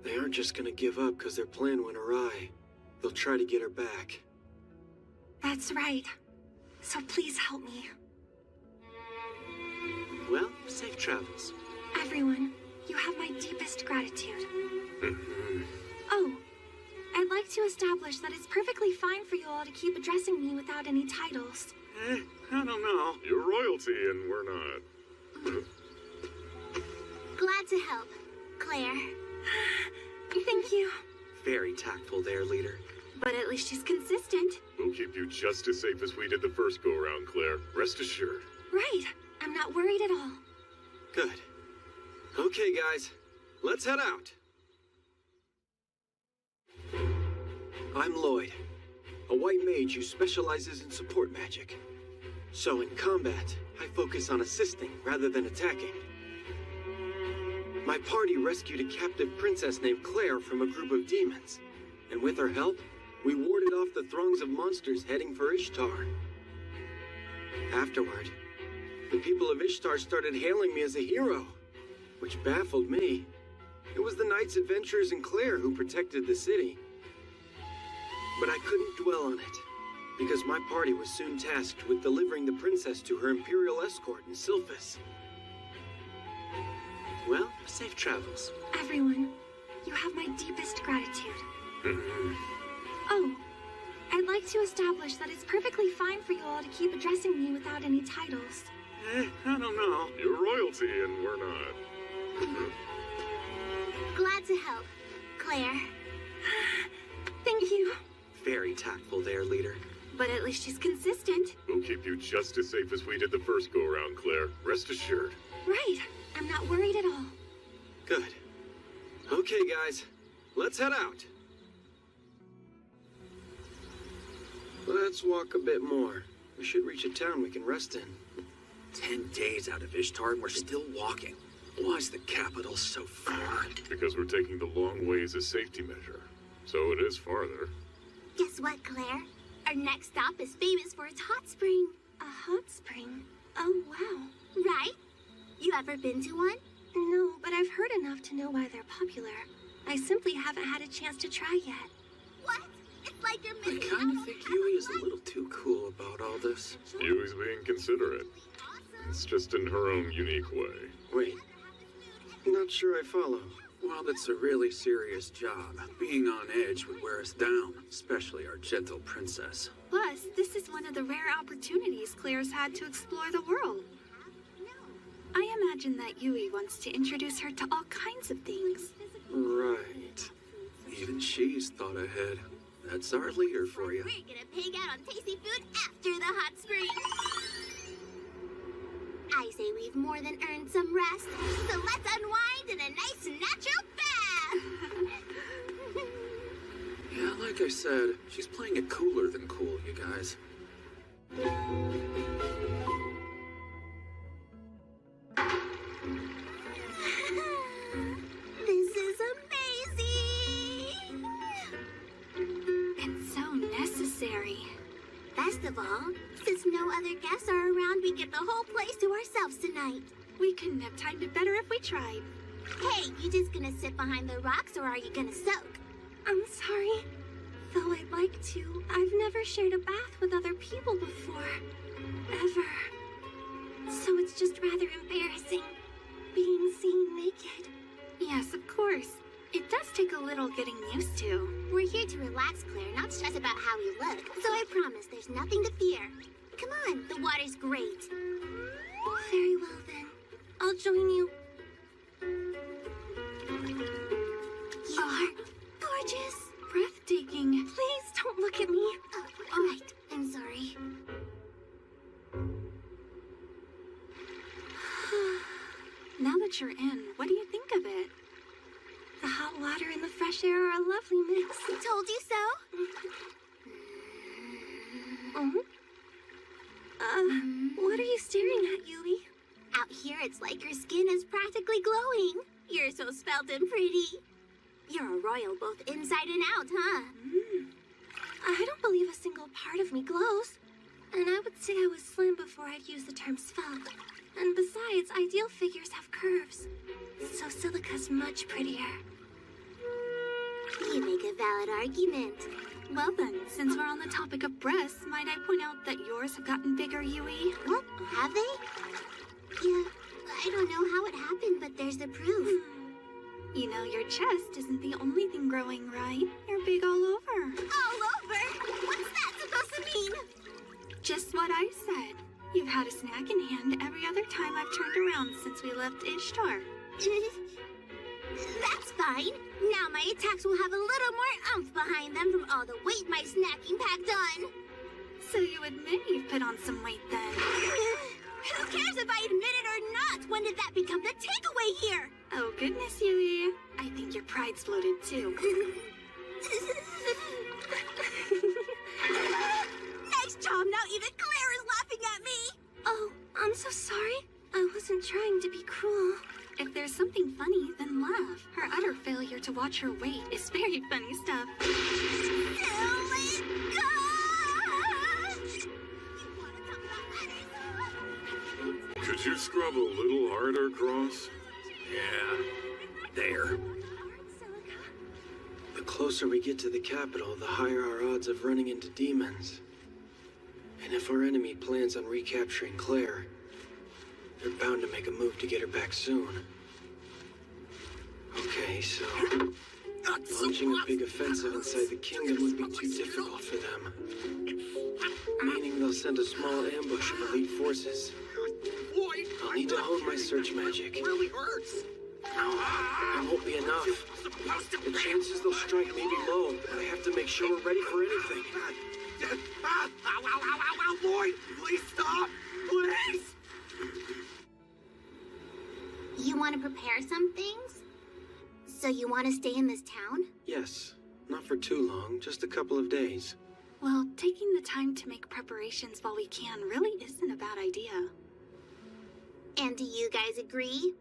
They aren't just gonna give up because their plan went awry. They'll try to get her back. That's right. So please help me. Well, safe travels. Everyone, you have my deepest gratitude. Oh, I'd like to establish that it's perfectly fine for you all to keep addressing me without any titles. I don't know. You're royalty and we're not. Glad to help. Claire. Thank you. Very tactful there, leader. But at least she's consistent. We'll keep you just as safe as we did the first go-around, Claire. Rest assured. Right. I'm not worried at all. Good. Okay, guys. Let's head out. I'm Lloyd, a white mage who specializes in support magic. So in combat, I focus on assisting rather than attacking. My party rescued a captive princess named Claire from a group of demons, and with her help, we warded off the throngs of monsters heading for Ishtar. Afterward, the people of Ishtar started hailing me as a hero, which baffled me. It was the knights, adventurers, and Claire who protected the city. But I couldn't dwell on it, because my party was soon tasked with delivering the princess to her imperial escort in Silphus. Well, safe travels. Everyone, you have my deepest gratitude. Oh, I'd like to establish that it's perfectly fine for you all to keep addressing me without any titles. I don't know. You're royalty and we're not. Glad to help. Claire. Thank you. Very tactful there, leader. But at least she's consistent. We'll keep you just as safe as we did the first go-around, Claire. Rest assured. Right. I'm not worried at all. Good. Okay, guys. Let's head out. Let's walk a bit more. We should reach a town we can rest in. 10 days out of Ishtar and we're still walking. Why is the capital so far? Because we're taking the long way as a safety measure. So it is farther. Guess what, Claire? Our next stop is famous for its hot spring. A hot spring? Oh, wow. Right? You ever been to one? No, but I've heard enough to know why they're popular. I simply haven't had a chance to try yet. What? It's like you're I missing kind out of think Yui is a little too cool about all this. Yui's being considerate. It's just in her own unique way. Wait. Not sure I follow. Well, it's a really serious job. Being on edge would wear us down, especially our gentle princess. Plus, this is one of the rare opportunities Claire's had to explore the world. I imagine that Yui wants to introduce her to all kinds of things. Right. Even she's thought ahead. That's our leader for you. We're gonna pig out on tasty food after the hot spring. I say we've more than earned some rest, so let's unwind in a nice natural bath. Yeah, like I said, she's playing it cooler than cool, you guys. This is amazing! Best of all, since no other guests are around, we get the whole place to ourselves tonight. We couldn't have timed it better if we tried. Hey, you just gonna sit behind the rocks or are you gonna soak? I'm sorry. Though I'd like to, I've never shared a bath with other people before. Ever. So it's just rather embarrassing, being seen naked. Yes, of course. It does take a little getting used to. We're here to relax, Claire, not stress about how we look. So I promise there's nothing to fear. Come on, the water's great. Very well then. I'll join you. You are gorgeous. Breathtaking. Please don't look at me. Oh, all right. I'm sorry. Now that you're in, what do you think of it? The hot water and the fresh air are a lovely mix. Told you so. What are you staring at, Yui? Out here, it's like your skin is practically glowing. You're so svelte and pretty. You're a royal both inside and out, huh? I don't believe a single part of me glows. And I would say I was slim before I'd use the term svelte. And besides, ideal figures have curves. So Silica's much prettier. You make a valid argument. Well then, since we're on the topic of breasts, might I point out that yours have gotten bigger, Yui? What? Have they? Yeah, I don't know how it happened, but there's the proof. You know, your chest isn't the only thing growing, right? You're big all over. All over? What's that supposed to mean? Just what I said. You've had a snack in hand every other time I've turned around since we left Ishtar. That's fine. Now my attacks will have a little more oomph behind them from all the weight my snacking packed on. So you admit you've put on some weight then? Who cares if I admit it or not? When did that become the takeaway here? Oh goodness, Yui. I think your pride's bloated too. Nice job, now even Claire is laughing at me! Oh, I'm so sorry. I wasn't trying to be cruel. If there's something funny, then laugh. Her utter failure to watch her weight is very funny stuff. Could you scrub a little harder, Cross? Yeah. There. The closer we get to the capital, the higher our odds of running into demons. And if our enemy plans on recapturing Claire, they're bound to make a move to get her back soon. Okay, so launching a big offensive inside the kingdom would be too difficult for them. Meaning they'll send a small ambush of elite forces. I'll need to hone my search magic. It really hurts. No, it won't be enough. The chances they'll strike may be low, but I have to make sure we're ready for anything. Ow, ow, ow, ow, ow, Lloyd! Please stop! Please! You want to prepare some things? So you want to stay in this town? Yes, not for too long, just a couple of days. Well, taking the time to make preparations while we can really isn't a bad idea. And do you guys agree?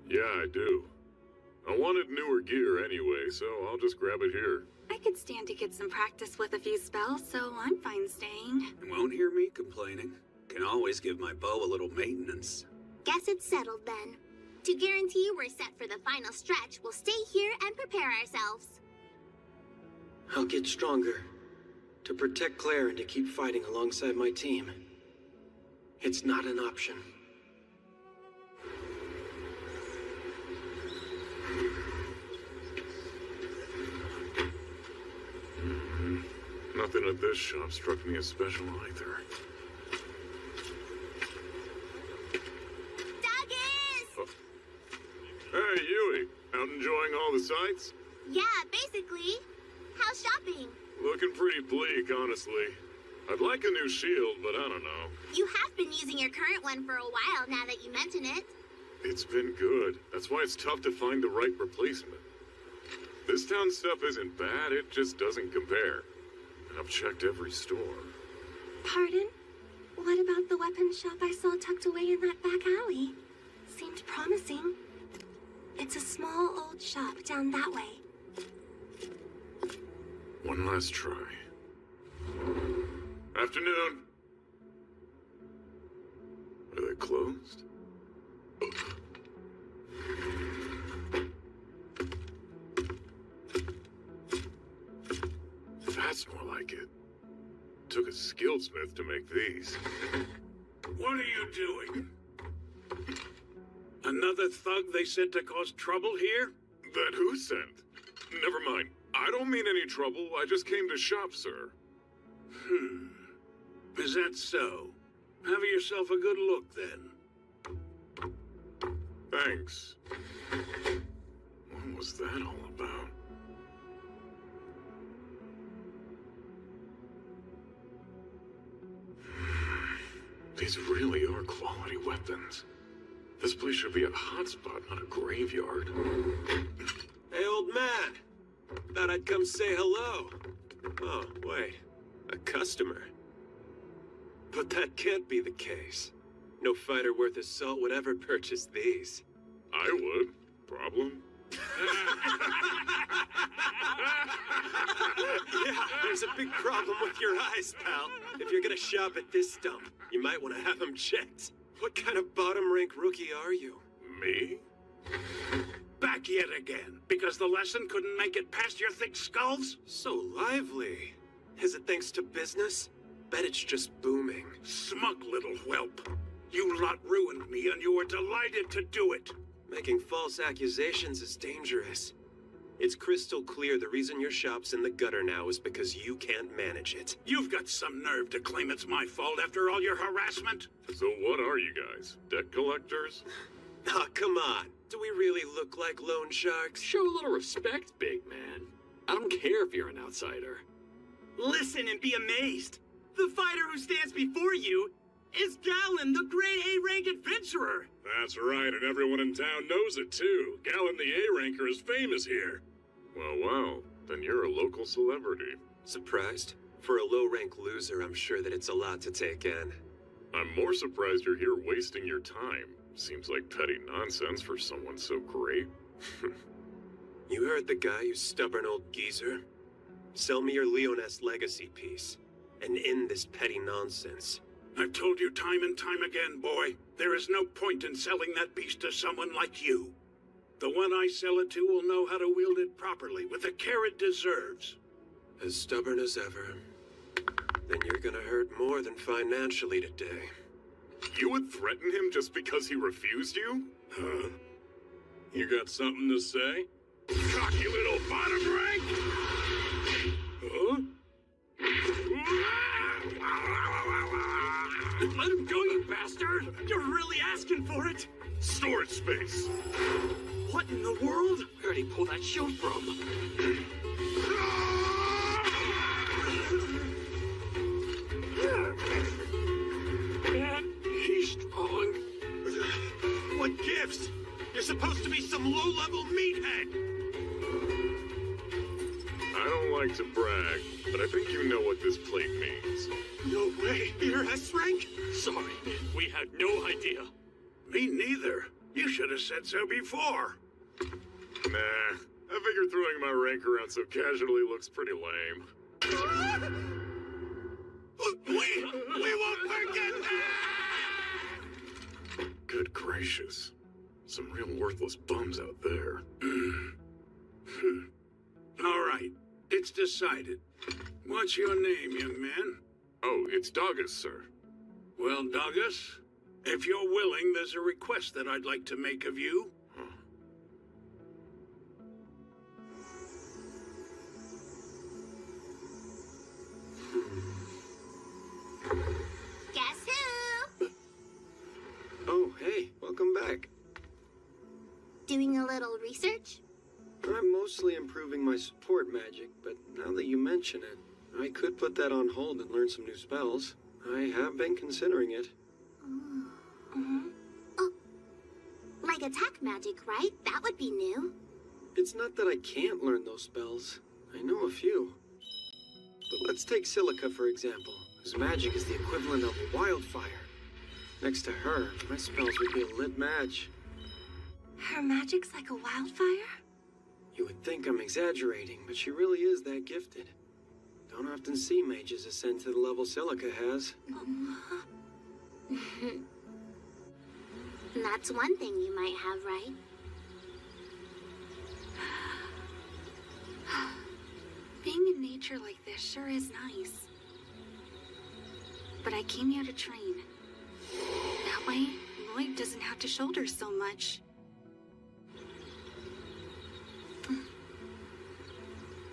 Yeah, I do. I wanted newer gear anyway, so I'll just grab it here. I could stand to get some practice with a few spells, so I'm fine staying. You won't hear me complaining. Can always give my bow a little maintenance. Guess it's settled then. To guarantee we're set for the final stretch, we'll stay here and prepare ourselves. I'll get stronger. To protect Claire and to keep fighting alongside my team. It's not an option. Nothing at this shop struck me as special either. Hey, Yui. Out enjoying all the sights? Yeah, basically. How's shopping? Looking pretty bleak, honestly. I'd like a new shield, but I don't know. You have been using your current one for a while now that you mention it. It's been good. That's why it's tough to find the right replacement. This town stuff isn't bad, it just doesn't compare. And I've checked every store. Pardon? What about the weapon shop I saw tucked away in that back alley? Seemed promising. It's a small old shop down that way. One last try. Afternoon. Are they closed? That's more like it. Took a skillsmith to make these. What are you doing? Another thug they sent to cause trouble here? That who sent? Never mind. I don't mean any trouble. I just came to shop, sir. Is that so? Have yourself a good look, then. Thanks. What was that all about? These really are quality weapons. This place should be a hotspot, not a graveyard. Hey, old man. Thought I'd come say hello. Oh, wait. A customer. But that can't be the case. No fighter worth his salt would ever purchase these. I would. Problem? Yeah, there's a big problem with your eyes, pal. If you're gonna shop at this dump, you might want to have them checked. What kind of bottom-rank rookie are you? Me? Back yet again, because the lesson couldn't make it past your thick skulls? So lively. Is it thanks to business? Bet it's just booming. Smug little whelp. You lot ruined me, and you were delighted to do it. Making false accusations is dangerous. It's crystal clear the reason your shop's in the gutter now is because you can't manage it. You've got some nerve to claim it's my fault after all your harassment. So what are you guys? Debt collectors? Ah, come on. Do we really look like loan sharks? Show a little respect, big man. I don't care if you're an outsider. Listen and be amazed. The fighter who stands before you is Galen, the Grade A rank adventurer. That's right, and everyone in town knows it too. Galen the A-ranker is famous here. Well, then you're a local celebrity. Surprised? For a low-rank loser, I'm sure that it's a lot to take in. I'm more surprised you're here wasting your time. Seems like petty nonsense for someone so great. You heard the guy, you stubborn old geezer. Sell me your Leoness legacy piece, and end this petty nonsense. I've told you time and time again, boy, there is no point in selling that beast to someone like you. The one I sell it to will know how to wield it properly, with the care it deserves. As stubborn as ever. Then you're gonna hurt more than financially today. You would threaten him just because he refused you? Huh? You got something to say? Cocky little bottom rank! Huh? Let him go, you bastard! You're really asking for it! Storage space! What in the world? Where'd he pull that shield from? Man, he's strong. What gives? You're supposed to be some low-level meathead! I don't like to brag, but I think you know what this plate means. No way! You're S-rank? Sorry, we had no idea. Me neither. You should have said so before. Nah, I figured throwing my rank around so casually looks pretty lame. We won't forget that! Good gracious. Some real worthless bums out there. All right, it's decided. What's your name, young man? Oh, it's Dogus, sir. Well, Dogus, if you're willing, there's a request that I'd like to make of you. Guess who? Oh, hey, welcome back. Doing a little research? I'm mostly improving my support magic, but now that you mention it, I could put that on hold and learn some new spells. I have been considering it. Oh, like attack magic, right? That would be new. It's not that I can't learn those spells. I know a few. But let's take Silica, for example, whose magic is the equivalent of wildfire. Next to her, my spells would be a lit match. Her magic's like a wildfire? You would think I'm exaggerating, but she really is that gifted. Don't often see mages ascend to the level Silica has. That's one thing you might have, right? Being in nature like this sure is nice. But I came here to train. That way, Lloyd doesn't have to shoulder so much.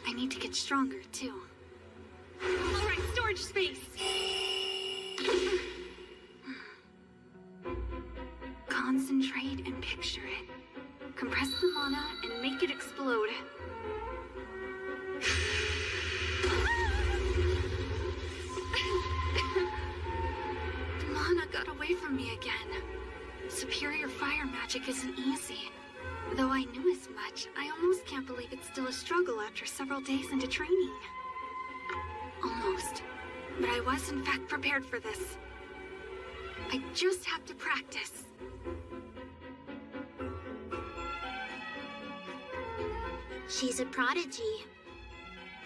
I need to get stronger, too. All right, storage space! Concentrate and picture it. Compress the mana and make it explode. Mana got away from me again. Superior fire magic isn't easy. Though I knew as much, I almost can't believe it's still a struggle after several days into training. Almost. But I was in fact prepared for this. I just have to practice. She's a prodigy.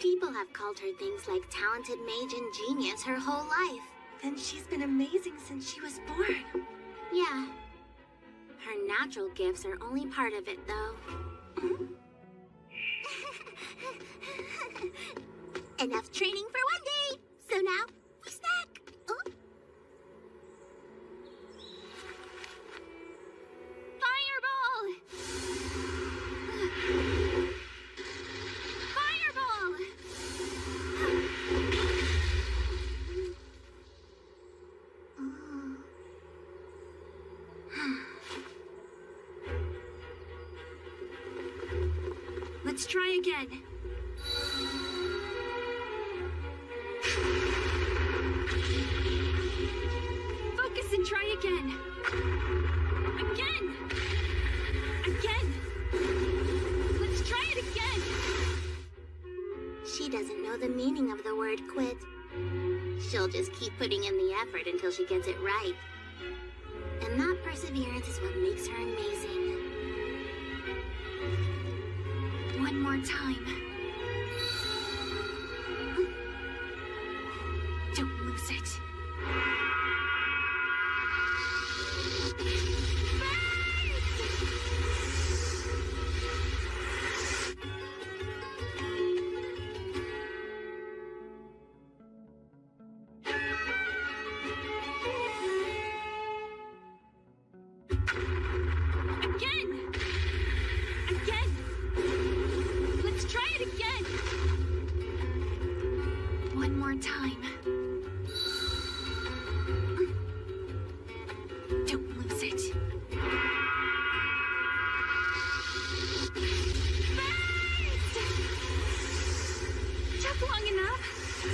People have called her things like talented mage and genius her whole life. Then she's been amazing since she was born. Yeah. Her natural gifts are only part of it, though. Enough training for one day. So now, we snack. Oh. Fireball! Fireball! Let's try again. Focus and try again. Again! Again! Let's try it again! She doesn't know the meaning of the word quit. She'll just keep putting in the effort until she gets it right. And that perseverance is what makes her amazing. One more time. Don't lose it. Again! Again! Let's try it again! One more time. Don't lose it. Burst! Took long enough.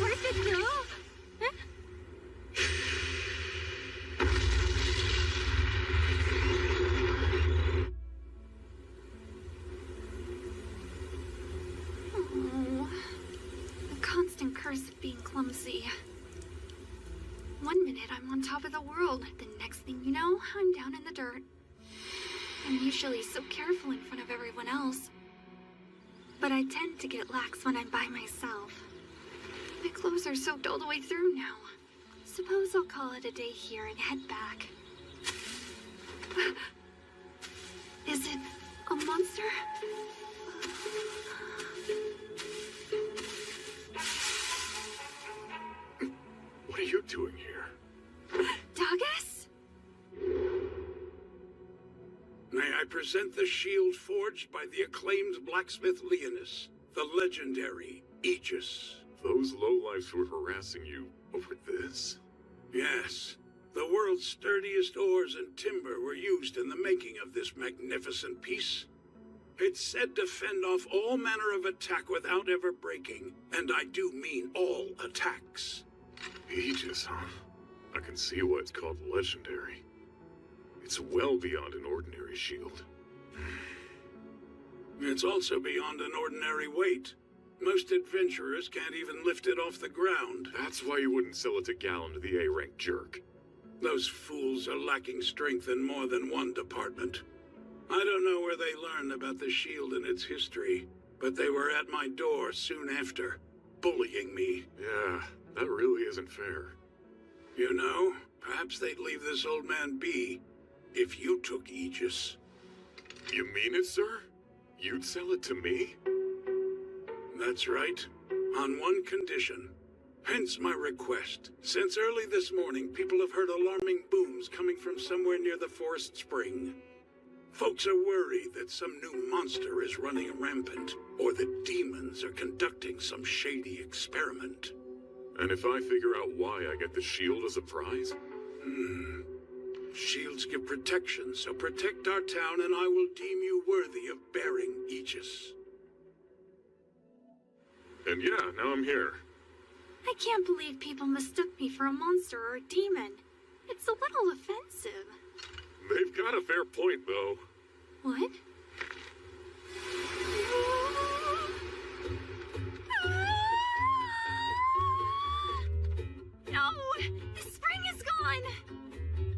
Worth it though. Huh? Oh, the constant curse of being clumsy. One minute I'm on top of the world, the next thing you know, I'm down in the dirt. I'm usually so careful in front of everyone else. But I tend to get lax when I'm by myself. My clothes are soaked all the way through now. Suppose I'll call it a day here and head back. Is it a monster? What are you doing here? Dogus? May I present the shield forged by the acclaimed blacksmith Leonis, the legendary Aegis. Those lowlifes who were harassing you over this? Yes. The world's sturdiest oars and timber were used in the making of this magnificent piece. It's said to fend off all manner of attack without ever breaking, and I do mean all attacks. Aegis, huh? I can see why it's called legendary. It's well beyond an ordinary shield. It's also beyond an ordinary weight. Most adventurers can't even lift it off the ground. That's why you wouldn't sell it to Gallon, the A-rank jerk. Those fools are lacking strength in more than one department. I don't know where they learned about the shield and its history, but they were at my door soon after. bullying me. Yeah, that really isn't fair. You know, perhaps they'd leave this old man be if you took Aegis. You mean it, sir? You'd sell it to me? That's right. On one condition. Hence my request. Since early this morning, people have heard alarming booms coming from somewhere near the forest spring. Folks are worried that some new monster is running rampant, or that demons are conducting some shady experiment. And if I figure out why I get the shield as a prize? Shields give protection, so protect our town and I will deem you worthy of bearing Aegis. And yeah, now I'm here. I can't believe people mistook me for a monster or a demon. It's a little offensive. They've got a fair point, though. What? No! The spring is gone!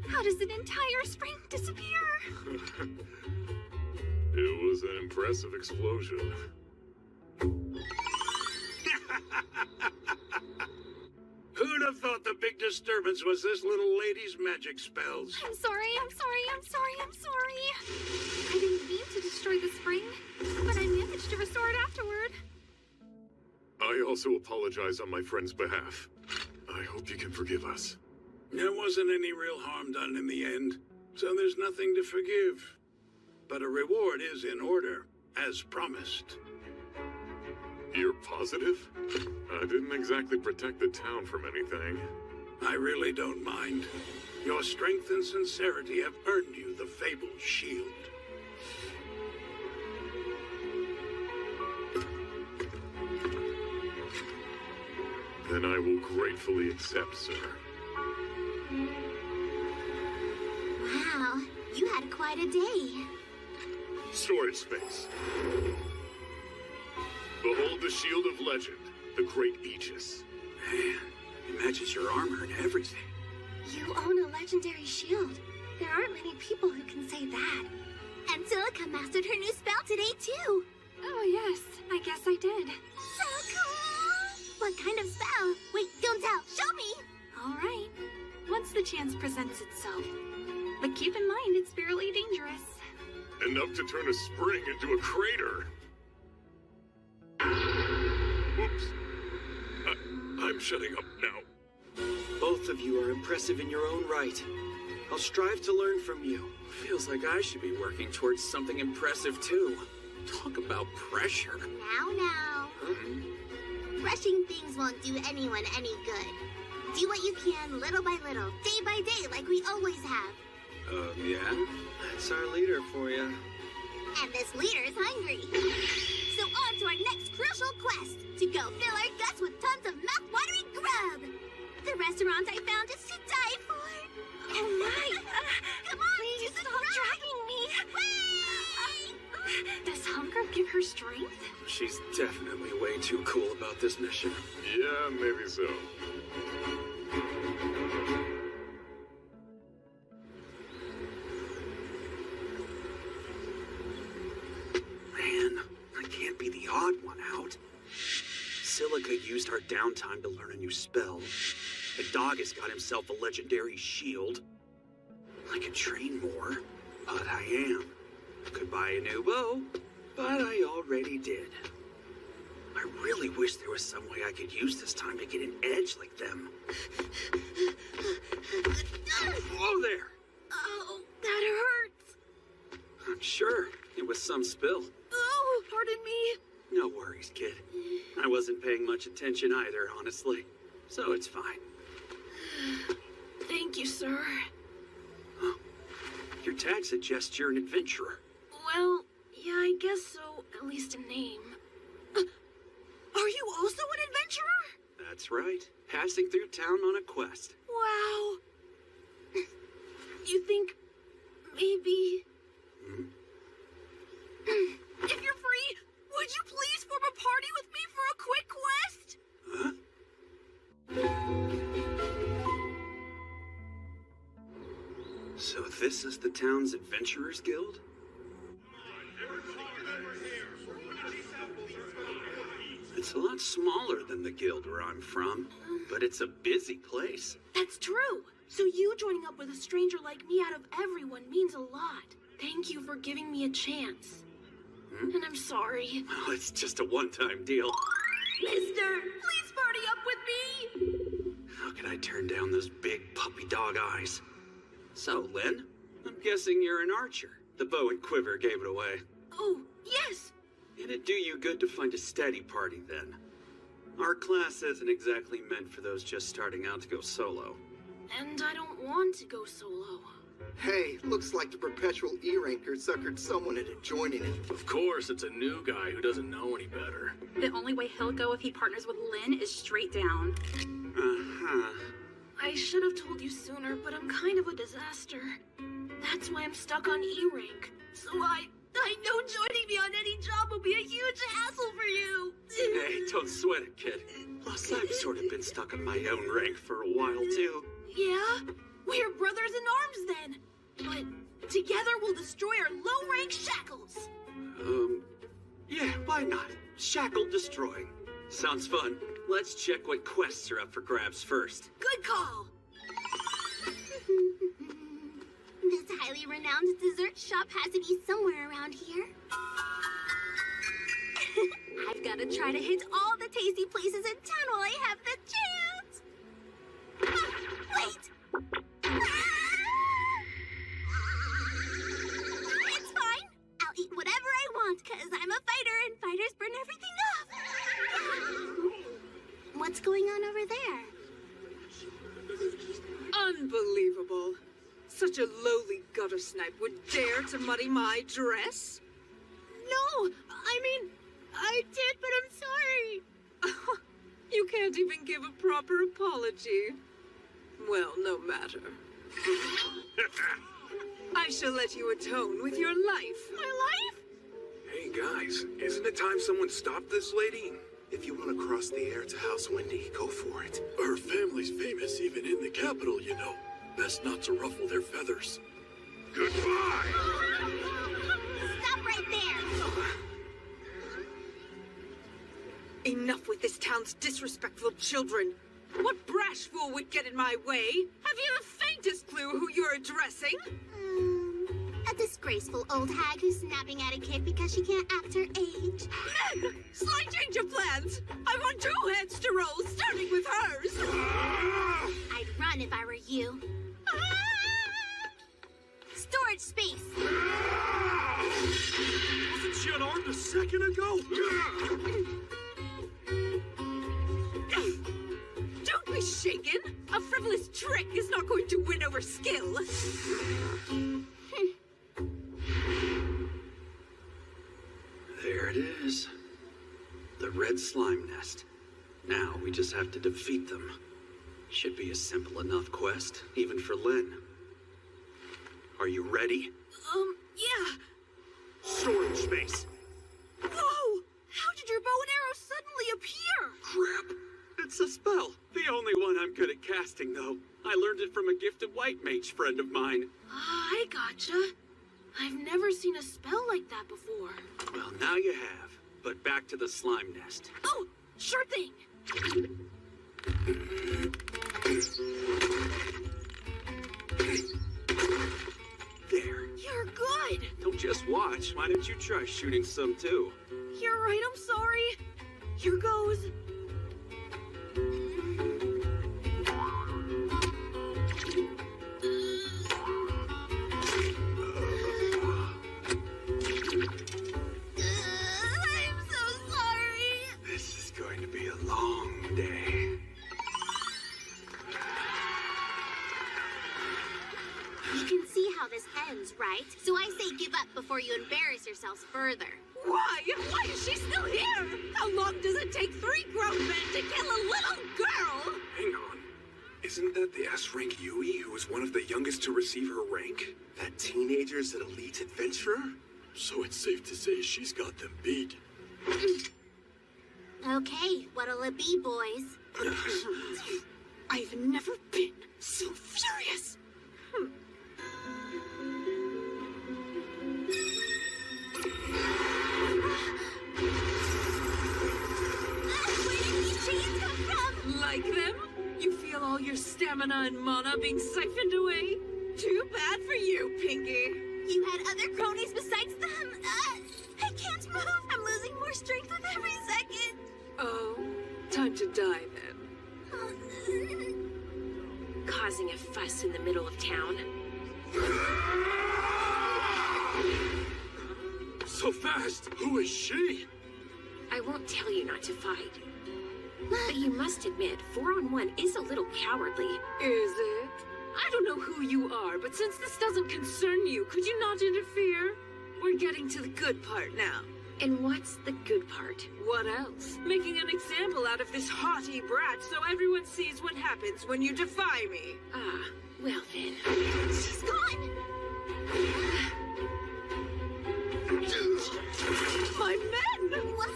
How does an entire spring disappear? It was an impressive explosion. Who'd have thought the big disturbance was this little lady's magic spells? I'm sorry. I didn't mean to destroy the spring, but I managed to restore it afterward. I also apologize on my friend's behalf. I hope you can forgive us. There wasn't any real harm done in the end, so there's nothing to forgive. But a reward is in order, as promised. You're positive? I didn't exactly protect the town from anything. I really don't mind. Your strength and sincerity have earned you the fabled shield. Then I will gratefully accept, sir. Wow, you had quite a day. Storage space. Behold the shield of legend, the great Aegis. Man, it matches your armor and everything. You own a legendary shield. There aren't many people who can say that. And Silica mastered her new spell today, too. Oh, yes. I guess I did. So cool! What kind of spell? Wait, don't tell. Show me! All right. Once the chance presents itself. But keep in mind, it's fairly dangerous. Enough to turn a spring into a crater. Whoops. I'm shutting up now. Both of you are impressive in your own right. I'll strive to learn from you. Feels like I should be working towards something impressive too. Talk about pressure. Now. Rushing things won't do anyone any good. Do what you can, little by little, day by day, like we always have. Yeah? That's our leader for you. And this leader's hungry. So on to our next crucial quest, to go fill our guts with tons of mouth-watering grub. The restaurant I found is to die for. Oh my! Come on, please to the stop grub. dragging me! Wait! Does hunger give her strength? She's definitely way too cool about this mission. Yeah, maybe so. Man, I can't be the odd one out. Silica used our downtime to learn a new spell. Adagas got himself a legendary shield. I could train more, but I am. Could buy a new bow, but I already did. I really wish there was some way I could use this time to get an edge like them. Whoa there! Oh, that hurts. I'm sure it was some spill. Oh, pardon me. No worries, kid. I wasn't paying much attention either, honestly. So it's fine. Thank you, sir. Oh, your tag suggests you're an adventurer. Well, yeah, I guess so. At least in name. Are you also an adventurer? That's right. Passing through town on a quest. Wow. You think maybe... If you're free, would you please form a party with me for a quick quest? Huh? So this is the town's Adventurers Guild? It's a lot smaller than the guild where I'm from, but it's a busy place. That's true. So you joining up with a stranger like me out of everyone means a lot. Thank you for giving me a chance. And I'm sorry. Well, it's just a one-time deal. Mister, please party up with me! How could I turn down those big puppy dog eyes? So, Lynn, I'm guessing you're an archer. The bow and quiver gave it away. Oh, yes! It'd do you good to find a steady party, then. Our class isn't exactly meant for those just starting out to go solo. And I don't want to go solo. Hey, looks like the perpetual E-ranker suckered someone into joining it. Of course, it's a new guy who doesn't know any better. The only way he'll go if he partners with Lynn is straight down. Uh-huh. I should have told you sooner, but I'm kind of a disaster. That's why I'm stuck on E-rank. So I know joining me on any job will be a huge hassle for you. Hey, don't sweat it, kid. Plus, I've sort of been stuck on my own rank for a while, too. Yeah? We're brothers in arms then. But together we'll destroy our low-rank shackles. Yeah, why not? Shackle destroying. Sounds fun. Let's check what quests are up for grabs first. Good call. This highly renowned dessert shop has to be somewhere around here. I've got to try to hit all the tasty places in town while I have the chance. Wait! It's fine. I'll eat whatever I want, because I'm a fighter and fighters burn everything off. What's going on over there? Unbelievable. Such a lowly gutter snipe would dare to muddy my dress? No, I mean, I did, but I'm sorry. You can't even give a proper apology. Well, no matter. I shall let you atone with your life. My life? Hey guys, isn't it time someone stopped this lady? If you want to cross the air to House Wendy, go for it. Her family's famous even in the capital, you know. Best not to ruffle their feathers. Goodbye! Stop right there! Enough with this town's disrespectful children. What brash fool would get in my way? Have you the faintest clue who you're addressing? A disgraceful old hag who's snapping at a kid because she can't act her age. Slight change of plans. I want two heads to roll, starting with hers. I'd run if I were you. Storage space. Wasn't she unarmed a second ago? Don't be shaken. A frivolous trick is not going to win over skill. There it is. The red slime nest. Now we just have to defeat them. Should be a simple enough quest, even for Lynn. Are you ready? Yeah. Storage space. Whoa! How did your bow and arrow suddenly appear? Crap! It's a spell. The only one I'm good at casting, though. I learned it from a gifted white mage friend of mine. I gotcha. I've never seen a spell like that before. Well, now you have. But back to the slime nest. Oh, sure thing. There. You're good. Don't just watch. Why don't you try shooting some, too? You're right, I'm sorry. Here goes. I'm so sorry. This is going to be a long day. You can see how this ends, right? So I say give up before you embarrass yourselves further. Why? Why is she still here? How long does it take 3 grown men to kill a little girl? Hang on. Isn't that the S-rank Yui who was one of the youngest to receive her rank? That teenager's an elite adventurer? So it's safe to say she's got them beat. Okay, what'll it be, boys? I've never been so furious. stamina and mana being siphoned away. Too bad for you, Pinky. You had other cronies besides them? I can't move. I'm losing more strength with every second. Oh, time to die then. Causing a fuss in the middle of town. So fast! Who is she? I won't tell you not to fight. But you must admit, 4-on-1 is a little cowardly. Is it? I don't know who you are, but since this doesn't concern you, could you not interfere? We're getting to the good part now. And what's the good part? What else? Making an example out of this haughty brat so everyone sees what happens when you defy me. Ah, well then. She's gone! My men! What?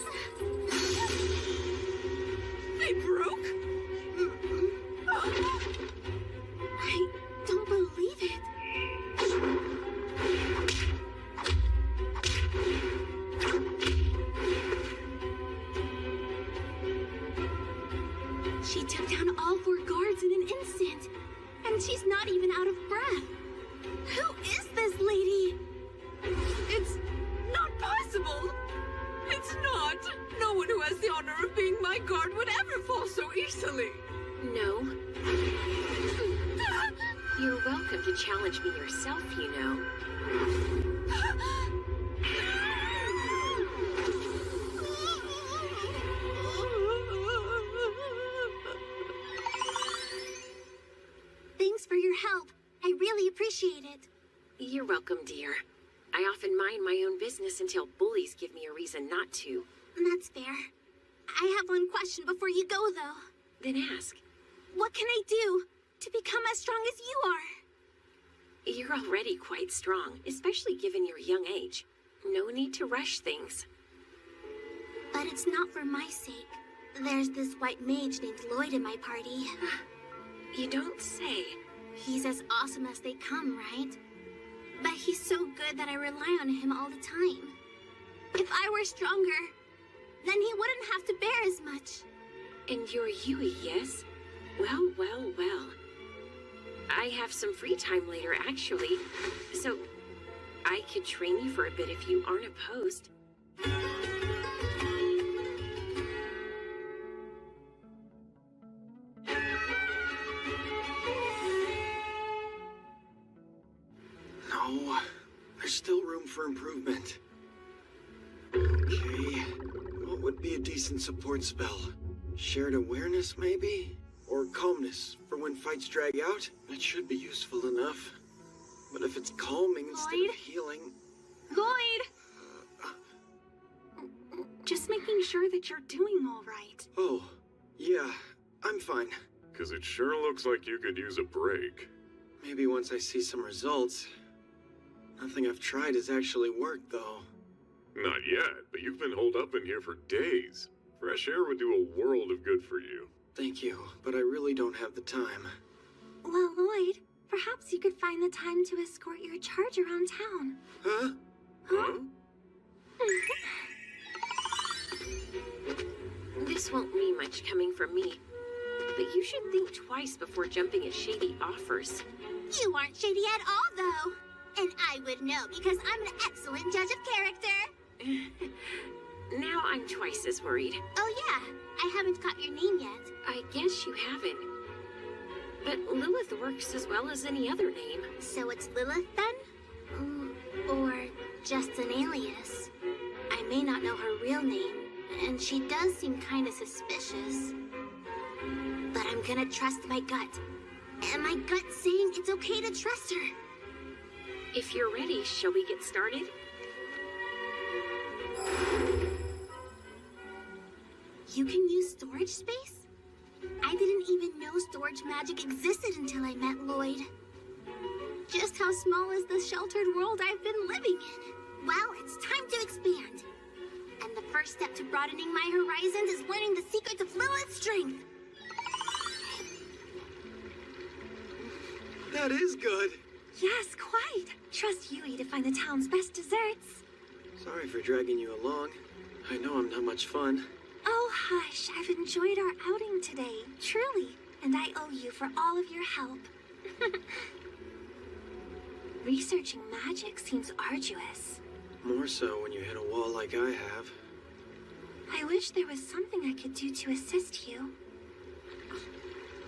They broke? I don't believe it. She took down all 4 guards in an instant. And she's not even out of breath. Who is this lady? It's not possible. It's not. No one who has the honor of being my guard would ever fall so easily. No. You're welcome to challenge me yourself, you know. Thanks for your help. I really appreciate it. You're welcome, dear. I often mind my own business until bullies give me a reason not to. That's fair. I have one question before you go, though. Then ask. What can I do to become as strong as you are? You're already quite strong, especially given your young age. No need to rush things. But it's not for my sake. There's this white mage named Lloyd in my party. You don't say. He's as awesome as they come, right? But he's so good that I rely on him all the time. If I were stronger, then he wouldn't have to bear as much. And you're Yui, yes? Well, well, well. I have some free time later, actually. So, I could train you for a bit if you aren't opposed. No, there's still room for improvement. Okay, what would be a decent support spell? Shared awareness, maybe? Or calmness, for when fights drag out? That should be useful enough. But if it's calming instead of healing... Lloyd! Just making sure that you're doing all right. Oh, yeah, I'm fine. 'Cause it sure looks like you could use a break. Maybe once I see some results. Nothing I've tried has actually worked, though. Not yet, but you've been holed up in here for days. Fresh air would do a world of good for you. Thank you, but I really don't have the time. Well, Lloyd, perhaps you could find the time to escort your charge around town. Huh? Huh? This won't mean much coming from me, but you should think twice before jumping at shady offers. You aren't shady at all, though. And I would know because I'm an excellent judge of character. Now I'm twice as worried. Oh yeah, I haven't got your name yet. I guess you haven't. But Lilith works as well as any other name. So it's Lilith then? Or just an alias. I may not know her real name, and she does seem kinda suspicious. But I'm gonna trust my gut. And my gut's saying it's okay to trust her. If you're ready, shall we get started? You can use storage space? I didn't even know storage magic existed until I met Lloyd. Just how small is the sheltered world I've been living in? Well, it's time to expand. And the first step to broadening my horizons is learning the secrets of Lilith's strength. That is good. Yes, quite. Trust Yui to find the town's best desserts. Sorry for dragging you along. I know I'm not much fun. Oh, hush. I've enjoyed our outing today. Truly. and I owe you for all of your help. Researching magic seems arduous. More so when you hit a wall like I have. I wish there was something I could do to assist you.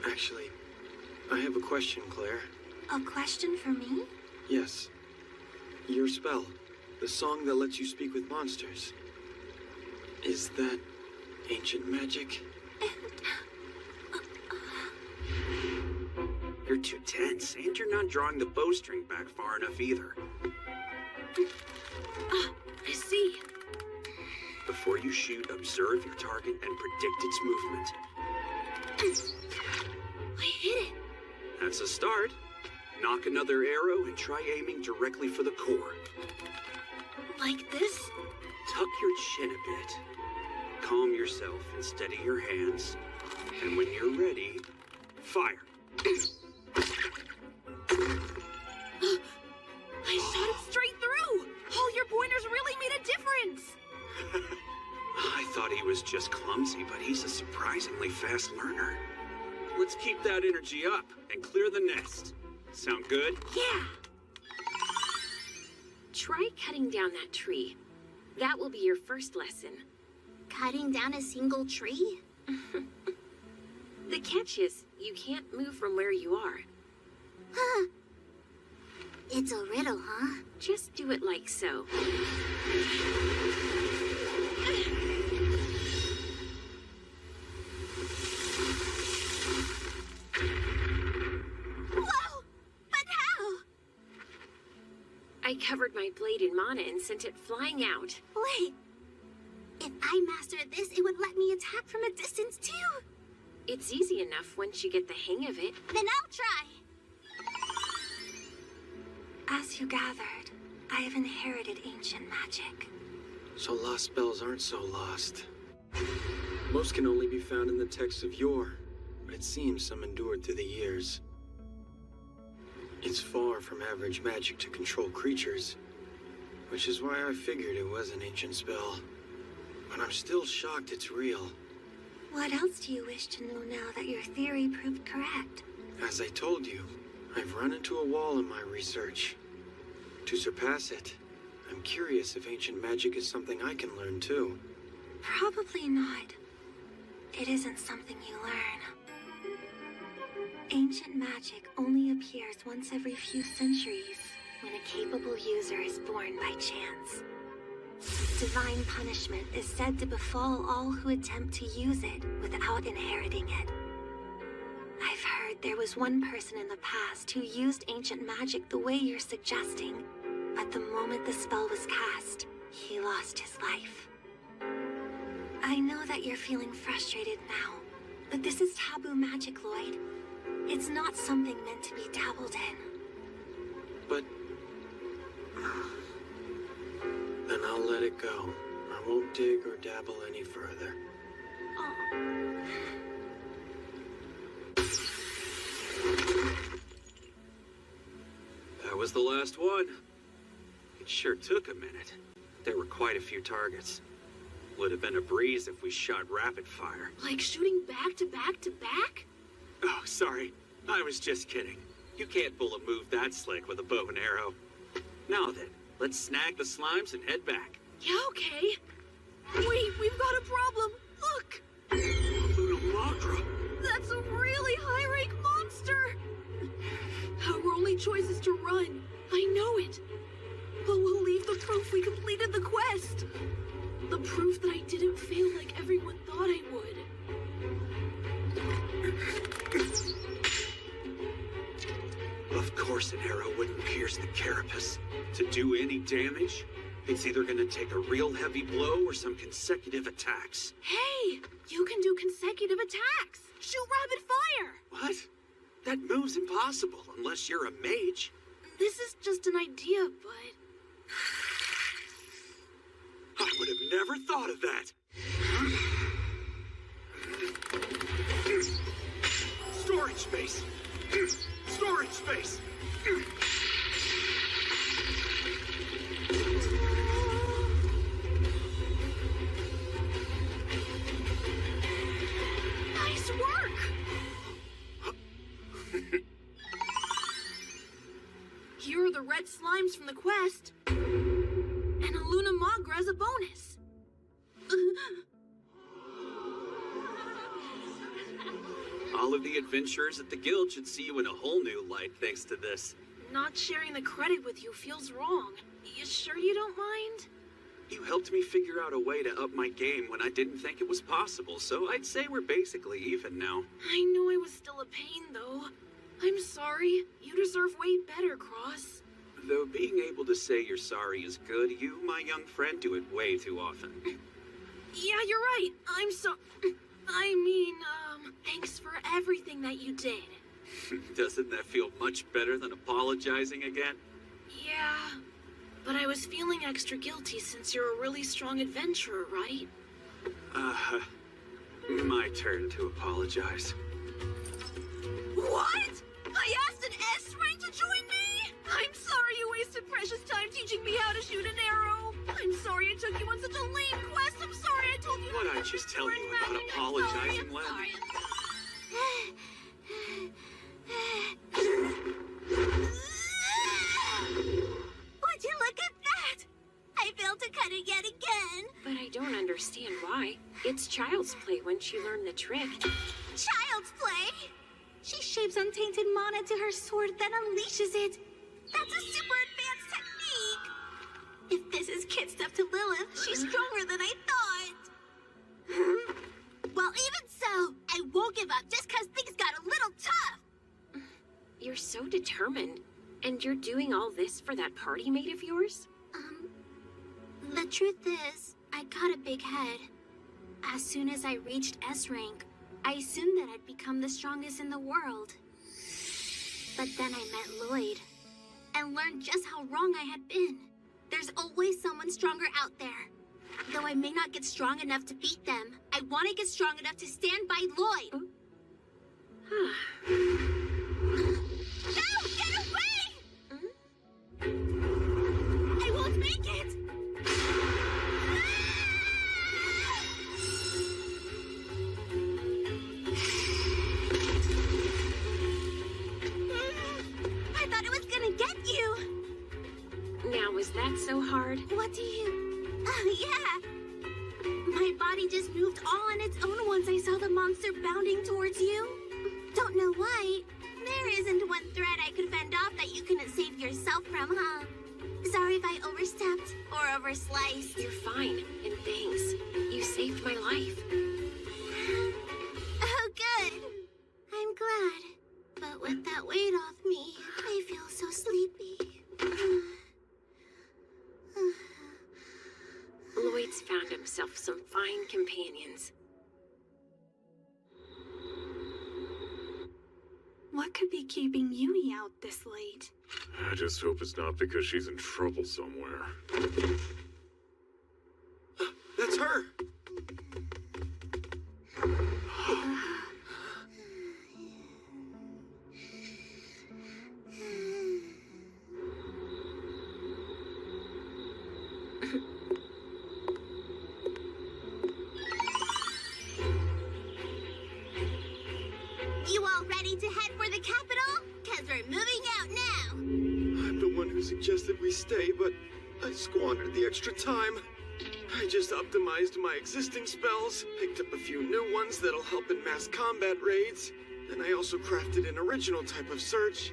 Actually, I have a question, Claire. A question for me? Yes. Your spell, the song that lets you speak with monsters. Is that ancient magic? You're too tense, and you're not drawing the bowstring back far enough either. I see. Before you shoot, observe your target and predict its movement. I hit it. That's a start. Knock another arrow and try aiming directly for the core. Like this? Tuck your chin a bit. Calm yourself and steady your hands. And when you're ready, fire. I shot it straight through! Oh, your pointers really made a difference! I thought he was just clumsy, but he's a surprisingly fast learner. Let's keep that energy up and clear the nest. Sound good? Yeah! Try cutting down that tree. That will be your first lesson. Cutting down a single tree? The catch is, you can't move from where you are. Huh. It's a riddle, huh? Just do it like so. Whoa! But how? I covered my blade in mana and sent it flying out. Wait. If I mastered this, it would let me attack from a distance too. It's easy enough once you get the hang of it. Then I'll try. As you gathered, I have inherited ancient magic. So lost spells aren't so lost. Most can only be found in the texts of yore, but it seems some endured through the years. It's far from average magic to control creatures, which is why I figured it was an ancient spell. But I'm still shocked it's real. What else do you wish to know now that your theory proved correct? As I told you, I've run into a wall in my research. To surpass it, I'm curious if ancient magic is something I can learn too. Probably not. It isn't something you learn. Ancient magic only appears once every few centuries when a capable user is born by chance. Divine punishment is said to befall all who attempt to use it without inheriting it. I've heard there was one person in the past who used ancient magic the way you're suggesting, but the moment the spell was cast, he lost his life. I know that you're feeling frustrated now, but this is taboo magic, Lloyd. It's not something meant to be dabbled in. But... then I'll let it go. I won't dig or dabble any further. That was the last one. It sure took a minute. There were quite a few targets. Would have been a breeze if we shot rapid fire. Like shooting back to back to back? Oh, sorry. I was just kidding. You can't pull a move that slick with a bow and arrow. Now then, let's snag the slimes and head back. Yeah, okay. Wait, we've got a problem. Look! Lunamagra! That's a really high-rank monster! Our only choice is to run. I know it. But we'll leave the proof we completed the quest. The proof that I didn't fail like everyone thought I would. Of course an arrow wouldn't pierce the carapace. To do any damage, it's either gonna take a real heavy blow or some consecutive attacks. Hey! You can do consecutive attacks! Shoot rapid fire! What? That move's impossible unless you're a mage. This is just an idea, but... I would have never thought of that. Storage space! Storage space! Nice work! times from the quest. And a Luna Magra as a bonus. All of the adventurers at the guild should see you in a whole new light thanks to this. Not sharing the credit with you feels wrong. You sure you don't mind? You helped me figure out a way to up my game when I didn't think it was possible, so I'd say we're basically even now. I knew I was still a pain, though. I'm sorry. You deserve way better, Cross. Though being able to say you're sorry is good, you, my young friend, do it way too often. Yeah, you're right. I'm thanks for everything that you did. Doesn't that feel much better than apologizing again? Yeah, but I was feeling extra guilty since you're a really strong adventurer, right? My turn to apologize. What? I asked an S rank to join me? I'm sorry you wasted precious time teaching me how to shoot an arrow. I'm sorry it took you on such a lame quest. I'm sorry I told you. What'd I just tell you about apologizing, Len? Would you look at that? I failed to cut it yet again. But I don't understand why. It's child's play once you learn the trick. Child's play? She shapes untainted mana to her sword, then unleashes it. That's a super advanced technique. If this is kid stuff to Lilith, she's stronger than I thought. Well, even so, I won't give up just because things got a little tough. You're so determined. And you're doing all this for that party mate of yours? The truth is, I got a big head. As soon as I reached S rank, I assumed that I'd become the strongest in the world. But then I met Lloyd, and learned just how wrong I had been. There's always someone stronger out there. Though I may not get strong enough to beat them, I want to get strong enough to stand by Lloyd. No! Get away! I won't make it! I thought it was gonna get you! Now, is that so hard? What do you... yeah. My body just moved all on its own once I saw the monster bounding towards you. Don't know why. There isn't one threat I could fend off that you couldn't save yourself from, huh? Sorry if I overstepped or oversliced. You're fine, and thanks. You saved my life. Oh, good. I'm glad. But with that weight off me, I feel so sleepy. Lloyd's found himself some fine companions. What could be keeping Yui out this late? I just hope it's not because she's in trouble somewhere. That's her! You all ready to head for the capital? Cause we're moving out now. I'm the one who suggested we stay, but I squandered the extra time. I just optimized my existing spells, picked up a few new ones that'll help in mass combat raids, and I also crafted an original type of search.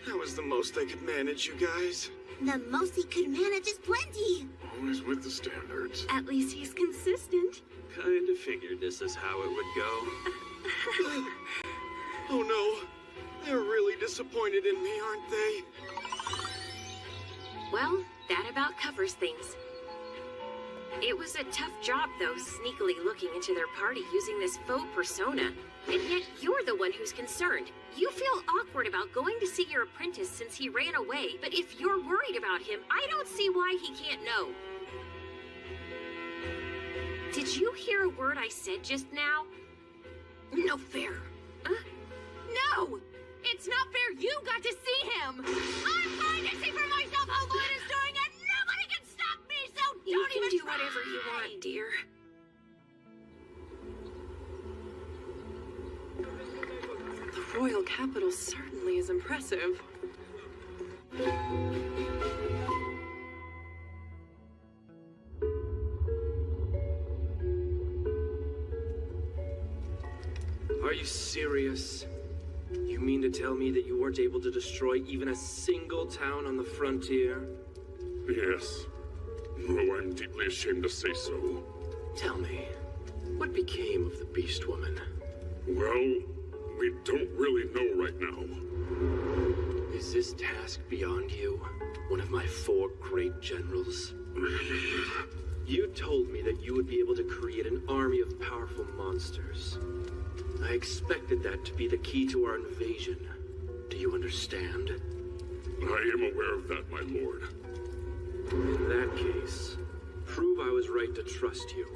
That was the most I could manage, you guys. The most he could manage is plenty. Always with the standards. At least he's consistent. Kinda figured this is how it would go. Oh no, they're really disappointed in me, aren't they? Well, that about covers things. It was a tough job, though, sneakily looking into their party using this faux persona. And yet, you're the one who's concerned. You feel awkward about going to see your apprentice since he ran away, but if you're worried about him, I don't see why he can't know. Did you hear a word I said just now? No fair. No! It's not fair you got to see him! I'm going to see for myself how Lloyd is doing and nobody can stop me, so You don't can even do try! whatever you want, dear. The royal capital certainly is impressive. Are you serious? You mean to tell me that you weren't able to destroy even a single town on the frontier? Yes. Oh, I'm deeply ashamed to say so. Tell me, what became of the Beast Woman? Well, we don't really know right now. Is this task beyond you? One of my 4 great generals? You told me that you would be able to create an army of powerful monsters. I expected that to be the key to our invasion. Do you understand? I am aware of that, my lord. In that case, prove I was right to trust you.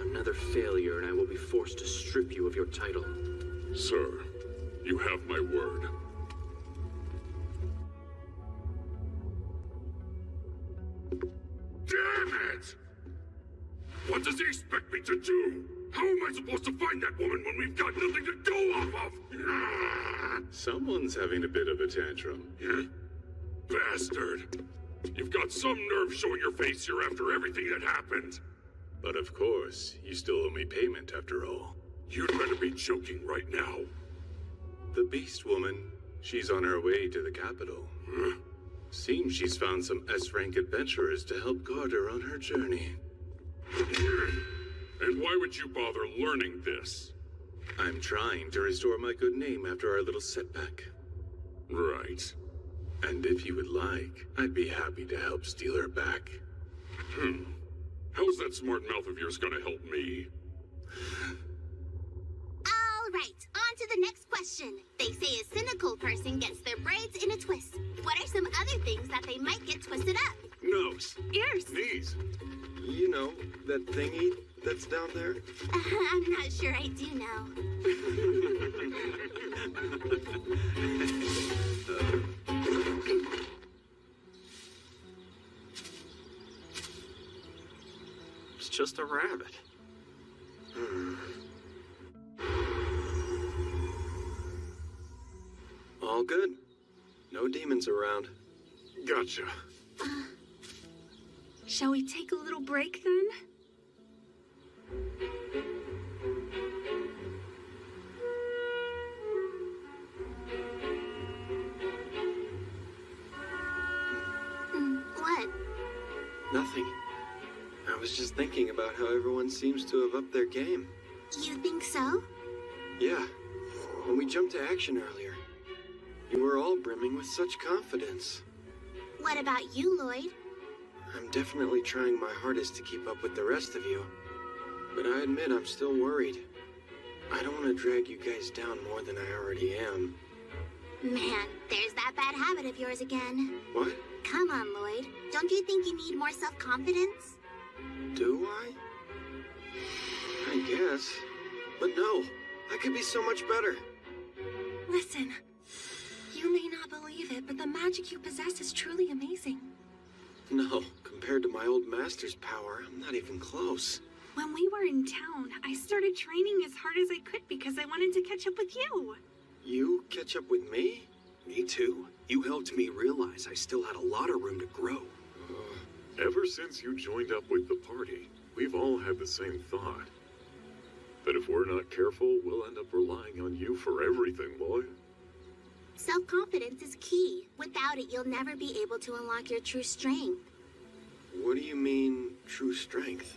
Another failure and I will be forced to strip you of your title. Sir, you have my word. Damn it! What does he expect me to do? How am I supposed to find that woman when we've got nothing to go off of? Someone's having a bit of a tantrum. Bastard! You've got some nerve showing your face here after everything that happened. But of course, you still owe me payment after all. You'd better be joking right now. The Beast Woman, she's on her way to the capital. Seems she's found some S-rank adventurers to help guard her on her journey. And why would you bother learning this? I'm trying to restore my good name after our little setback. Right. And if you would like, I'd be happy to help steal her back. How's that smart mouth of yours gonna help me? All right, on to the next question. They say a cynical person gets their braids in a twist. What are some other things that they might get twisted up? Nose. Ears. Knees. You know, that thingy that's down there? I'm not sure I do know. It's just a rabbit. All good. No demons around. Gotcha. Shall we take a little break then? What? Nothing. I was just thinking about how everyone seems to have upped their game. You think so? Yeah. When we jumped to action earlier, you were all brimming with such confidence. What about you, Lloyd? I'm definitely trying my hardest to keep up with the rest of you. But I admit I'm still worried. I don't want to drag you guys down more than I already am. Man, there's that bad habit of yours again. What? Come on, Lloyd. Don't you think you need more self-confidence? Do I? I guess. But no, I could be so much better. Listen, you may not believe it, but the magic you possess is truly amazing. No, compared to my old master's power, I'm not even close. When we were in town, I started training as hard as I could because I wanted to catch up with you. You catch up with me? Me too. You helped me realize I still had a lot of room to grow. Ever since you joined up with the party, we've all had the same thought. That if we're not careful, we'll end up relying on you for everything, Lloyd. Self-confidence is key. Without it, you'll never be able to unlock your true strength. What do you mean, true strength?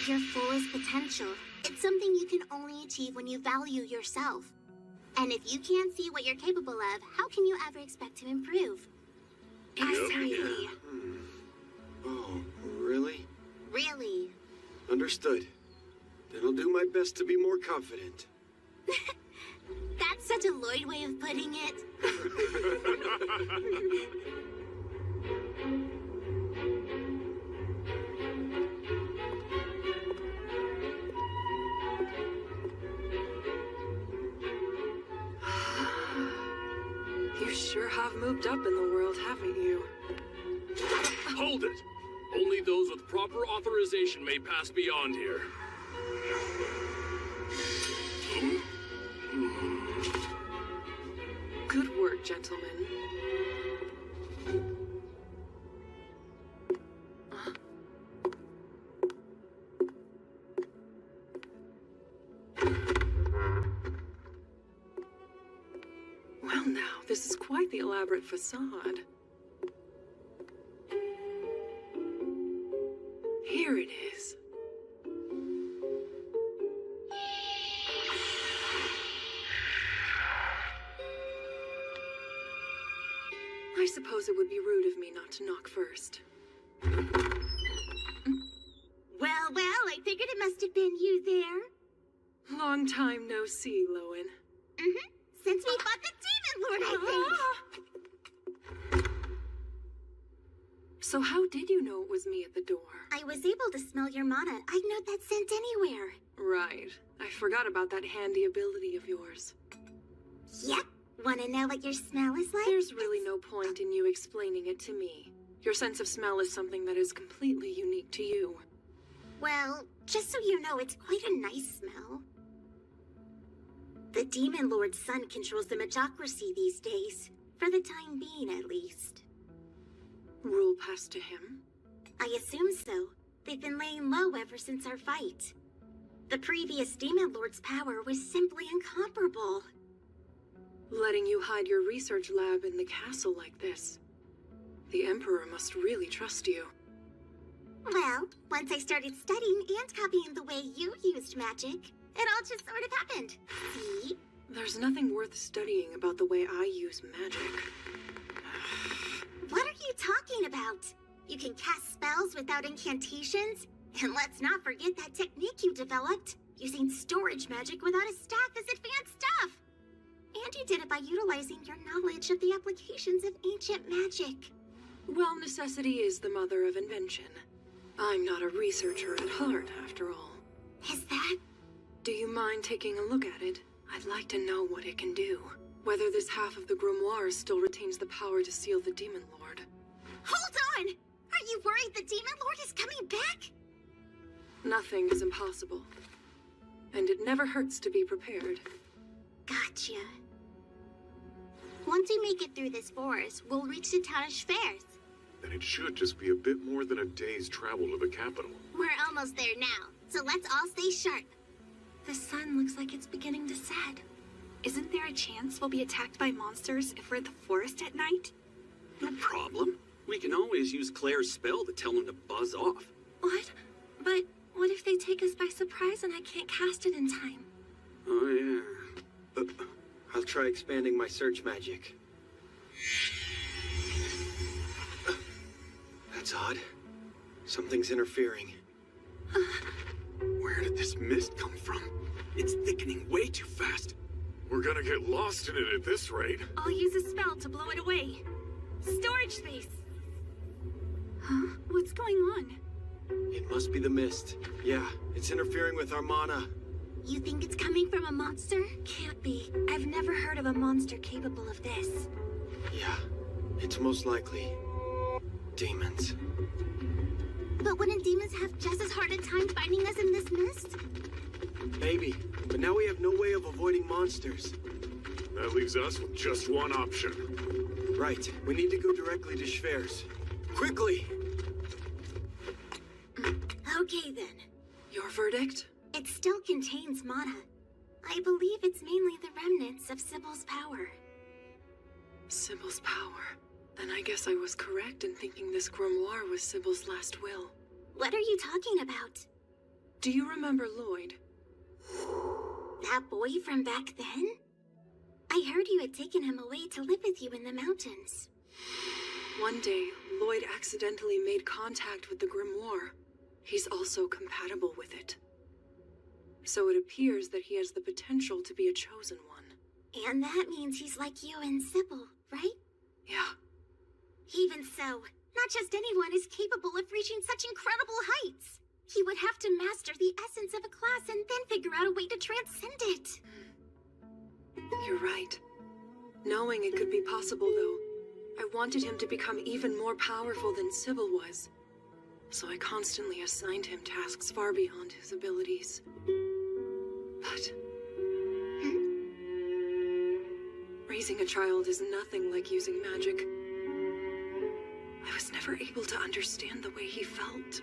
Your fullest potential. It's something you can only achieve when you value yourself. And if you can't see what you're capable of, how can you ever expect to improve? Exactly. Oh, really? Really. Understood. Then I'll do my best to be more confident. That's such a Lloyd way of putting it. You sure have moved up in the world, haven't you? Hold it! Only those with proper authorization may pass beyond here. Good work, gentlemen. the elaborate facade. Here it is. I suppose it would be rude of me not to knock first. Well, I figured it must have been you there. Long time no see, Lowen. Mm-hmm. Since we fought the Demon Lord, I think. So how did you know it was me at the door? I was able to smell your mana. I'd know that scent anywhere. Right. I forgot about that handy ability of yours. Yep. Wanna know what your smell is like? There's really no point in you explaining it to me. Your sense of smell is something that is completely unique to you. Well, just so you know, it's quite a nice smell. The Demon Lord's son controls the Magocracy these days. For the time being, at least. Rule passed to him? I assume so. They've been laying low ever since our fight. The previous Demon Lord's power was simply incomparable. Letting you hide your research lab in the castle like this. The Emperor must really trust you. Well, once I started studying and copying the way you used magic, it all just sort of happened. See? There's nothing worth studying about the way I use magic. What are you talking about? You can cast spells without incantations? And let's not forget that technique you developed, using storage magic without a staff is advanced stuff. And you did it by utilizing your knowledge of the applications of ancient magic. Well, necessity is the mother of invention. I'm not a researcher at heart, after all. Is that? Do you mind taking a look at it? I'd like to know what it can do. Whether this half of the grimoire still retains the power to seal the Demon Lord. Hold on! Are you worried the Demon Lord is coming back? Nothing is impossible. And it never hurts to be prepared. Gotcha. Once we make it through this forest, we'll reach the town of Schwerz. Then it should just be a bit more than a day's travel to the capital. We're almost there now, so let's all stay sharp. The sun looks like it's beginning to set. Isn't there a chance we'll be attacked by monsters if we're in the forest at night? No problem. We can always use Claire's spell to tell them to buzz off. What? But what if they take us by surprise and I can't cast it in time? Oh, yeah. I'll try expanding my search magic. That's odd. Something's interfering. Where did this mist come from? It's thickening way too fast. We're gonna get lost in it at this rate. I'll use a spell to blow it away. Storage space! Huh? What's going on? It must be the mist. Yeah, it's interfering with our mana. You think it's coming from a monster? Can't be. I've never heard of a monster capable of this. Yeah, it's most likely demons. But wouldn't demons have just as hard a time finding us in this mist? Maybe, but now we have no way of avoiding monsters. That leaves us with just one option. Right, we need to go directly to Schwerz. Quickly! Okay then. Your verdict? It still contains mana. I believe it's mainly the remnants of Sybil's power. Sybil's power. Then I guess I was correct in thinking this grimoire was Sybil's last will. What are you talking about? Do you remember Lloyd? That boy from back then? I heard you had taken him away to live with you in the mountains. One day, Lloyd accidentally made contact with the grimoire. He's also compatible with it. So it appears that he has the potential to be a chosen one. And that means he's like you and Sybil, right? Yeah. Even so, not just anyone is capable of reaching such incredible heights. He would have to master the essence of a class and then figure out a way to transcend it. You're right. Knowing it could be possible, though, I wanted him to become even more powerful than Sybil was. So I constantly assigned him tasks far beyond his abilities. But raising a child is nothing like using magic. I was never able to understand the way he felt.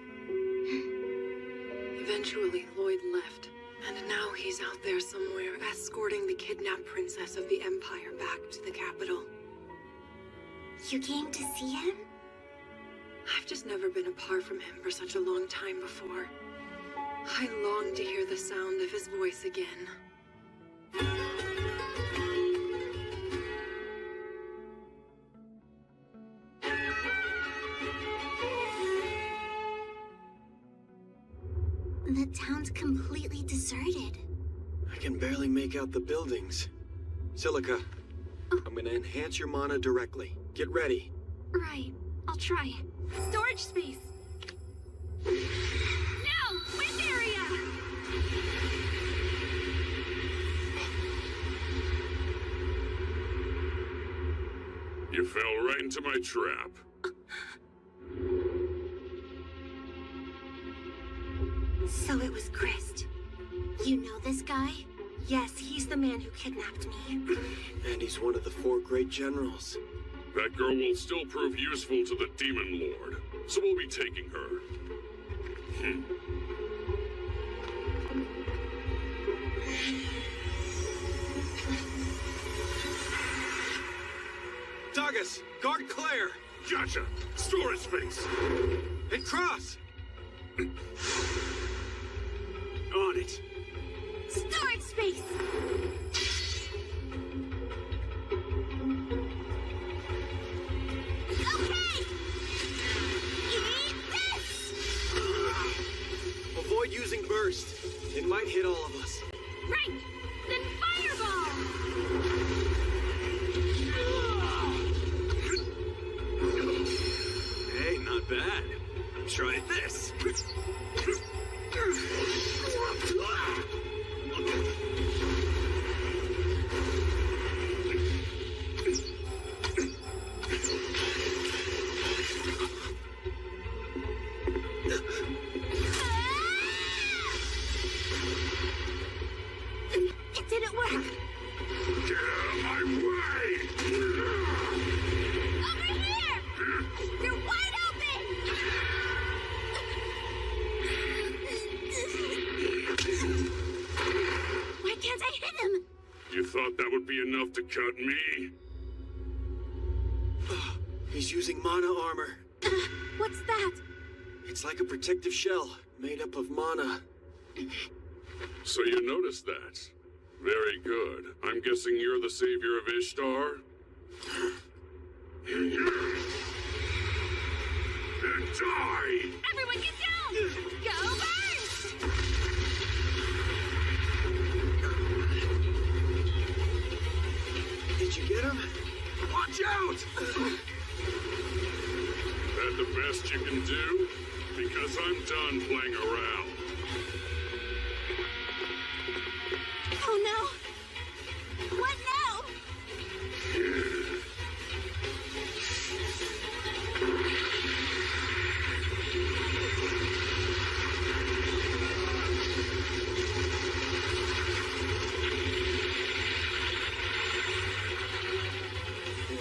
Eventually, Lloyd left, and now he's out there somewhere escorting the kidnapped princess of the Empire back to the capital. You came to see him? I've just never been apart from him for such a long time before. I long to hear the sound of his voice again. The town's completely deserted. I can barely make out the buildings. Silica, I'm gonna enhance your mana directly. Get ready. Right. I'll try. Storage space! Now! Wind area! You fell right into my trap. So it was Grist. You know this guy? Yes, he's the man who kidnapped me. And he's one of the 4 great generals. That girl will still prove useful to the Demon Lord, so we'll be taking her. Douglas, guard Claire! Gotcha! Storage space! And Cross! On it. Storage space! Okay! Eat this! Avoid using burst. It might hit all of us. Right! Then fireball! Hey, not bad. Try this. It didn't work! Get out of my way! Over here! You're wide open! Why can't I hit him? You thought that would be enough to cut me? He's using mana armor. What's that? It's like a protective shell, made up of mana. So you noticed that. Very good. I'm guessing you're the savior of Ishtar? Then die! Everyone get down! Go burst! Did you get him? Watch out! That the best you can do? Because I'm done playing around. Oh no! What now?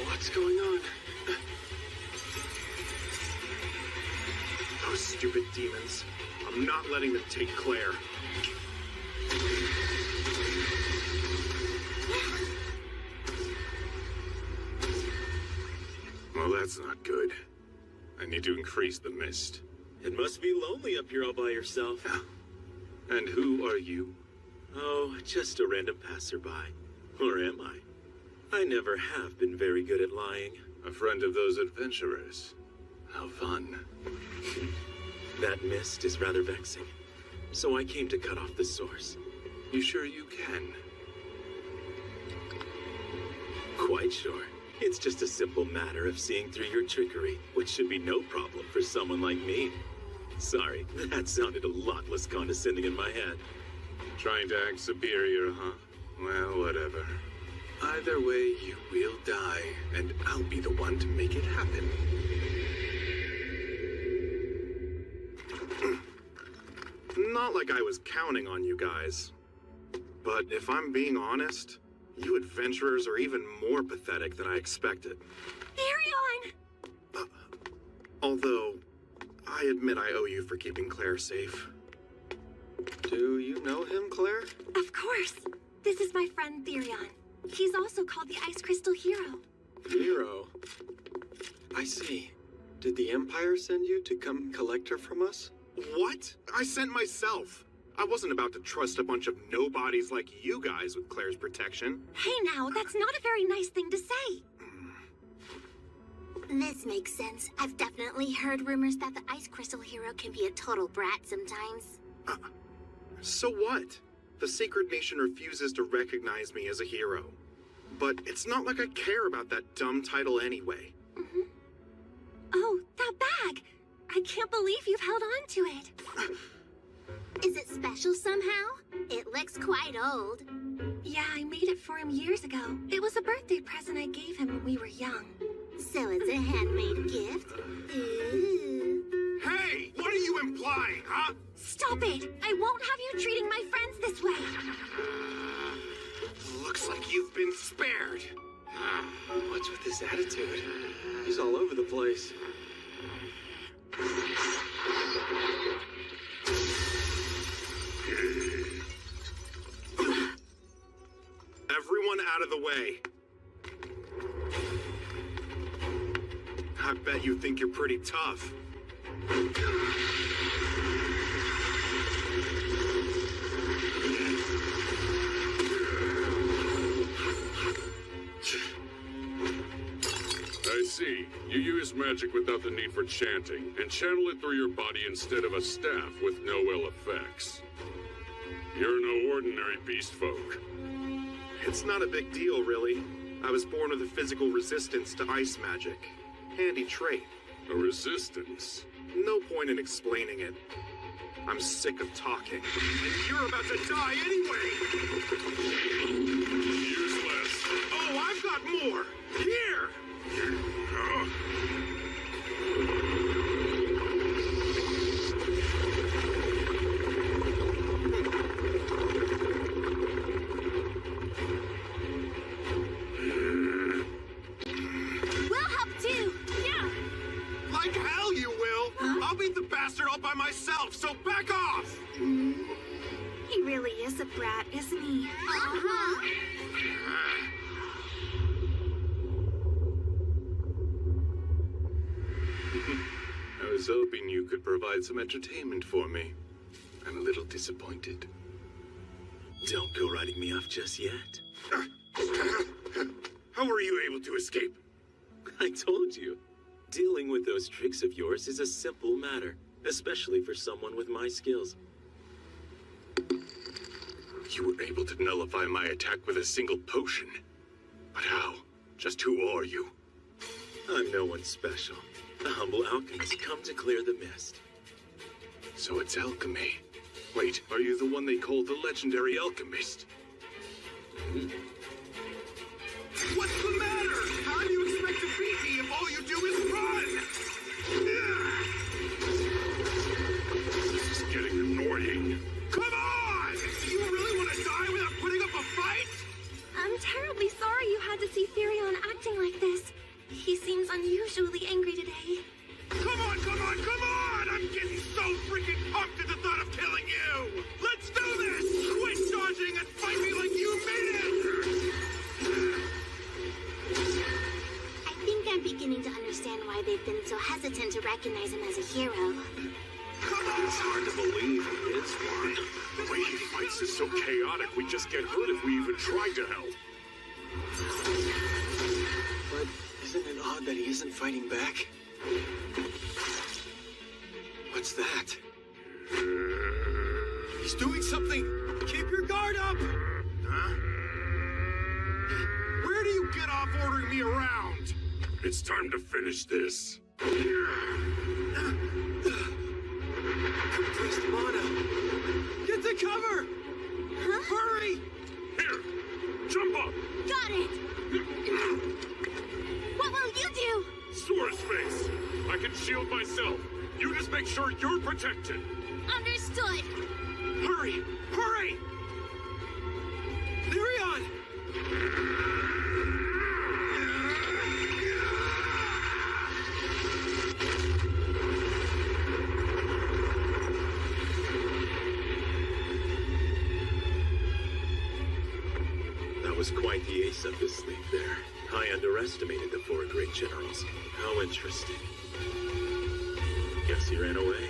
What's going on? Those stupid demons. I'm not letting them take Claire. Well, that's not good. I need to increase the mist. It must be lonely up here all by yourself. And who are you? Oh, just a random passerby. Or am I? I never have been very good at lying. A friend of those adventurers. How fun. That mist is rather vexing. So I came to cut off the source. You sure you can? Quite sure. It's just a simple matter of seeing through your trickery, which should be no problem for someone like me. Sorry, that sounded a lot less condescending in my head. Trying to act superior, huh? Well, whatever. Either way, you will die, and I'll be the one to make it happen. Not like I was counting on you guys. But if I'm being honest, you adventurers are even more pathetic than I expected. Therion! Although, I admit I owe you for keeping Claire safe. Do you know him, Claire? Of course. This is my friend Therion. He's also called the Ice Crystal Hero. Hero? I see. Did the Empire send you to come collect her from us? What? I sent myself. I wasn't about to trust a bunch of nobodies like you guys with Claire's protection. Hey now, that's not a very nice thing to say. This makes sense. I've definitely heard rumors that the Ice Crystal hero can be a total brat sometimes. So what? The Sacred Nation refuses to recognize me as a hero. But it's not like I care about that dumb title anyway. Oh, that bag! I can't believe you've held on to it. Is it special somehow? It looks quite old. Yeah, I made it for him years ago. It was a birthday present I gave him when we were young. So it's a handmade gift? Ooh. Hey! What are you implying, huh? Stop it! I won't have you treating my friends this way! Looks like you've been spared. What's with his attitude? He's all over the place. Everyone out of the way. I bet you think you're pretty tough. I see. You use magic without the need for chanting, and channel it through your body instead of a staff with no ill effects. You're no ordinary beast folk. It's not a big deal, really. I was born with a physical resistance to ice magic. Handy trait. A resistance? No point in explaining it. I'm sick of talking. And you're about to die anyway! Useless. Oh, I've got more! Here! We'll help too! Yeah! Like hell you will! Huh? I'll beat the bastard all by myself, so back off! He really is a brat, isn't he? Uh-huh! I was hoping you could provide some entertainment for me. I'm a little disappointed. Don't go writing me off just yet. How were you able to escape? I told you. Dealing with those tricks of yours is a simple matter, especially for someone with my skills. You were able to nullify my attack with a single potion. But how? Just who are you? I'm no one special. A humble alchemist come to clear the mist. So it's alchemy. Wait, are you the one they call the legendary alchemist? What's the matter? How do you expect to beat me if all you do is run? This is getting annoying. Come on! Do you really want to die without putting up a fight? I'm terribly sorry you had to see Furion acting like this. He seems unusually angry today. Come on, come on, come on! I'm getting so freaking pumped at the thought of killing you! Let's do this! Quit dodging and fight me like you mean it! I think I'm beginning to understand why they've been so hesitant to recognize him as a hero. Come on! It's hard to believe he is one. The way he fights is so chaotic, we just get hurt if we even try to help. But isn't it odd that he isn't fighting back? What's that? He's doing something! Keep your guard up! Huh? Where do you get off ordering me around? It's time to finish this. Compressed mana! Get to cover! Huh? Hurry! Here! Jump up! Got it! What will you do? Sword space! I can shield myself. You just make sure you're protected. Understood! Hurry! Hurry! Furion! That was quite the ace up his sleeve there. I underestimated the 4 great generals. How interesting. Guess he ran away.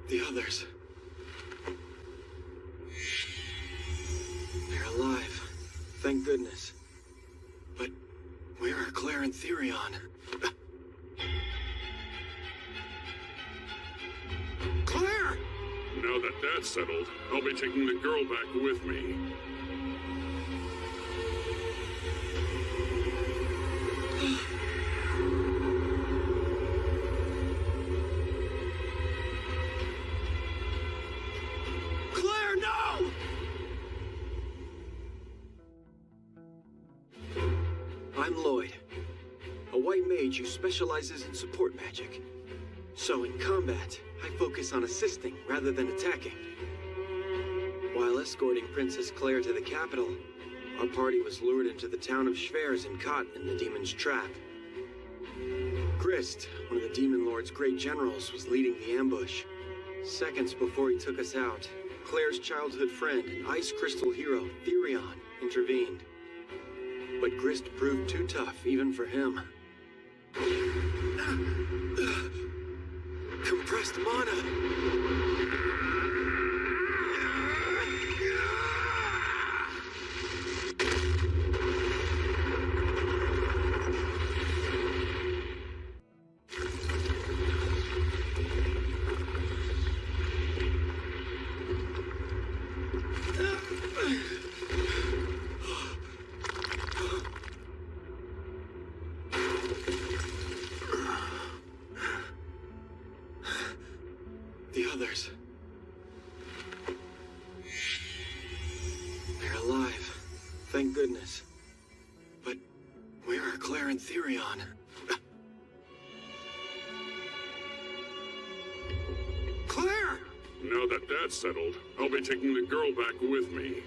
The others. They're alive. Thank goodness. But where are Claire and Therion? Claire! Now that that's settled, I'll be taking the girl back with me. Claire, no! I'm Lloyd, a white mage who specializes in support magic. So in combat, I focus on assisting rather than attacking. While escorting Princess Claire to the capital, our party was lured into the town of Schwers and caught in the demon's trap. Grist, one of the Demon Lord's great generals, was leading the ambush. Seconds before he took us out, Claire's childhood friend and ice crystal hero, Therion, intervened. But Grist proved too tough, even for him. Compressed mana! The others. They're alive. Thank goodness. But where are Claire and Therion? Claire! Now that that's settled, I'll be taking the girl back with me.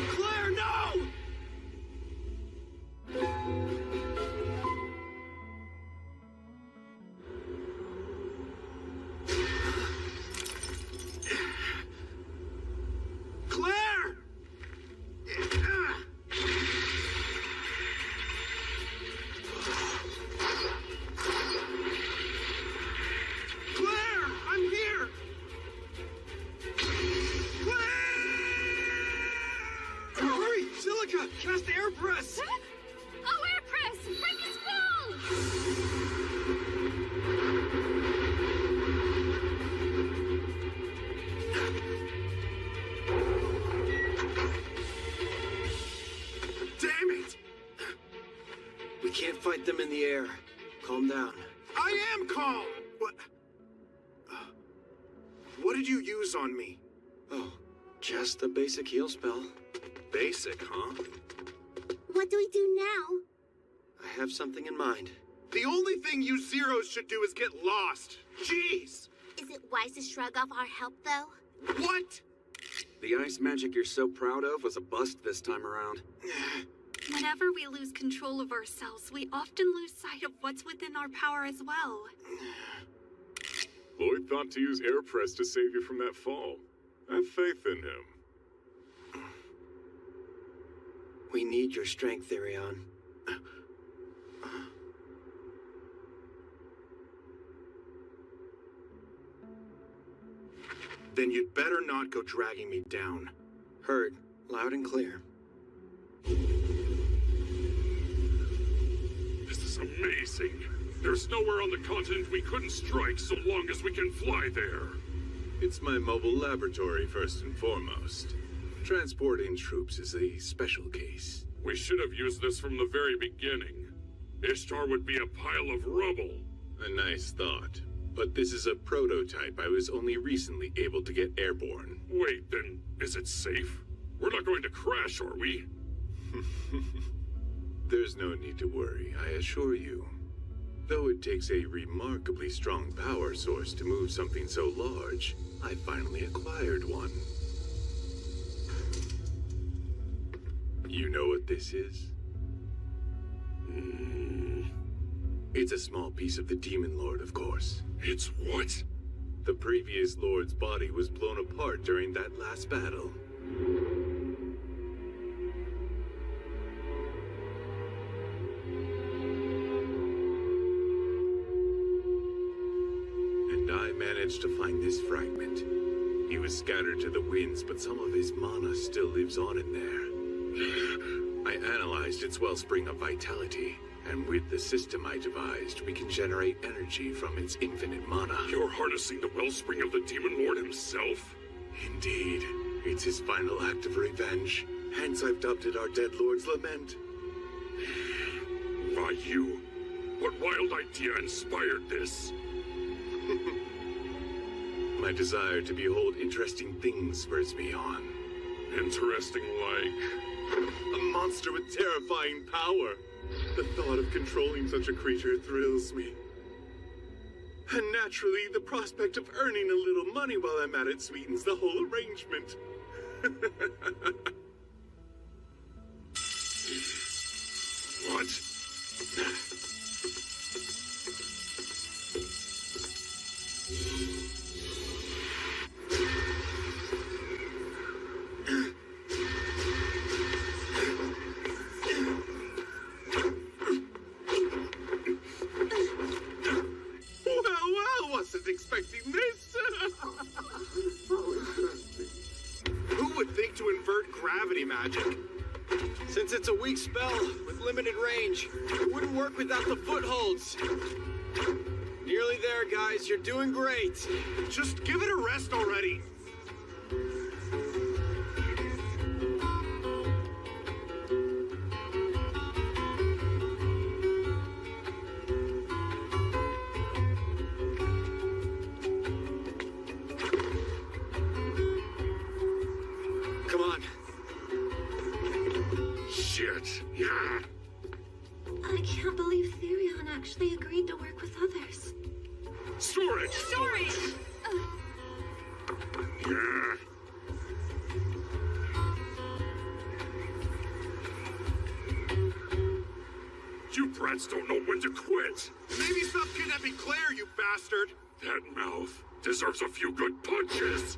Claire, no! Claire! Claire, I'm here! Hurry! Silica! Cast air press! Oh, air press! Break his fall! Damn it! We can't fight them in the air. Calm down. I am calm! What did you use on me? Oh, just a basic heal spell. Basic, huh? What do we do now? I have something in mind. The only thing you Zeros should do is get lost. Jeez! Is it wise to shrug off our help, though? What? The ice magic you're so proud of was a bust this time around. Whenever we lose control of ourselves, we often lose sight of what's within our power as well. Lloyd thought to use air press to save you from that fall. Have faith in him. We need your strength, Therion. Then you'd better not go dragging me down. Heard. Loud and clear. This is amazing. There's nowhere on the continent we couldn't strike so long as we can fly there. It's my mobile laboratory, first and foremost. Transporting troops is a special case. We should have used this from the very beginning. Ishtar would be a pile of rubble. A nice thought. But this is a prototype I was only recently able to get airborne. Wait, then, is it safe? We're not going to crash, are we? There's no need to worry, I assure you. Though it takes a remarkably strong power source to move something so large, I finally acquired one. You know what this is? It's a small piece of the Demon Lord, of course. It's what? The previous Lord's body was blown apart during that last battle. And I managed to find this fragment. He was scattered to the winds, but some of his mana still lives on in there. I analyzed its wellspring of vitality, and with the system I devised, we can generate energy from its infinite mana. You're harnessing the wellspring of the Demon Lord himself? Indeed. It's his final act of revenge. Hence I've dubbed it our Dead Lord's Lament. Why you? What wild idea inspired this? My desire to behold interesting things spurs me on. Interesting like? A monster with terrifying power. The thought of controlling such a creature thrills me. And naturally, the prospect of earning a little money while I'm at it sweetens the whole arrangement. What? Well, wasn't expecting this. Who would think to invert gravity magic? Since it's a weak spell with limited range, it wouldn't work without the footholds. Nearly there, guys. You're doing great. Just give it a rest already. Come on. Shit. Yeah. I can't believe Therion actually agreed to work with others. Storage! Storage! Yeah. You brats don't know when to quit. Maybe stop kidnapping Claire, you bastard. That mouth deserves a few good punches.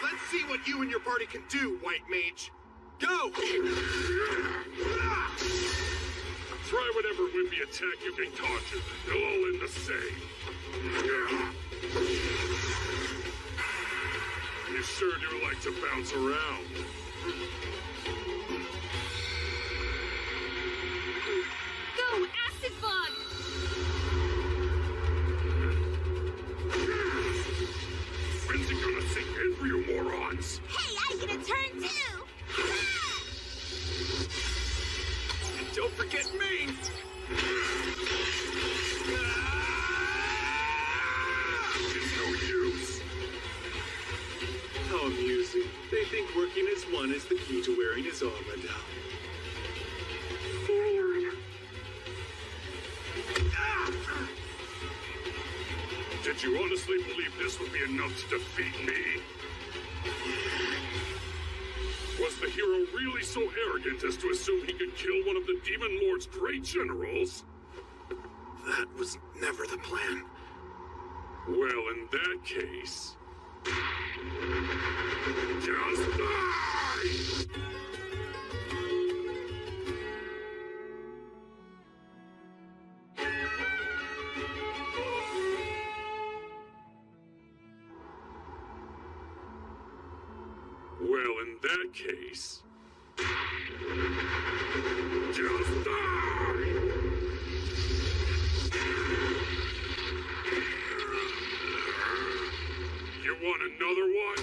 Let's see what you and your party can do, White Mage. Go! Try whatever wimpy attack you can conjure. They'll all end the same. You sure do like to bounce around. Go, Acid Bug! When's it gonna sink in for you morons? Hey, I get a turn too! And don't forget me! It's no use. How amusing. They think working as one is the key to wearing his armor down. Therion. Did you honestly believe this would be enough to defeat me? Was the hero really so arrogant as to assume he could kill one of the Demon Lord's great generals? That was never the plan. Well, in that case... just die! Well, in that case... just die! You want another one?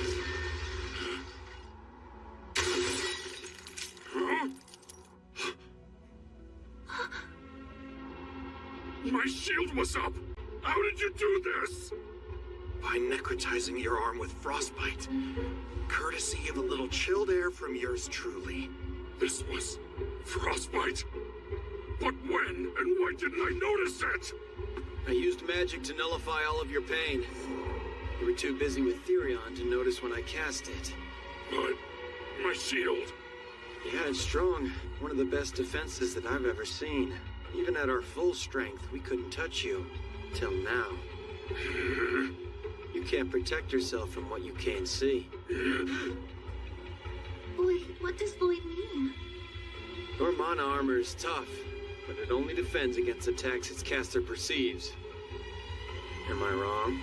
Huh? My shield was up! How did you do this? By necrotizing your arm with frostbite. Courtesy of a little chilled air from yours truly. This was frostbite? But when and why didn't I notice it? I used magic to nullify all of your pain. You were too busy with Therion to notice when I cast it. But my shield... Yeah, it's strong. One of the best defenses that I've ever seen. Even at our full strength, we couldn't touch you. Till now. You can't protect yourself from what you can't see. Lloyd, what does Lloyd mean? Your mana armor is tough, but it only defends against attacks its caster perceives. Am I wrong?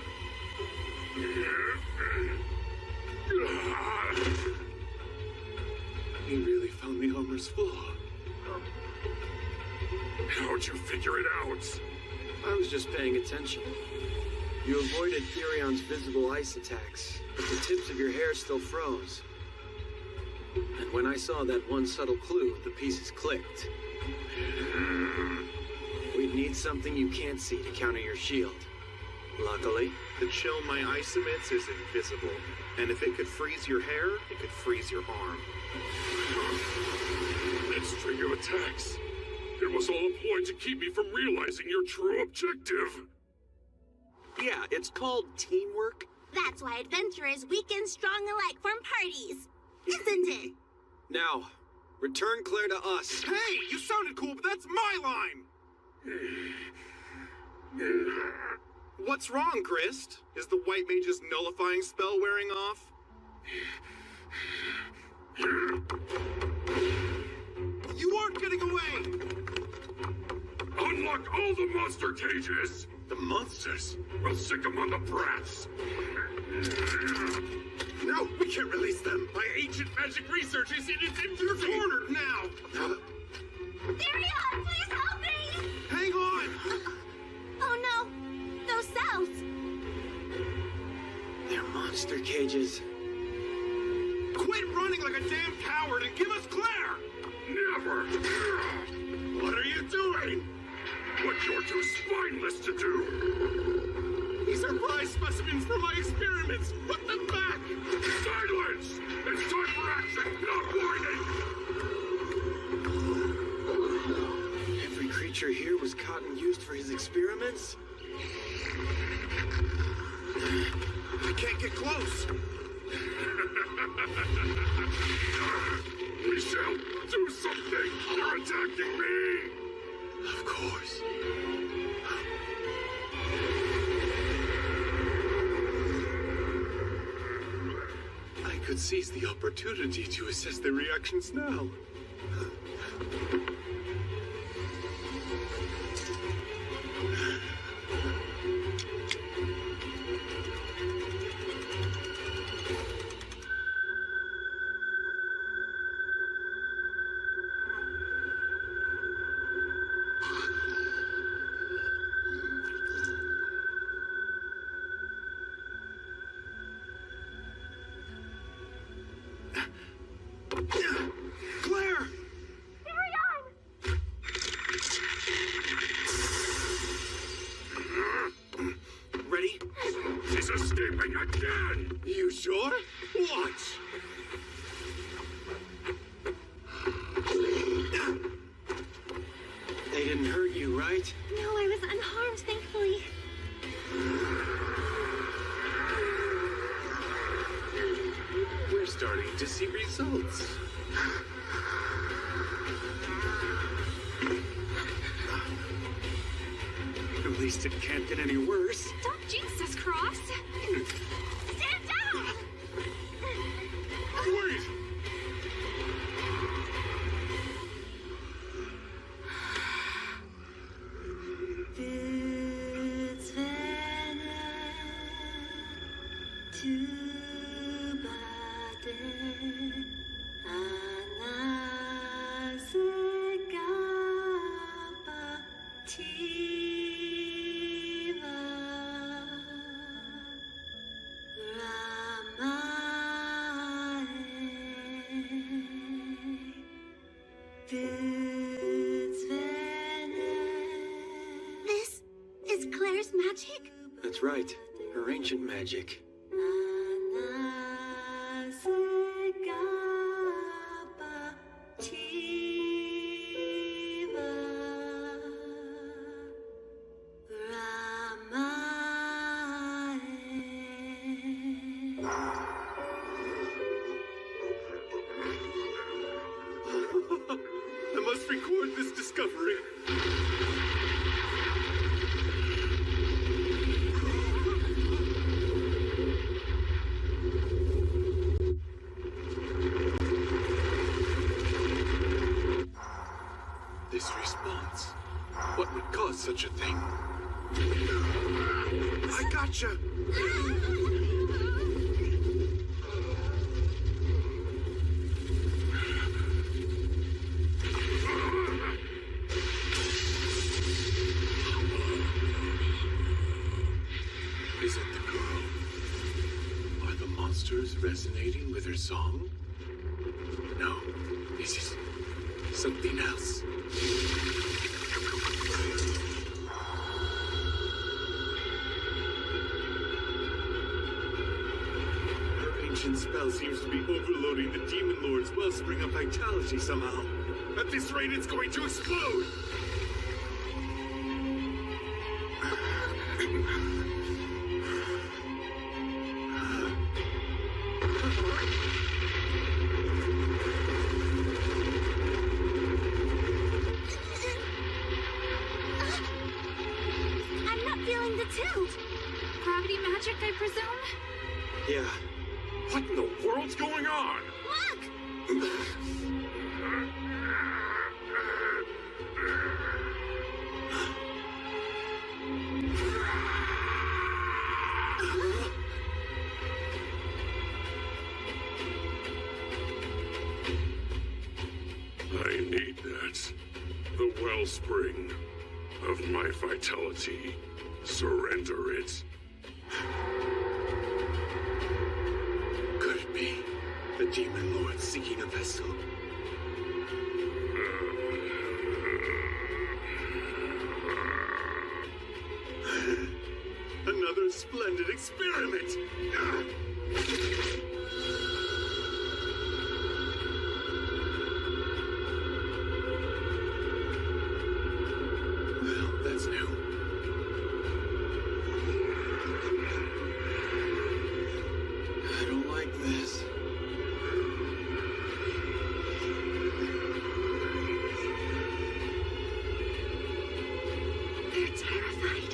You really found the armor's flaw. How'd you figure it out? I was just paying attention. You avoided Therion's visible ice attacks, but the tips of your hair still froze. And when I saw that one subtle clue, the pieces clicked. We'd need something you can't see to counter your shield. Luckily, the chill my ice emits is invisible. And if it could freeze your hair, it could freeze your arm. That string of attacks. It was all a ploy to keep me from realizing your true objective. Yeah, it's called teamwork. That's why adventurers weekend strong alike form parties, isn't it? Now, return Claire to us. Hey, you sounded cool, but that's my line! What's wrong, Grist? Is the White Mage's nullifying spell wearing off? You aren't getting away! Unlock all the monster cages! The monsters? We'll sick them on the brats! No, we can't release them! My ancient magic research is cornered now! Therion, please help me! Hang on! Oh no! Those cells! They're monster cages. Quit running like a damn coward and give us Claire! Never! What are you doing? What you're too spineless to do! These are prize specimens for my experiments! Put them back! Silence! It's time for action, not whining! Every creature here was caught and used for his experiments? I can't get close! We shall do something! You're attacking me! Of course. I could seize the opportunity to assess their reactions now. Claire! Ready? She's escaping again! You sure? Watch! They didn't hurt you, right? No, I was unharmed, thankfully. We're starting to see results. At least it can't get any worse. Don't jinx us, Cross. Stand down! Wait! That's right. Her ancient magic. I must record this discovery. This response. What would cause such a thing? I gotcha! Is it the girl? Are the monsters resonating with her song? No, this is something else. Her ancient spell seems to be overloading the Demon Lord's wellspring of vitality somehow. At this rate, it's going to explode! I'm not feeling the tilt. Gravity magic, I presume? Yeah. What in the world's going on? Look! I need that. The wellspring of my vitality. Surrender it. Could it be the Demon Lord seeking a vessel? Another splendid experiment! Well, that's new. I don't like this. They're terrified.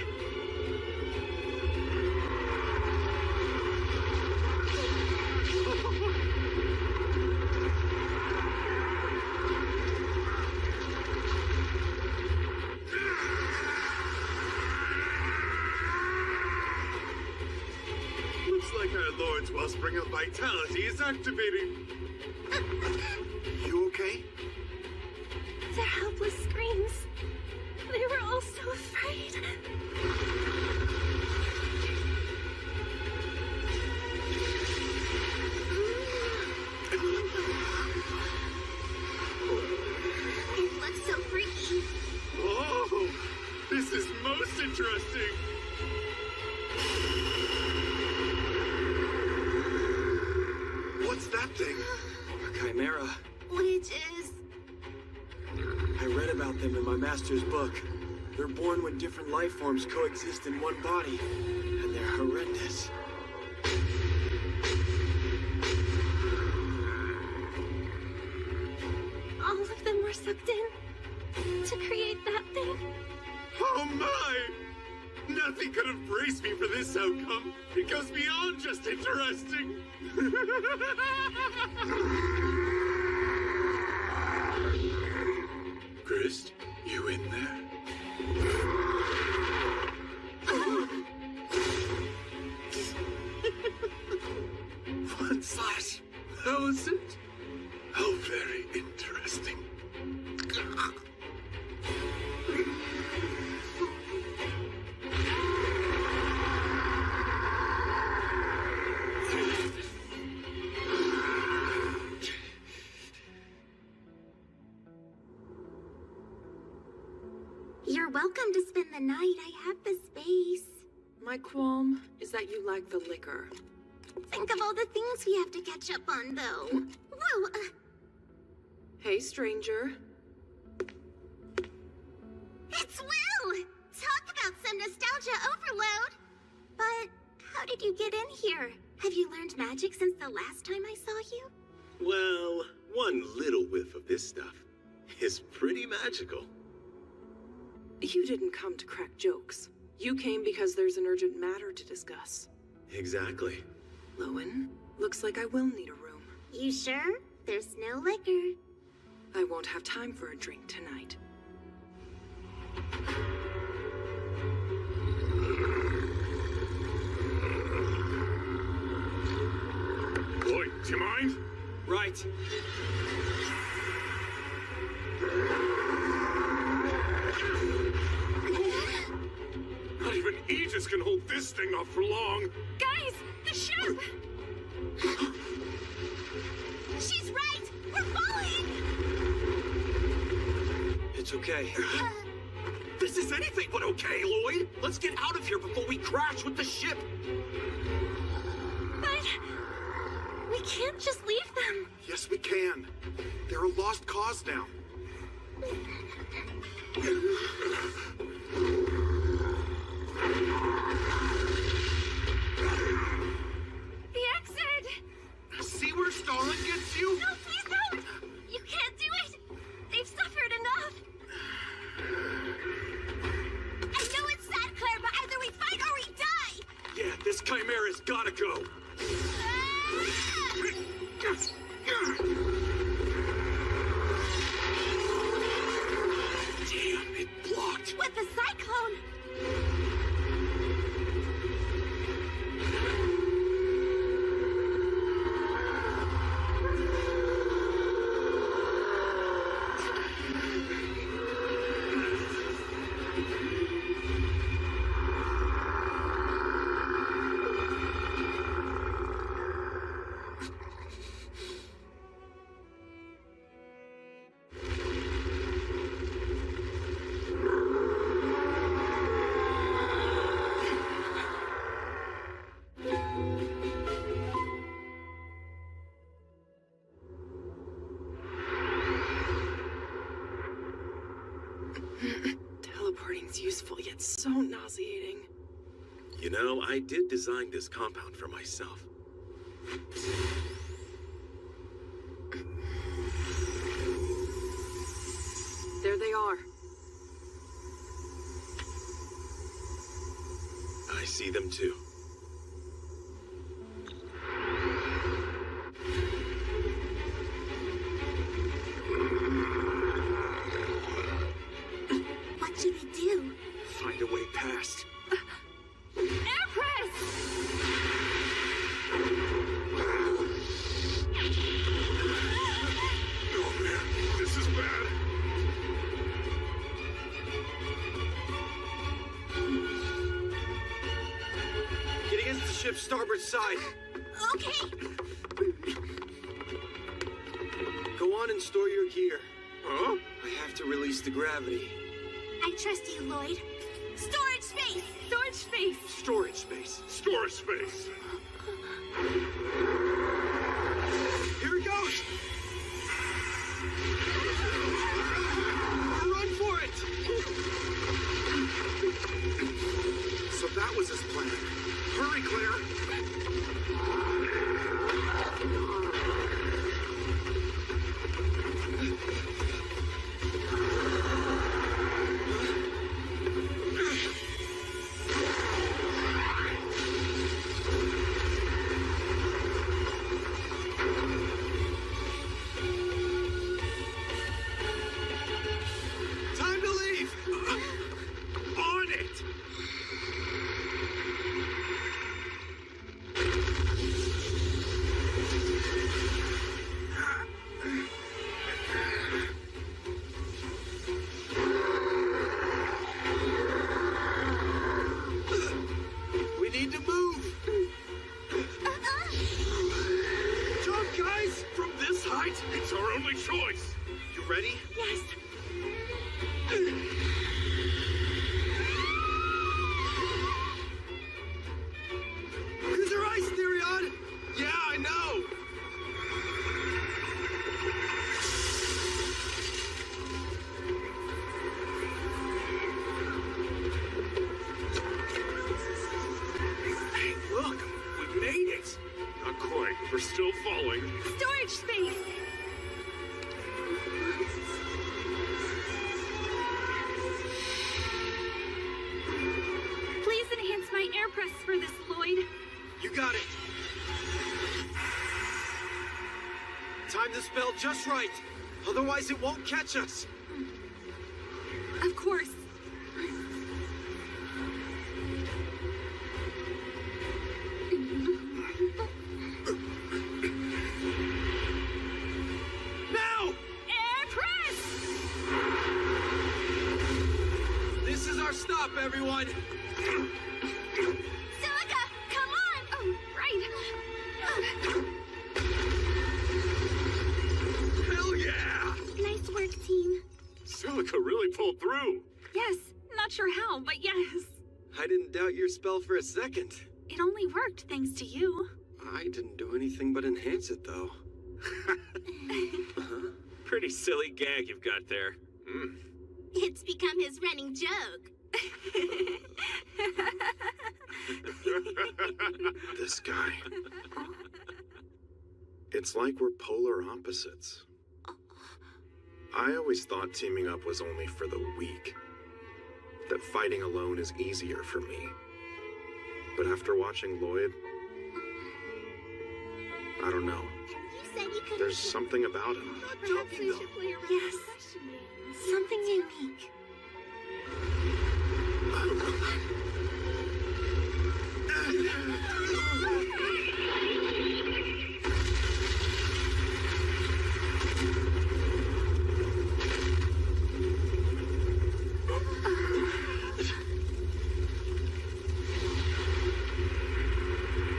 Looks like our Lord's wellspring of vitality is activating. You okay? Their helpless screams. They were all so afraid. It looks so freaky. Oh, this is most interesting. What's that thing? A chimera. Witches. I read about them in my master's book. They're born when different life forms coexist in one body, and they're horrendous. All of them were sucked in to create that thing. Oh my! Nothing could have braced me for this outcome. It goes beyond just interesting. Chris, you in there? One slash. How was it? How very interesting. You're welcome to spend the night. I have the space. My qualm is that you lack the liquor. Think of all the things we have to catch up on, though. Whoa, Hey, stranger. It's Will! Talk about some nostalgia overload! But how did you get in here? Have you learned magic since the last time I saw you? Well, one little whiff of this stuff is pretty magical. You didn't come to crack jokes. You came because there's an urgent matter to discuss. Exactly. Lowen, looks like I will need a room. You sure? There's no liquor. I won't have time for a drink tonight. Lloyd, do you mind? Right. Not even Aegis can hold this thing off for long. Guys, the ship! She's right! We're falling! It's okay. This is anything but okay, Lloyd. Let's get out of here before we crash with the ship. But we can't just leave them. Yes, we can. They're a lost cause now. The exit! See where Stalin gets you? No, please don't! You can't do it! They've suffered enough! I know it's sad, Claire, but either we fight or we die! Yeah, this Chimera's gotta go. Damn, it blocked. With the cyclone! Teleporting's useful, yet so nauseating. You know, I did design this compound for myself. There they are. I see them too. What should we do? Find a way past. Air press! Oh man, this is bad. Get against the ship's starboard side. Okay! Go on and store your gear. Huh? I have to release the gravity. I trust you, Lloyd. Storage space! Storage space! Storage space. Storage space. Here it goes! Run for it! So that was his plan. Hurry, Claire! Time to leave! On it! We need to move! Jump, guys! From this height, it's our only choice. You ready? Yes! following. Storage space! Please enhance my air press for this, Lloyd. You got it. Time the spell just right. Otherwise it won't catch us. Of course. Now! Air press! This is our stop, everyone. Silica, come on! Oh, right. Hell yeah! Nice work, team. Silica really pulled through. Yes, not sure how, but yes. I didn't doubt your spell for a second. It only worked thanks to you. I didn't do anything but enhance it, though. Pretty silly gag you've got there. It's become his running joke. This guy. It's like we're polar opposites. I always thought teaming up was only for the weak. That fighting alone is easier for me. But after watching Lloyd, I don't know. You said you could. There's something about him. Yes, something unique.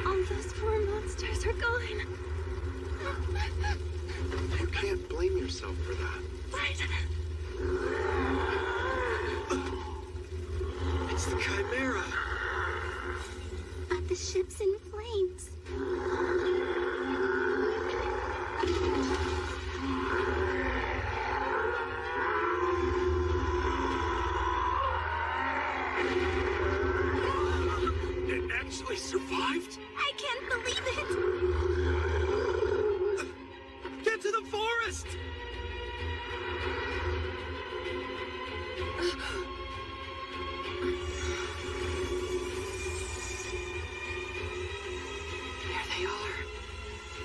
All those poor monsters are gone. You can't blame yourself for that. Right. It's the Chimera. But the ship's in flames. It actually survived? I can't believe it. Get to the forest! There they are.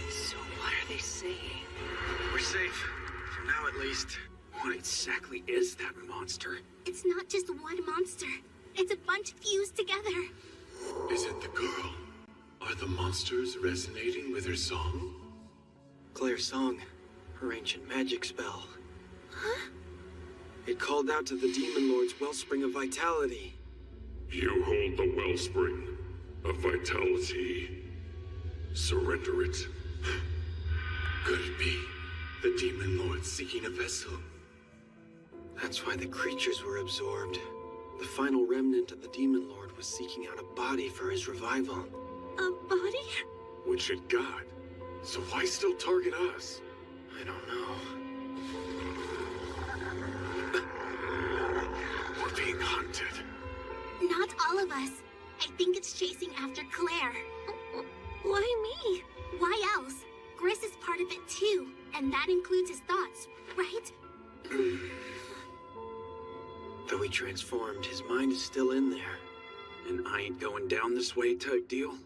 So what are they saying? We're safe. For now, at least. What exactly is that monster? It's not just one monster. It's a bunch fused together. Is it the girl? Are the monsters resonating with her song? Claire's song. Her ancient magic spell. Huh? It called out to the Demon Lord's wellspring of vitality. You hold the wellspring of vitality. Surrender it. Could it be the Demon Lord seeking a vessel? That's why the creatures were absorbed. The final remnant of the Demon Lord was seeking out a body for his revival. A body? Which it got. So why still target us? I don't know. We're being hunted. Not all of us. I think it's chasing after Claire. Why me? Why else? Gris is part of it too, and that includes his thoughts, right? Though he transformed, his mind is still in there. And I ain't going down this way type deal?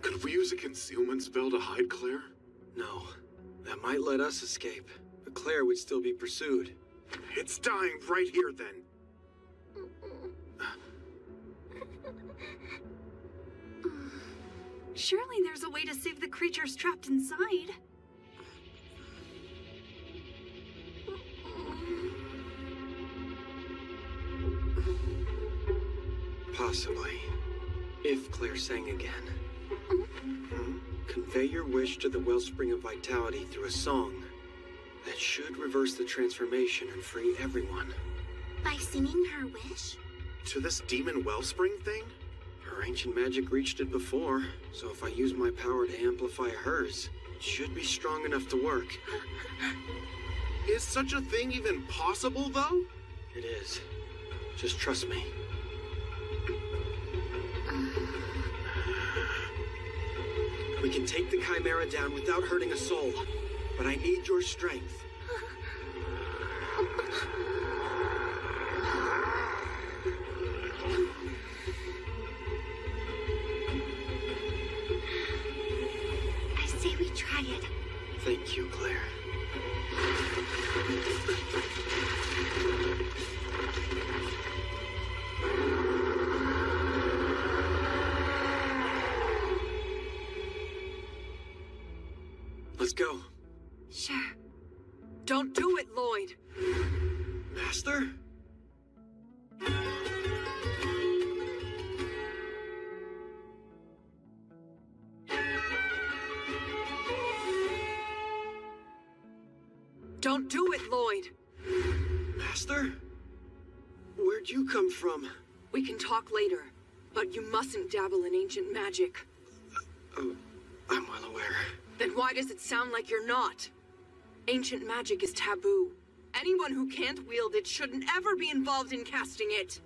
Could we use a concealment spell to hide Claire? No. That might let us escape, but Claire would still be pursued. It's dying right here then. Surely there's a way to save the creatures trapped inside. Possibly. If Claire sang again. Convey your wish to the wellspring of vitality through a song. That should reverse the transformation and free everyone. By singing her wish? To this demon wellspring thing? Her ancient magic reached it before, so if I use my power to amplify hers, it should be strong enough to work. Is such a thing even possible, though? It is. Just trust me. We can take the Chimera down without hurting a soul, but I need your strength. I say we try it. Thank you, Claire. Let's go. Sure. Don't do it, Lloyd. Master? Don't do it, Lloyd. Master? Where'd you come from? We can talk later, but you mustn't dabble in ancient magic. Oh, I'm well aware. Then why does it sound like you're not? Ancient magic is taboo. Anyone who can't wield it shouldn't ever be involved in casting it.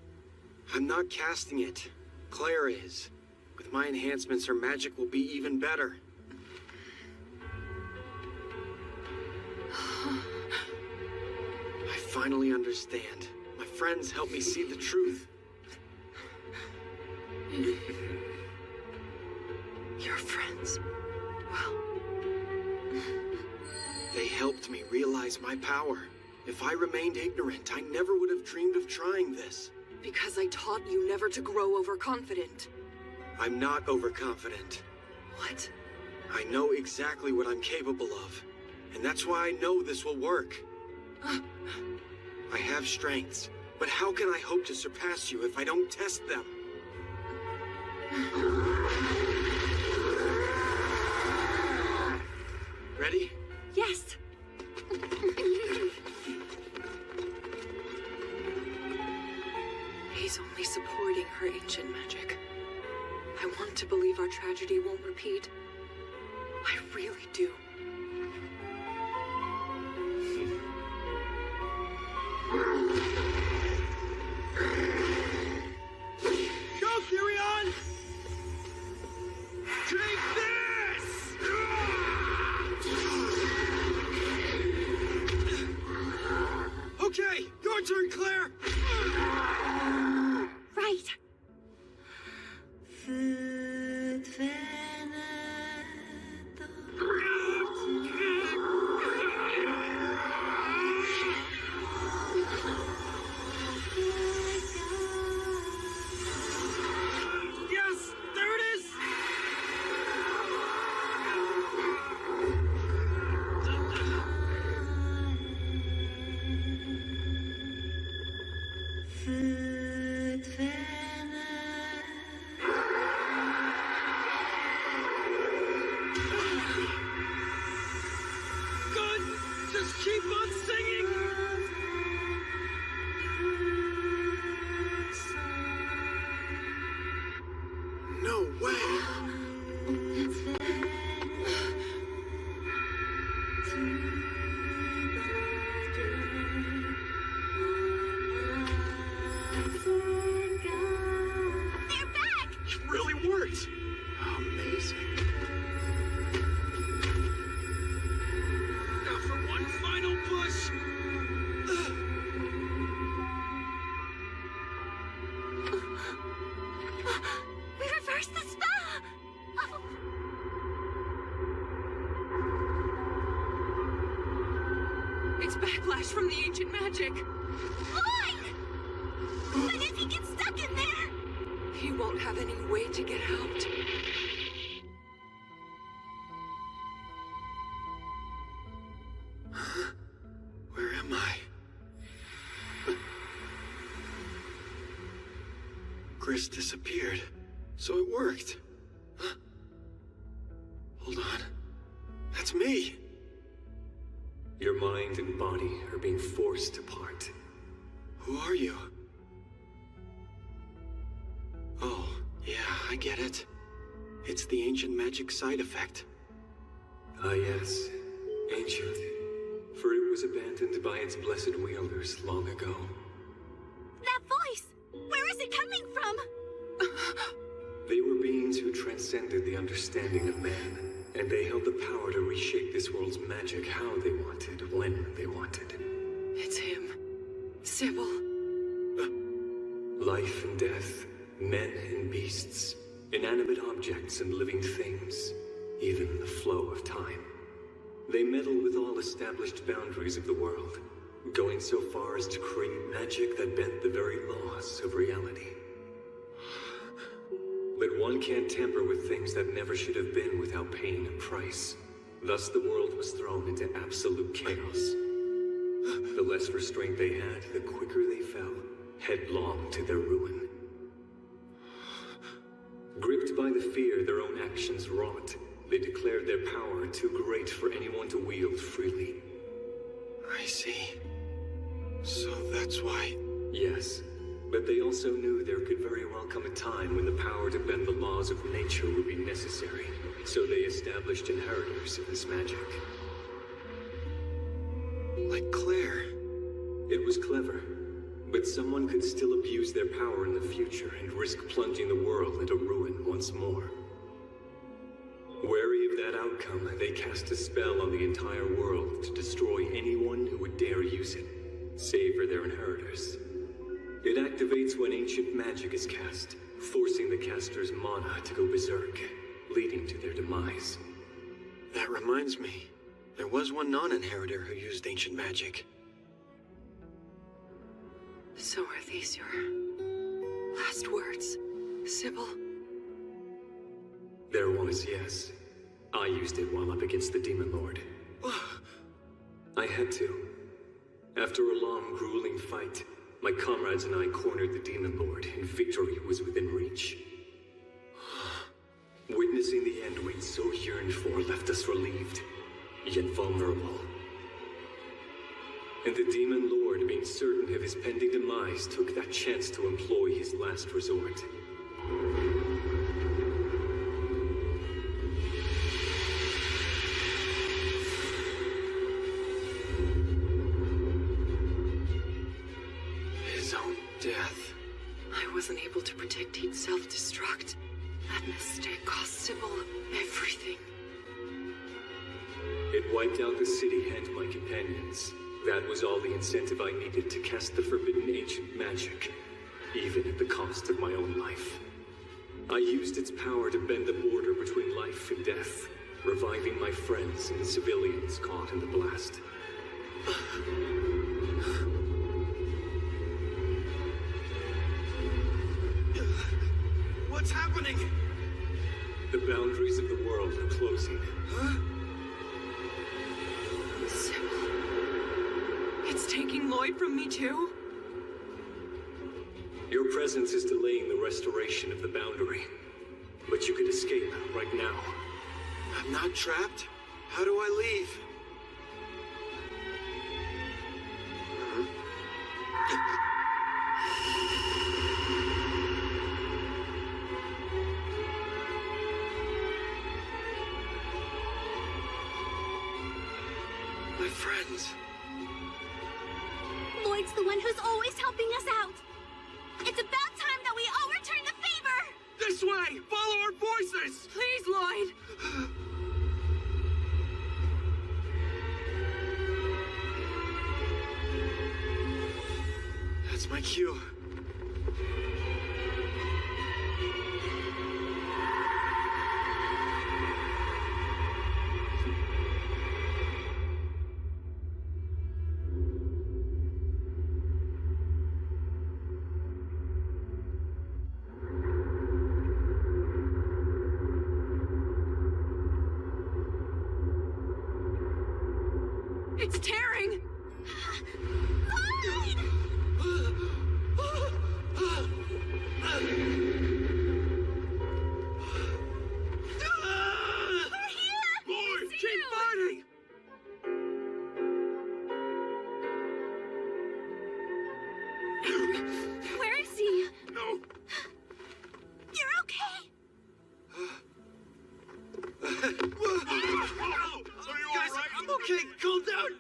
I'm not casting it. Claire is. With my enhancements, her magic will be even better. I finally understand. My friends help me see the truth. Your friends? Well... They helped me realize my power. If I remained ignorant, I never would have dreamed of trying this. Because I taught you never to grow overconfident. I'm not overconfident. What? I know exactly what I'm capable of. And that's why I know this will work. I have strengths, but how can I hope to surpass you if I don't test them? Ready? Yes. He's only supporting her ancient magic. I want to believe our tragedy won't repeat. I really do. Go, Furion! Take this! Okay, your turn, Claire! Right. Yes! There it is! Good! Just keep on singing! No way! They're back! It really worked! Amazing. Now for one final push! We reversed the spell! It's backlash from the ancient magic. Lloyd! But if he gets stuck in there... He won't have any way to get out. Where am I? Gris disappeared, so it worked. Huh? Hold on. That's me! Your mind and body are being forced apart. Who are you? Oh, yeah, I get it. It's the ancient magic side effect. Ah yes, ancient. For it was abandoned by its blessed wielders long ago. That voice! Where is it coming from? They were beings who transcended the understanding of man, and they held the power to reshape this world's magic how they wanted, when they wanted. It's him. Sybil. Life and death, men and beasts, inanimate objects and living things, even the flow of time. They meddled with all established boundaries of the world, going so far as to create magic that bent the very laws of reality. But one can't tamper with things that never should have been without paying a price. Thus the world was thrown into absolute chaos. The less restraint they had, the quicker they fell, headlong to their ruin. Gripped by the fear their own actions wrought, they declared their power too great for anyone to wield freely. I see. So that's why... Yes, but they also knew there could very well come a time when the power to bend the laws of nature would be necessary. So they established inheritors of this magic. Like Claire. It was clever, but someone could still abuse their power in the future and risk plunging the world into ruin once more. Wary of that outcome, they cast a spell on the entire world to destroy anyone who would dare use it, save for their inheritors. It activates when ancient magic is cast, forcing the caster's mana to go berserk, leading to their demise. That reminds me, there was one non-inheritor who used ancient magic. So are these your last words, Sybil? There was, yes. I used it while up against the Demon Lord. I had to. After a long, grueling fight, my comrades and I cornered the Demon Lord, and victory was within reach. Witnessing the end we'd so yearned for left us relieved, yet vulnerable. And the Demon Lord, being certain of his pending demise, took that chance to employ his last resort. His own death. I wasn't able to predict he'd self-destruct. That mistake cost Sybil everything. It wiped out the city and my companions. That was all the incentive I needed to cast the forbidden ancient magic, even at the cost of my own life. I used its power to bend the border between life and death, reviving my friends and the civilians caught in the blast. What's happening? The boundaries of the world are closing. Huh? Sybil. It's taking Lloyd from me too? Your presence is delaying the restoration of the boundary. But you could escape right now. I'm not trapped. How do I leave? My friends. Lloyd's the one who's always helping us out. It's about time that we all return the favor! This way! Follow our voices! Please, Lloyd! That's my cue. It's tearing! Lloyd, keep fighting! Where is he? No. You're okay? Guys, I'm okay. Calm down.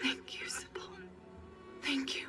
Thank you, Sybil. Thank you.